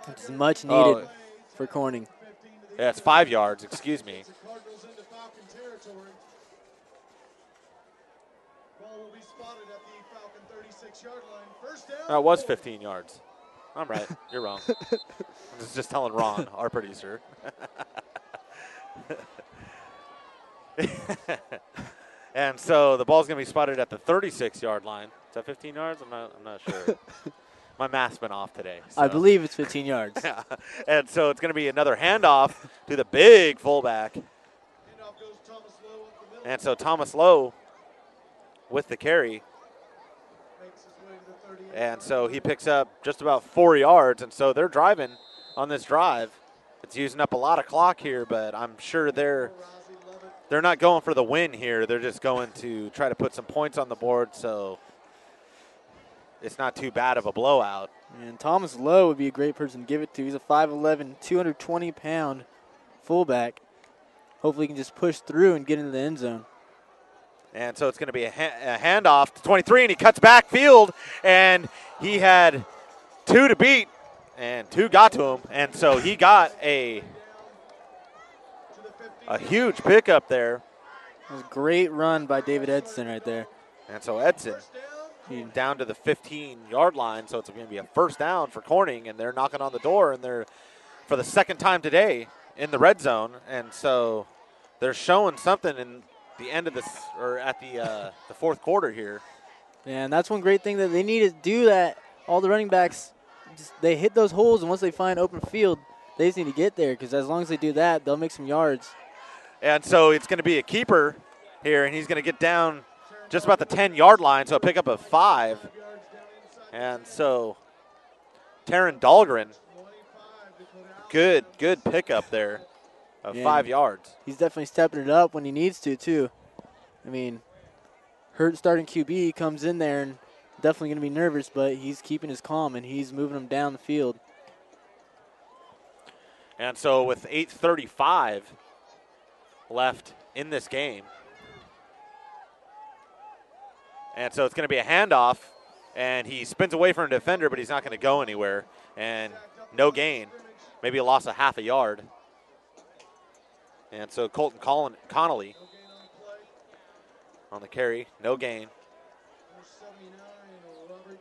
It's much needed for Corning. Yeah, it's 5 yards, excuse me. That was 15 yards. I'm right. You're wrong. I'm just telling Ron, our producer. And so the ball's going to be spotted at the 36-yard line. Is that 15 yards? I'm not sure. My math's been off today. So. I believe it's 15 yards. Yeah. And so it's going to be another handoff to the big fullback. And so Thomas Lowe with the carry. And so he picks up just about 4 yards. And so they're driving on this drive. It's using up a lot of clock here, but I'm sure they're not going for the win here. They're just going to try to put some points on the board, so it's not too bad of a blowout. And Thomas Lowe would be a great person to give it to. He's a 5'11", 220-pound fullback. Hopefully he can just push through and get into the end zone. And so it's going to be a handoff to 23, and he cuts backfield, and he had 2 to beat, and 2 got to him. And so he got a huge pickup there. It was a great run by David Edson right there. And so Edson down to the 15-yard line, so it's going to be a first down for Corning, and they're knocking on the door, and they're for the second time today in the red zone, and so they're showing something in the end of this, or at the fourth quarter here. Yeah, and that's one great thing that they need to do, that all the running backs, they hit those holes, and once they find open field, they just need to get there, because as long as they do that, they'll make some yards. And so it's going to be a keeper here, and he's going to get down just about the 10-yard line, so a pickup of 5. And so Taryn Dahlgren, good pickup there of 5 yards. He's definitely stepping it up when he needs to, too. I mean, hurt starting QB comes in there and definitely going to be nervous, but he's keeping his calm, and he's moving them down the field. And so with 8:35 left in this game, and so it's going to be a handoff, and he spins away from a defender, but he's not going to go anywhere, and no gain, maybe a loss of half a yard. And so Colton Connolly on the carry, no gain.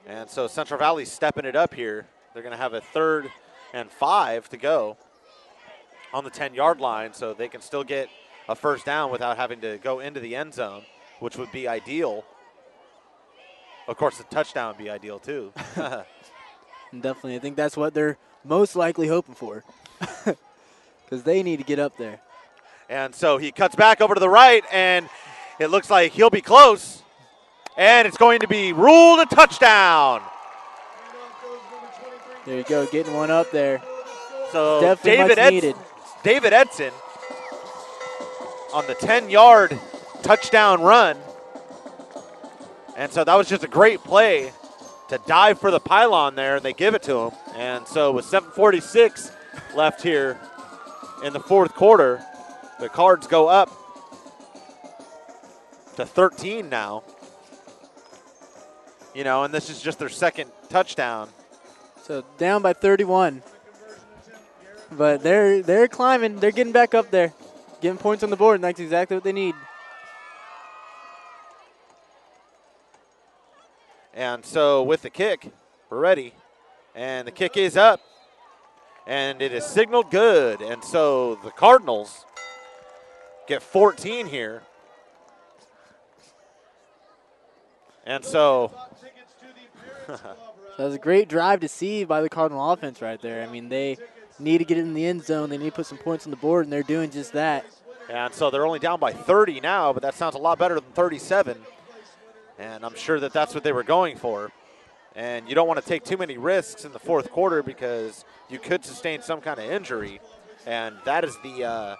And so Central Valley's stepping it up here. They're going to have a 3rd and 5 to go on the 10-yard line, so they can still get a first down without having to go into the end zone, which would be ideal. Of course, the touchdown would be ideal, too. Definitely. I think that's what they're most likely hoping for, because they need to get up there. And so he cuts back over to the right, and it looks like he'll be close. And it's going to be ruled a touchdown. There you go, getting one up there. So definitely needed. David Edson on the 10-yard touchdown run. And so that was just a great play to dive for the pylon there, and they give it to him. And so with 7:46 left here in the fourth quarter, the Cards go up to 13 now. You know, and this is just their second touchdown. So down by 31. But they're climbing. They're getting back up there. Getting points on the board, and that's exactly what they need. And so with the kick, we're ready. And the kick is up. And it is signaled good. And so the Cardinals get 14 here. And so that was a great drive to see by the Cardinal offense right there. I mean, they need to get it in the end zone. They need to put some points on the board, and they're doing just that. And so they're only down by 30 now, but that sounds a lot better than 37. And I'm sure that that's what they were going for. And you don't want to take too many risks in the fourth quarter because you could sustain some kind of injury. And that is the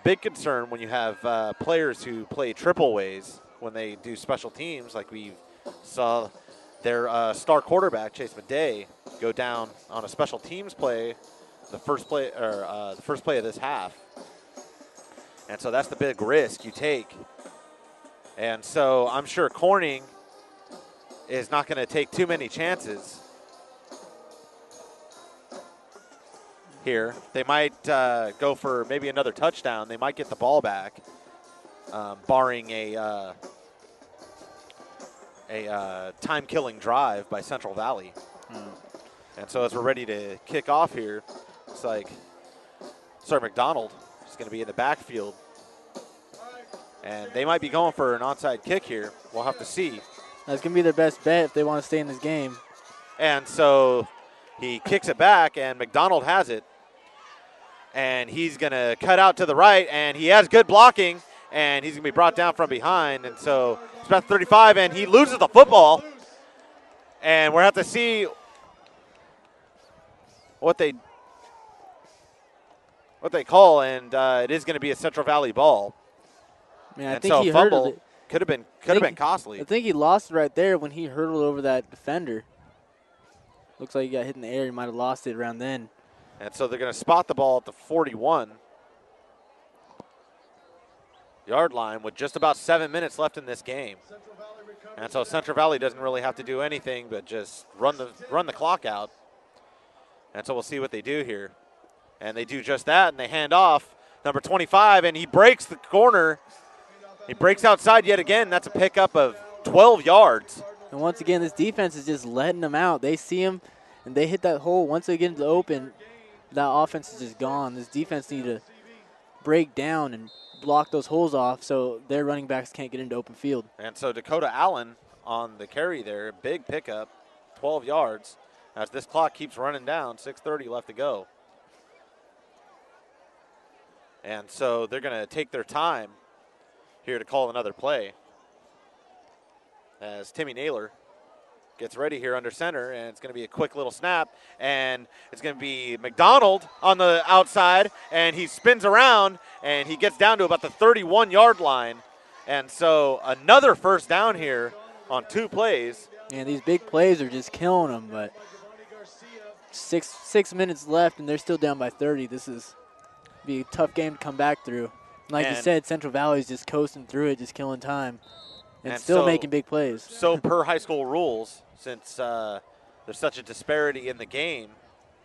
big concern when you have players who play triple ways when they do special teams, like we saw their star quarterback Chase Madej go down on a special teams play, the first play of this half. And so that's the big risk you take. And so I'm sure Corning is not going to take too many chances here. They might go for maybe another touchdown. They might get the ball back, barring a time-killing drive by Central Valley. And so as we're ready to kick off here, it's like McDonald is going to be in the backfield. And they might be going for an onside kick here. We'll have to see. That's going to be their best bet if they want to stay in this game. And so he kicks it back, and McDonald has it. And he's going to cut out to the right, and he has good blocking, and he's going to be brought down from behind. And so it's about 35, and he loses the football. And we'll have to see what they call, and it is going to be a Central Valley ball. I mean, I think he hurdled it. Could have been costly. I think he lost it right there when he hurdled over that defender. Looks like he got hit in the air. He might have lost it around then. And so they're going to spot the ball at the 41-yard line with just about 7 minutes left in this game. And so Central Valley doesn't really have to do anything but just run the clock out. And so we'll see what they do here. And they do just that, and they hand off number 25, and he breaks the corner. He breaks outside yet again. That's a pickup of 12 yards. And once again, this defense is just letting them out. They see him, and they hit that hole. Once they get into the open, that offense is just gone. This defense needs to break down and block those holes off so their running backs can't get into open field. And so Dakota Allen on the carry there, big pickup, 12 yards. As this clock keeps running down, 6:30 left to go. And so they're going to take their time here to call another play as Timmy Naylor gets ready here under center, and it's going to be a quick little snap, and it's going to be McDonald on the outside, and he spins around, and he gets down to about the 31-yard line. And so another first down here on 2 plays. And these big plays are just killing them, but six minutes left, and they're still down by 30. This is be a tough game to come back through. Like you said, Central Valley's just coasting through it, just killing time, and still making big plays. So per high school rules, since there's such a disparity in the game,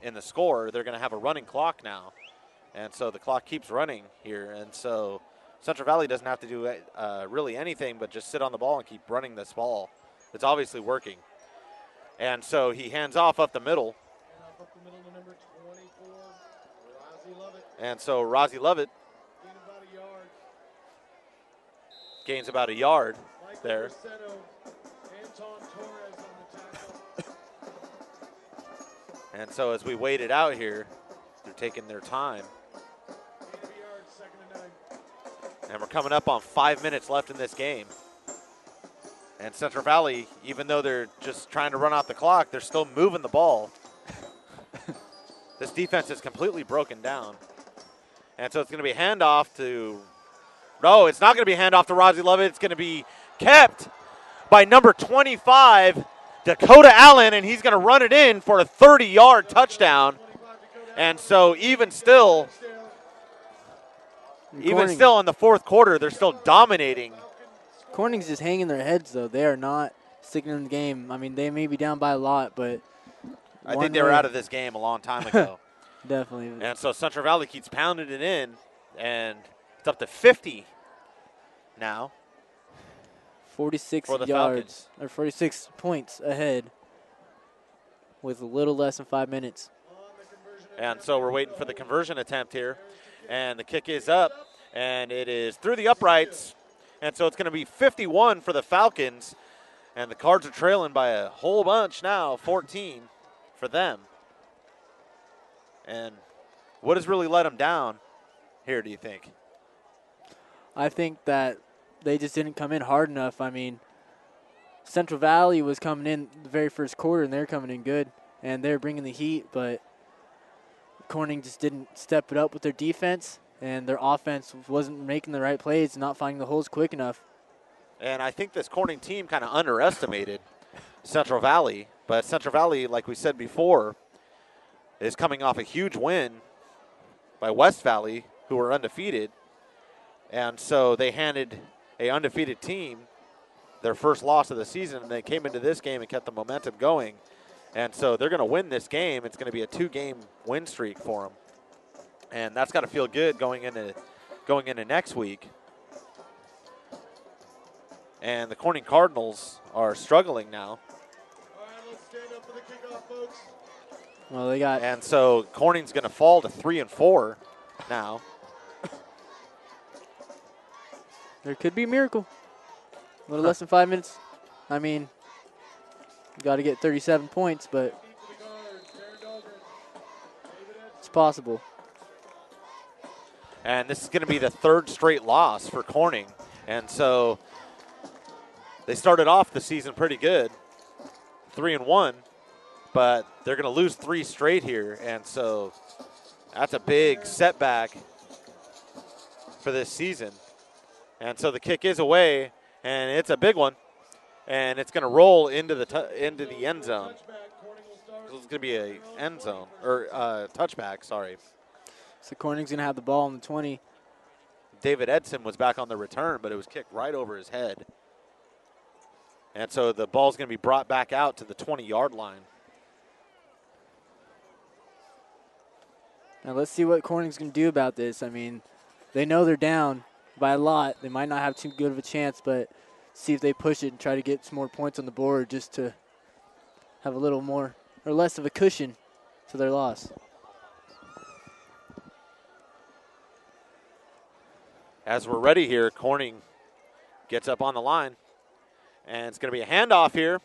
in the score, they're going to have a running clock now. And so the clock keeps running here. And so Central Valley doesn't have to do really anything but just sit on the ball and keep running this ball. It's obviously working. And so he hands off up the middle. And so Rozzy Lovett gains about a yard there. And so as we wait it out here, they're taking their time. And we're coming up on 5 minutes left in this game. And Central Valley, even though they're just trying to run out the clock, they're still moving the ball. This defense is completely broken down. And so it's going to be a handoff to – no, it's not going to be a handoff to Rozzy Lovett. It's going to be kept by number 25, Dakota Allen, and he's going to run it in for a 30-yard touchdown. And so even still in the fourth quarter, they're still dominating. Corning's just hanging their heads, though. They are not sticking in the game. I mean, they may be down by a lot, but I think they were out of this game a long time ago. Definitely. And so Central Valley keeps pounding it in, and it's up to 50 now. 46 for the yards, Falcons. or 46 points ahead with a little less than 5 minutes. And so we're waiting for the conversion attempt here. And the kick is up, and it is through the uprights. And so it's going to be 51 for the Falcons. And the Cards are trailing by a whole bunch now, 14 for them. And what has really let them down here, do you think? I think that they just didn't come in hard enough. I mean, Central Valley was coming in the very first quarter, and they're coming in good, and they're bringing the heat, but Corning just didn't step it up with their defense, and their offense wasn't making the right plays and not finding the holes quick enough. And I think this Corning team kind of underestimated Central Valley, but Central Valley, like we said before, is coming off a huge win by West Valley, who were undefeated, and so they handed a undefeated team their first loss of the season, and they came into this game and kept the momentum going. And so they're going to win this game. It's going to be a 2-game win streak for them. And that's got to feel good going into next week. And the Corning Cardinals are struggling now. All right, let's stand up for the kickoff, folks. Well, they got. And so Corning's going to fall to 3-4 now. There could be a miracle. A little less than 5 minutes. I mean, you got to get 37 points, but it's possible. And this is going to be the third straight loss for Corning. And so they started off the season pretty good, 3-1, but they're going to lose 3 straight here. And so that's a big setback for this season. And so the kick is away, and it's a big one, and it's going to roll into the end zone. So it's going to be a end zone or touchback. Sorry. So Corning's going to have the ball on the 20. David Edson was back on the return, but it was kicked right over his head. And so the ball's going to be brought back out to the 20-yard line. Now let's see what Corning's going to do about this. I mean, they know they're down by a lot. They might not have too good of a chance, but see if they push it and try to get some more points on the board just to have a little more or less of a cushion to their loss. As we're ready here, Corning gets up on the line, and it's going to be a handoff here,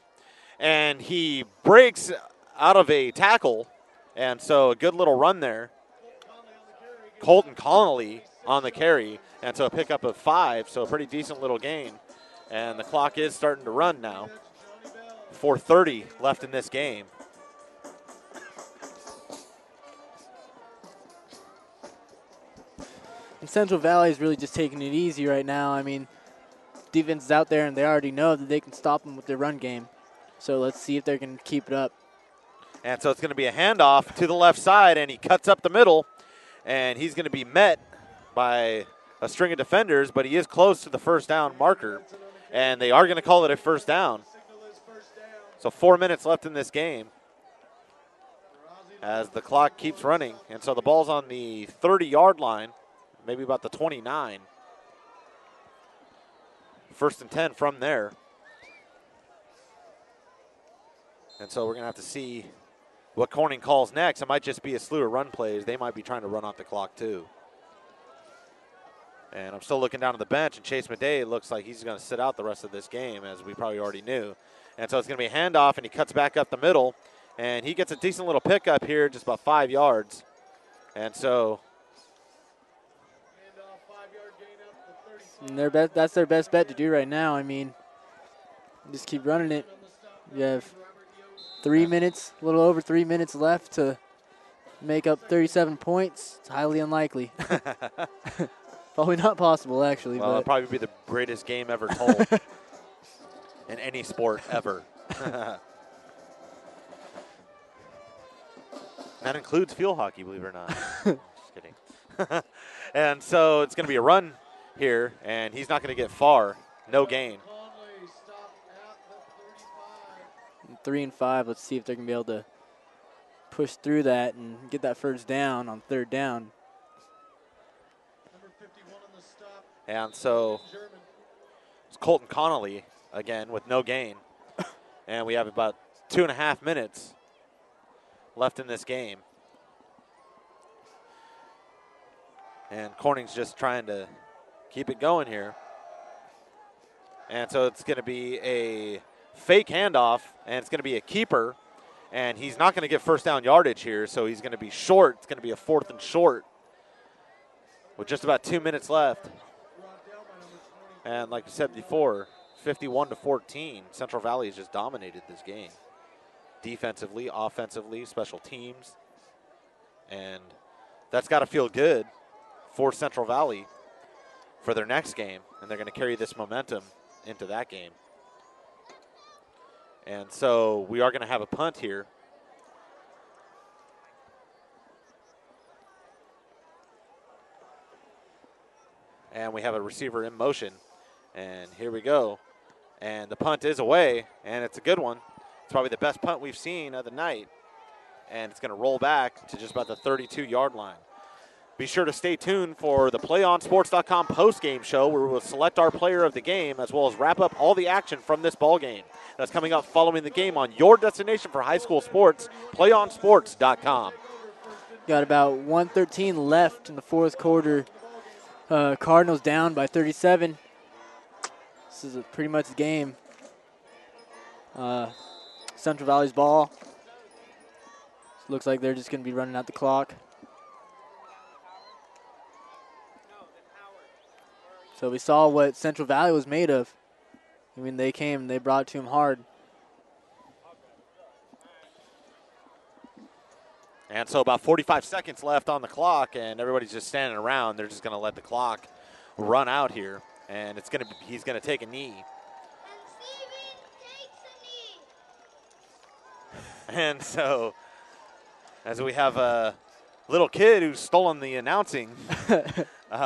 and he breaks out of a tackle, and so a good little run there. Colton Connolly on the carry, and so a pickup of 5, so a pretty decent little gain. And the clock is starting to run now. 4:30 left in this game. And Central Valley is really just taking it easy right now. I mean, defense is out there, and they already know that they can stop them with their run game. So let's see if they can keep it up. And so it's going to be a handoff to the left side, and he cuts up the middle, and he's going to be met by a string of defenders, but he is close to the first down marker, and they are going to call it a first down. So 4 minutes left in this game as the clock keeps running. And so the ball's on the 30-yard line, maybe about the 29. First and 10 from there. And so we're going to have to see what Corning calls next. It might just be a slew of run plays. They might be trying to run off the clock too. And I'm still looking down at the bench, and Chase Madej looks like he's going to sit out the rest of this game, as we probably already knew. And so it's going to be a handoff, and he cuts back up the middle, and he gets a decent little pickup here, just about 5 yards. And so and that's their best bet to do right now. I mean, just keep running it. You have 3 minutes, a little over 3 minutes left to make up 37 points. It's highly unlikely. Probably not possible, actually. Well, but it'll probably be the greatest game ever told in any sport ever. That includes field hockey, believe it or not. Just kidding. And so it's going to be a run here, and he's not going to get far. No gain. Conley stopped at the 35. 3 and 5. Let's see if they're going to be able to push through that and get that first down on third down. Number 51 on the stop. And so German. it's Colton Connolly again with no gain. And we have about 2.5 minutes left in this game. And Corning's just trying to keep it going here. And so it's going to be a fake handoff, and it's going to be a keeper. And he's not going to get first down yardage here, so he's going to be short. It's going to be a 4th and short with just about 2 minutes left. Brought down by number 20. And like we said before, 51-14, Central Valley has just dominated this game. Defensively, offensively, special teams. And that's got to feel good for Central Valley for their next game. And they're going to carry this momentum into that game. And so we are going to have a punt here. And we have a receiver in motion. And here we go. And the punt is away, and it's a good one. It's probably the best punt we've seen of the night. And it's going to roll back to just about the 32-yard line. Be sure to stay tuned for the PlayOnSports.com post-game show where we will select our player of the game as well as wrap up all the action from this ball game. That's coming up following the game on your destination for high school sports, PlayOnSports.com. Got about 1:13 left in the fourth quarter. Cardinals down by 37. This is pretty much the game. Central Valley's ball. Looks like they're just going to be running out the clock. So we saw what Central Valley was made of. I mean, they came and they brought it to him hard. And so about 45 seconds left on the clock, and everybody's just standing around. They're just going to let the clock run out here, and he's going to take a knee. And so, as we have a little kid who's stolen the announcing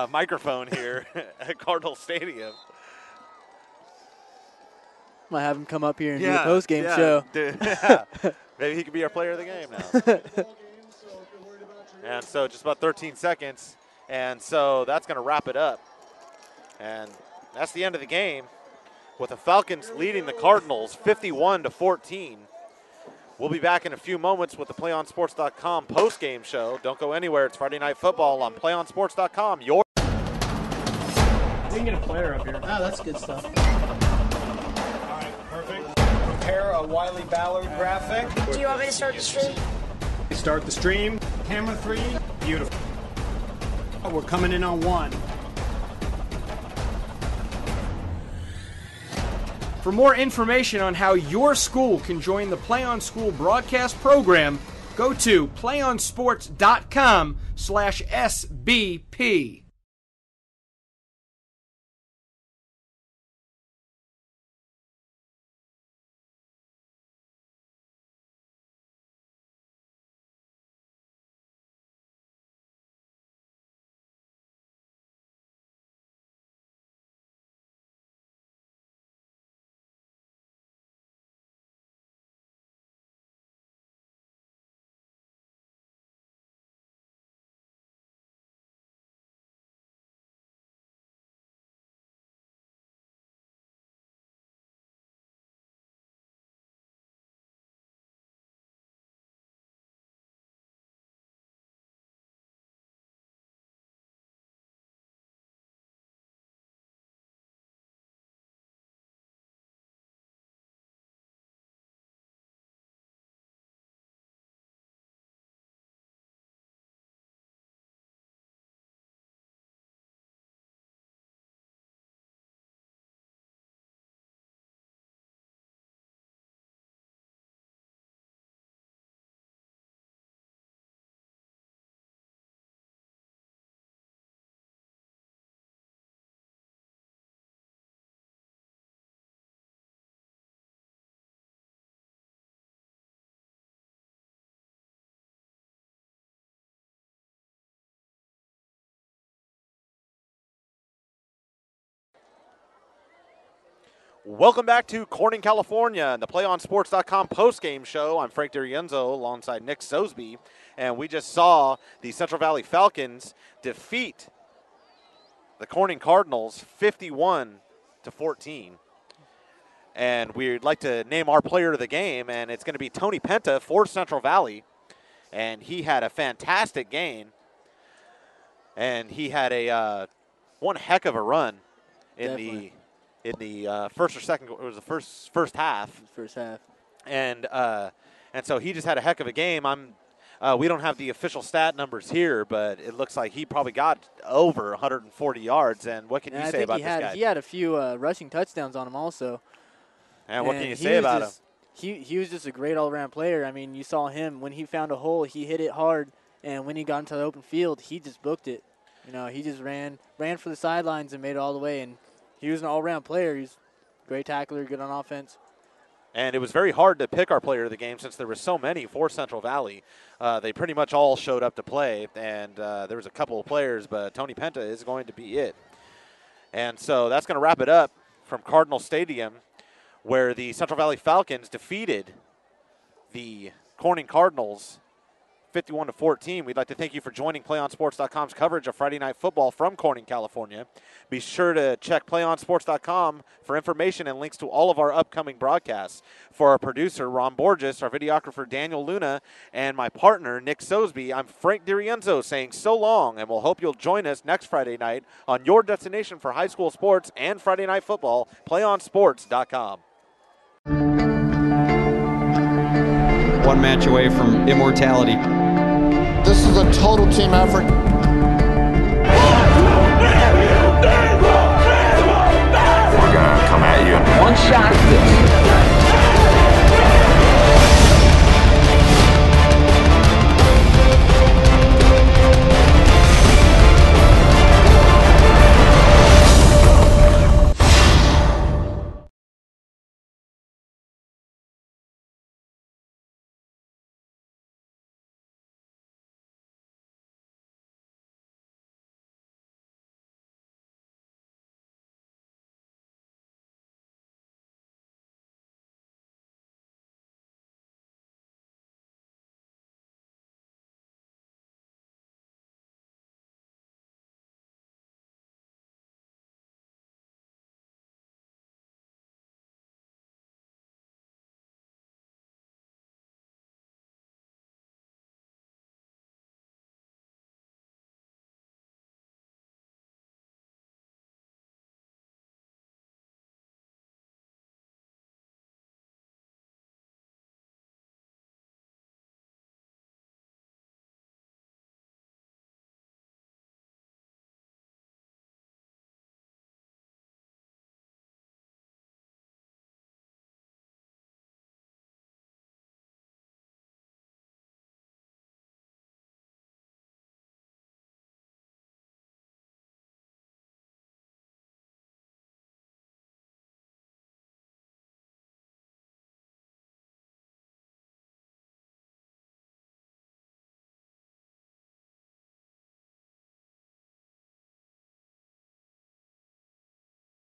microphone here at Cardinal Stadium. Might have him come up here and do a post-game show. Maybe he could be our player of the game now. And so just about 13 seconds. And so that's going to wrap it up. And that's the end of the game with the Falcons leading the Cardinals 51-14. We'll be back in a few moments with the PlayOnSports.com post-game show. Don't go anywhere. It's Friday Night Football on PlayOnSports.com. We can get a player up here. Ah, that's good stuff. All right, perfect. Prepare a Wiley Ballard graphic. Do you want me to start the stream? Start the stream. Camera 3. Beautiful. We're coming in on 1. For more information on how your school can join the Play On School broadcast program, go to playonsports.com/SBP. Welcome back to Corning, California, and the PlayOnSports.com postgame show. I'm Frank D'Arienzo alongside Nick Sosby, and we just saw the Central Valley Falcons defeat the Corning Cardinals 51-14. And we'd like to name our player of the game, and it's going to be Tony Penta for Central Valley. And he had a fantastic game, and he had a one heck of a run in Definitely. the first or second. It was the first half. First half. And so he just had a heck of a game. We don't have the official stat numbers here, but it looks like he probably got over 140 yards. And what can you say about this guy? He had a few rushing touchdowns on him also. And what can you say about him? He was just a great all-around player. I mean, you saw him when he found a hole, he hit it hard, and when he got into the open field, he just booked it. You know, he just ran for the sidelines and made it all the way. And he was an all-around player. He's a great tackler, good on offense. And it was very hard to pick our player of the game since there were so many for Central Valley. They pretty much all showed up to play, and there was a couple of players, but Tony Penta is going to be it. And so that's going to wrap it up from Cardinal Stadium, where the Central Valley Falcons defeated the Corning Cardinals 51-14. We'd like to thank you for joining PlayOnSports.com's coverage of Friday Night Football from Corning, California. Be sure to check PlayOnSports.com for information and links to all of our upcoming broadcasts. For our producer, Ron Borges, our videographer, Daniel Luna, and my partner, Nick Sosby, I'm Frank D'Arienzo saying so long, and we'll hope you'll join us next Friday night on your destination for high school sports and Friday Night Football, PlayOnSports.com. One match away from immortality. This is a total team effort.